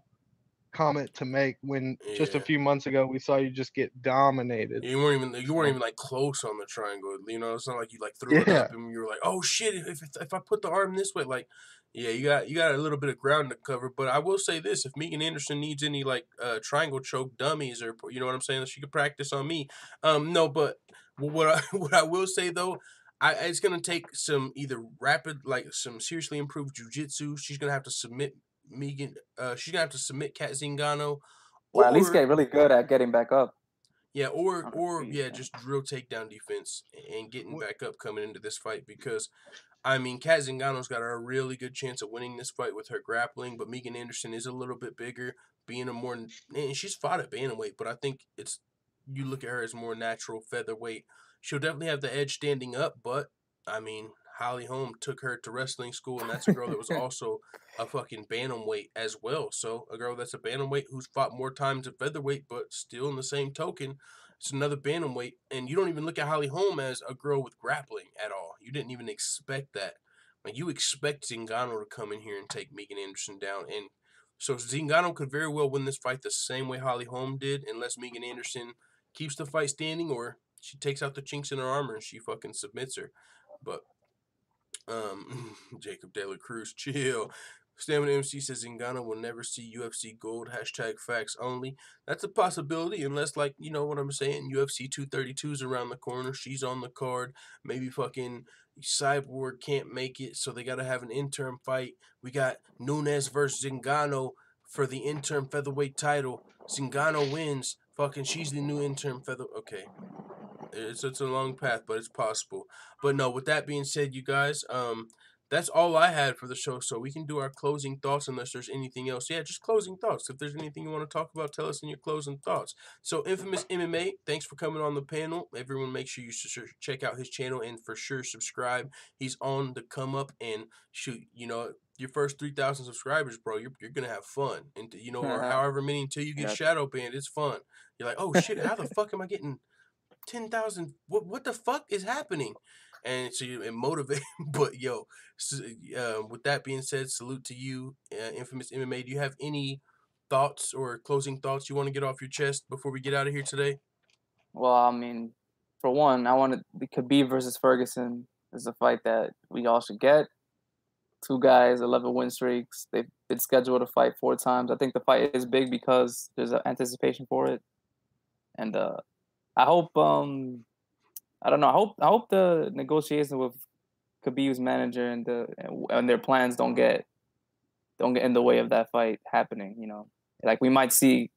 comment to make when just a few months ago we saw you just get dominated. You weren't even like close on the triangle. It's not like you like threw it up and you were like, oh shit, if I put the arm this way, like, yeah, you got a little bit of ground to cover. But I will say this: if Megan Anderson needs any like triangle choke dummies or you know what I'm saying, she could practice on me. No, but what I will say though. It's gonna take some either rapid, like some seriously improved jiu-jitsu. She's gonna have to submit Megan. She's gonna have to submit Kat Zingano, or at least get really good at getting back up. Yeah, or just drill takedown defense and getting back up coming into this fight because, I mean, Kat Zingano's got a really good chance of winning this fight with her grappling, but Megan Anderson is a little bit bigger, being and she's fought at bantamweight, but I think you look at her as more natural featherweight. She'll definitely have the edge standing up, but I mean, Holly Holm took her to wrestling school, and that's a girl that was also a fucking bantamweight as well. So a girl that's a bantamweight who's fought more times at featherweight, but still in the same token, it's another bantamweight. And you don't even look at Holly Holm as a girl with grappling at all. You didn't even expect that. Like you expect Zingano to come in here and take Megan Anderson down, and so Zingano could very well win this fight the same way Holly Holm did, unless Megan Anderson keeps the fight standing or she takes out the chinks in her armor and she fucking submits her. But Jacob De La Cruz, chill. Stamina MC says Ngannou will never see UFC gold. #facts only. That's a possibility unless, like, you know what I'm saying, UFC 232 is around the corner. She's on the card. Maybe fucking Cyborg can't make it, so they got to have an interim fight. We got Nunes versus Ngannou for the interim featherweight title. Zingano wins. Fucking she's the new interim feather. Okay. It's a long path, but it's possible. But no, with that being said, you guys, that's all I had for the show. So we can do our closing thoughts unless there's anything else. Yeah, just closing thoughts. If there's anything you want to talk about, tell us in your closing thoughts. So Infamous MMA, thanks for coming on the panel. Everyone, make sure you check out his channel and for sure subscribe. He's on the come up and shoot. Your first 3,000 subscribers, bro, you're gonna have fun, and or however many until you get shadow banned. It's fun. You're like, oh shit, how the fuck am I getting 10,000? What the fuck is happening? And so it motivate. But yo, with that being said, salute to you, Infamous MMA. Do you have any thoughts or closing thoughts you want to get off your chest before we get out of here today? Well, I mean, for one, I wanted the Khabib versus Ferguson is a fight that we all should get. 2 guys, 11 win streaks. They've been scheduled to fight 4 times. I think the fight is big because there's an anticipation for it, and I hope I don't know. I hope the negotiation with Khabib's manager and their plans don't get in the way of that fight happening. Like we might see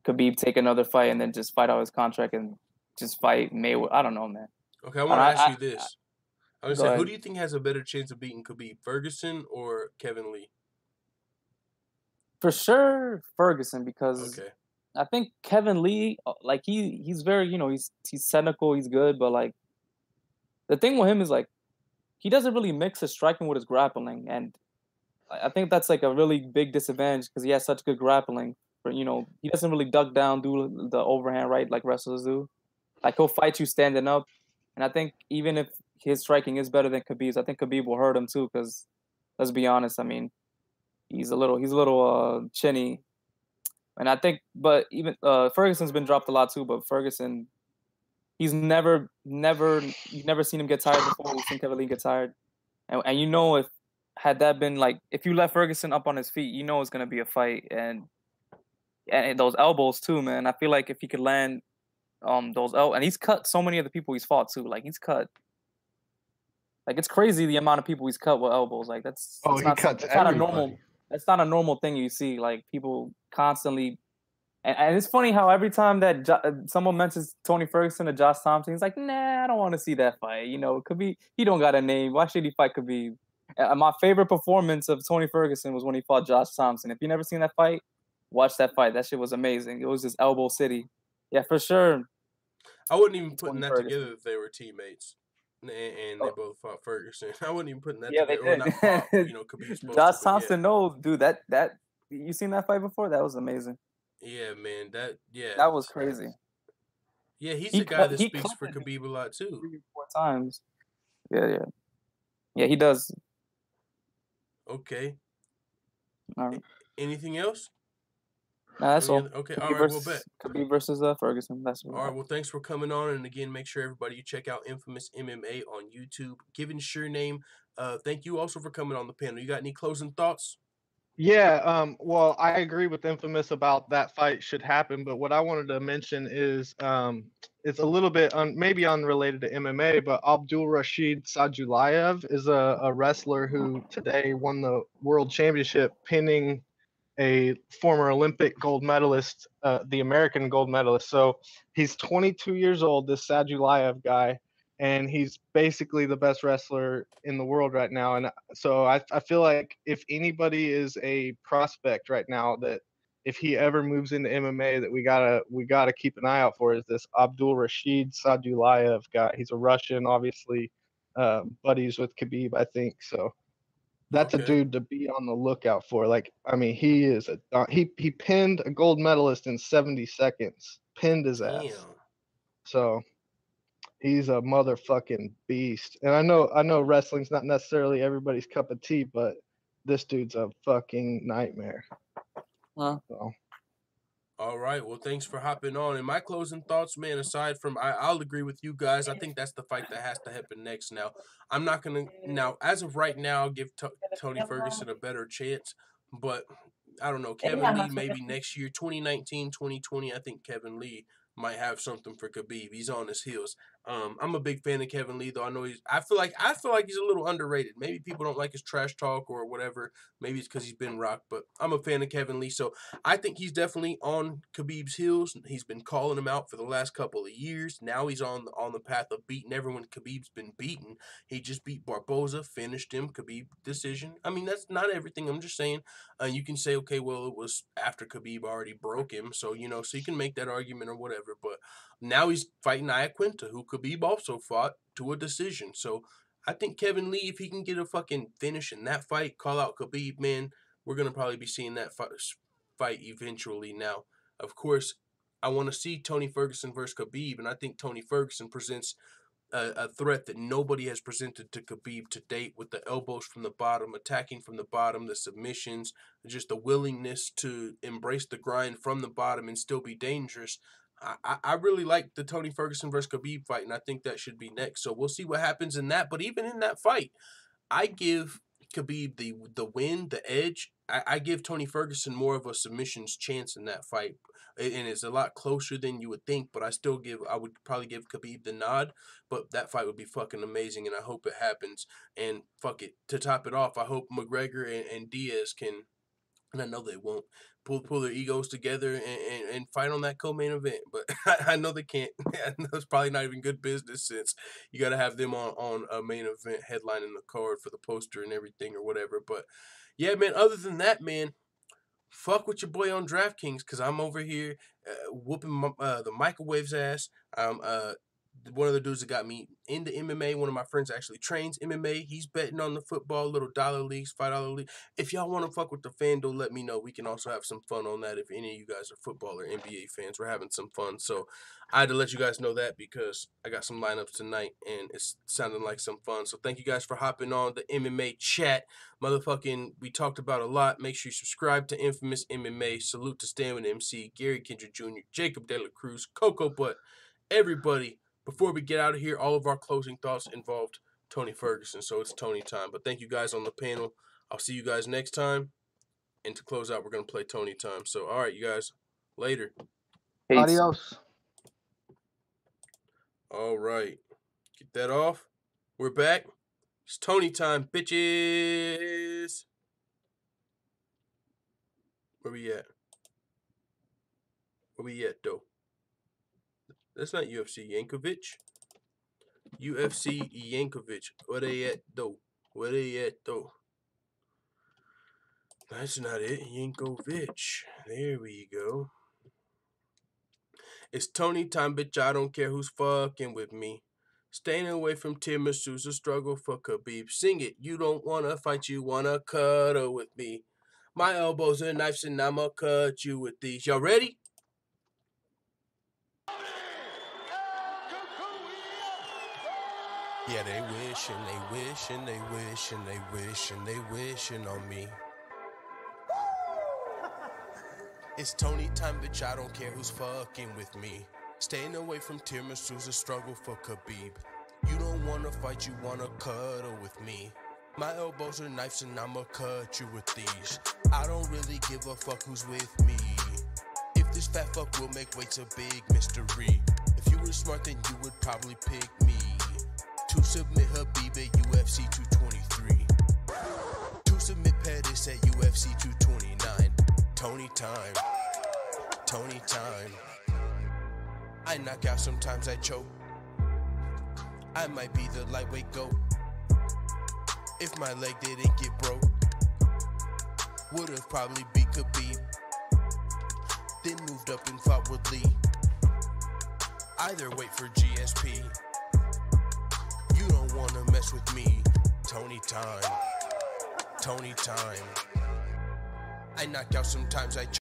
Khabib take another fight and then just fight out his contract and just fight Mayweather. I don't know, man. Okay, I want to ask you this. I was saying, who do you think has a better chance of beating Khabib, Ferguson or Kevin Lee? For sure, Ferguson, because I think Kevin Lee, like he's very, he's cynical, he's good, but like the thing with him is like he doesn't really mix his striking with his grappling, and I think that's like a really big disadvantage because he has such good grappling. But he doesn't really duck down, do the overhand right like wrestlers do. Like he'll fight you standing up, and I think even if his striking is better than Khabib's, I think Khabib will hurt him too. Because let's be honest, I mean, he's a little chinny, and I think, but even Ferguson's been dropped a lot too. But Ferguson, you've never seen him get tired before. You've seen Kevin Lee get tired, and you know if had that been like if you let Ferguson up on his feet, you know it's gonna be a fight, and those elbows too, man. I feel like if he could land those and he's cut so many of the people he's fought too. Like he's cut, like it's crazy the amount of people he's cut with elbows. Like that's he cuts everybody. Not a normal. That's not a normal thing you see. Like people constantly, and it's funny how every time that someone mentions Tony Ferguson or Josh Thompson, he's like, nah, I don't want to see that fight. You know, Khabib, he don't got a name. Why should he fight Khabib? My favorite performance of Tony Ferguson was when he fought Josh Thompson. If you never seen that fight, watch that fight. That shit was amazing. It was just elbow city. Yeah, for sure. I wouldn't even putting that together if they were teammates. And they both fought Ferguson. I wouldn't even putting that together. They did. Not fought, you know, Josh Thompson, no, dude, that you seen that fight before? That was amazing. Yeah, man. That was crazy. Yeah, he's a guy that speaks for Khabib a lot too. 3 or 4 times. Yeah, he does. Okay. All right. Anything else? Nah, that's all. Okay, all right, we'll bet. Khabib versus Ferguson. That's all right. Well, thanks for coming on, and again, make sure everybody you check out Infamous MMA on YouTube. Given your name, thank you also for coming on the panel. You got any closing thoughts? Yeah, well, I agree with Infamous about that fight should happen, but what I wanted to mention is it's a little bit maybe unrelated to MMA, but Abdul Rashid Sajulayev is a wrestler who today won the world championship pinning a former Olympic gold medalist, the American gold medalist. So he's 22 years old, this Sajulayev guy, and he's basically the best wrestler in the world right now. And so I feel like if anybody is a prospect right now that if he ever moves into MMA that we gotta keep an eye out for is this Abdul Rashid Sajulayev guy. He's a Russian, obviously, buddies with Khabib, I think. So that's a dude to be on the lookout for. Like, I mean, he is he pinned a gold medalist in 70 seconds, pinned his ass. Damn. So he's a motherfucking beast. And I know wrestling's not necessarily everybody's cup of tea, but this dude's a fucking nightmare. So. All right. Well, thanks for hopping on. And my closing thoughts, man, aside from I'll agree with you guys. I think that's the fight that has to happen next now. I'm not going to – now, as of right now, I'll give Tony Ferguson a better chance. But, I don't know, Kevin Lee maybe next year, 2019, 2020, I think Kevin Lee might have something for Khabib. He's on his heels. I'm a big fan of Kevin Lee, though. I know I feel like he's a little underrated. Maybe people don't like his trash talk or whatever. Maybe it's because he's been rocked, but I'm a fan of Kevin Lee. So I think he's definitely on Khabib's heels. He's been calling him out for the last couple of years. Now he's on the path of beating everyone Khabib's been beaten. He just beat Barboza, finished him, Khabib decision. I mean, that's not everything. I'm just saying. You can say, okay, well, it was after Khabib already broke him. So, so you can make that argument or whatever. But now he's fighting Iaquinta, who Khabib also fought to a decision. So I think Kevin Lee, if he can get a fucking finish in that fight, call out Khabib, man, we're going to probably be seeing that fight eventually. Now, of course, I want to see Tony Ferguson versus Khabib, and I think Tony Ferguson presents a threat that nobody has presented to Khabib to date, with the elbows from the bottom, attacking from the bottom, the submissions, just the willingness to embrace the grind from the bottom and still be dangerous. I really like the Tony Ferguson versus Khabib fight, and I think that should be next. So we'll see what happens in that. But even in that fight, I give Khabib the win, the edge. I give Tony Ferguson more of a submissions chance in that fight. And it's a lot closer than you would think, but I would probably give Khabib the nod. But that fight would be fucking amazing, and I hope it happens. And fuck it, to top it off, I hope McGregor and Diaz can, and I know they won't, pull their egos together and fight on that co-main event. But I know they can't. I know it's probably not even good business, since you got to have them on a main event headlining the card for the poster and everything or whatever. But yeah, man, other than that, man, fuck with your boy on DraftKings, because I'm over here whooping the microwave's ass. I'm one of the dudes that got me into MMA. One of my friends actually trains MMA. He's betting on the football, little dollar leagues, $5 league. If y'all want to fuck with the FanDuel, let me know. We can also have some fun on that. If any of you guys are football or NBA fans, we're having some fun. So I had to let you guys know that because I got some lineups tonight and it's sounding like some fun. So thank you guys for hopping on the MMA chat. Motherfucking, we talked about a lot. Make sure you subscribe to Infamous MMA. Salute to Stan with MC, Gary Kindred Jr., Jacob De La Cruz, Coco Butt, everybody. Before we get out of here, all of our closing thoughts involved Tony Ferguson, so it's Tony time. But thank you guys on the panel. I'll see you guys next time. And to close out, we're going to play Tony time. So, all right, you guys. Later. Peace. Adios. All right. Get that off. We're back. It's Tony time, bitches. Where we at? Where we at, though? That's not UFC Yankovic. UFC Yankovic. Where they at, though? Where they at, though? That's not it. Yankovic. There we go. It's Tony time, bitch. I don't care who's fucking with me. Staying away from Tiramisu's a struggle for Khabib. Sing it. You don't want to fight. You want to cuddle with me. My elbows are knives and I'ma cut you with these. Y'all ready? Yeah, they wish and they wish and they wish and they wish and they wishing on me. It's Tony time, bitch. I don't care who's fucking with me. Staying away from Tiramisu's a struggle for Khabib. You don't wanna fight, you wanna cuddle with me. My elbows are knives and I'ma cut you with these. I don't really give a fuck who's with me. If this fat fuck will make weights a big mystery. If you were smart, then you would probably pick me. To submit Khabib at UFC 223. To submit Pettis at UFC 229. Tony time. Tony time. I knock out, sometimes I choke. I might be the lightweight GOAT. If my leg didn't get broke, would've probably beat Khabib. Then moved up and fought with Lee. Either wait for GSP. You don't wanna mess with me. Tony time. Tony time. I knock out, sometimes I choke.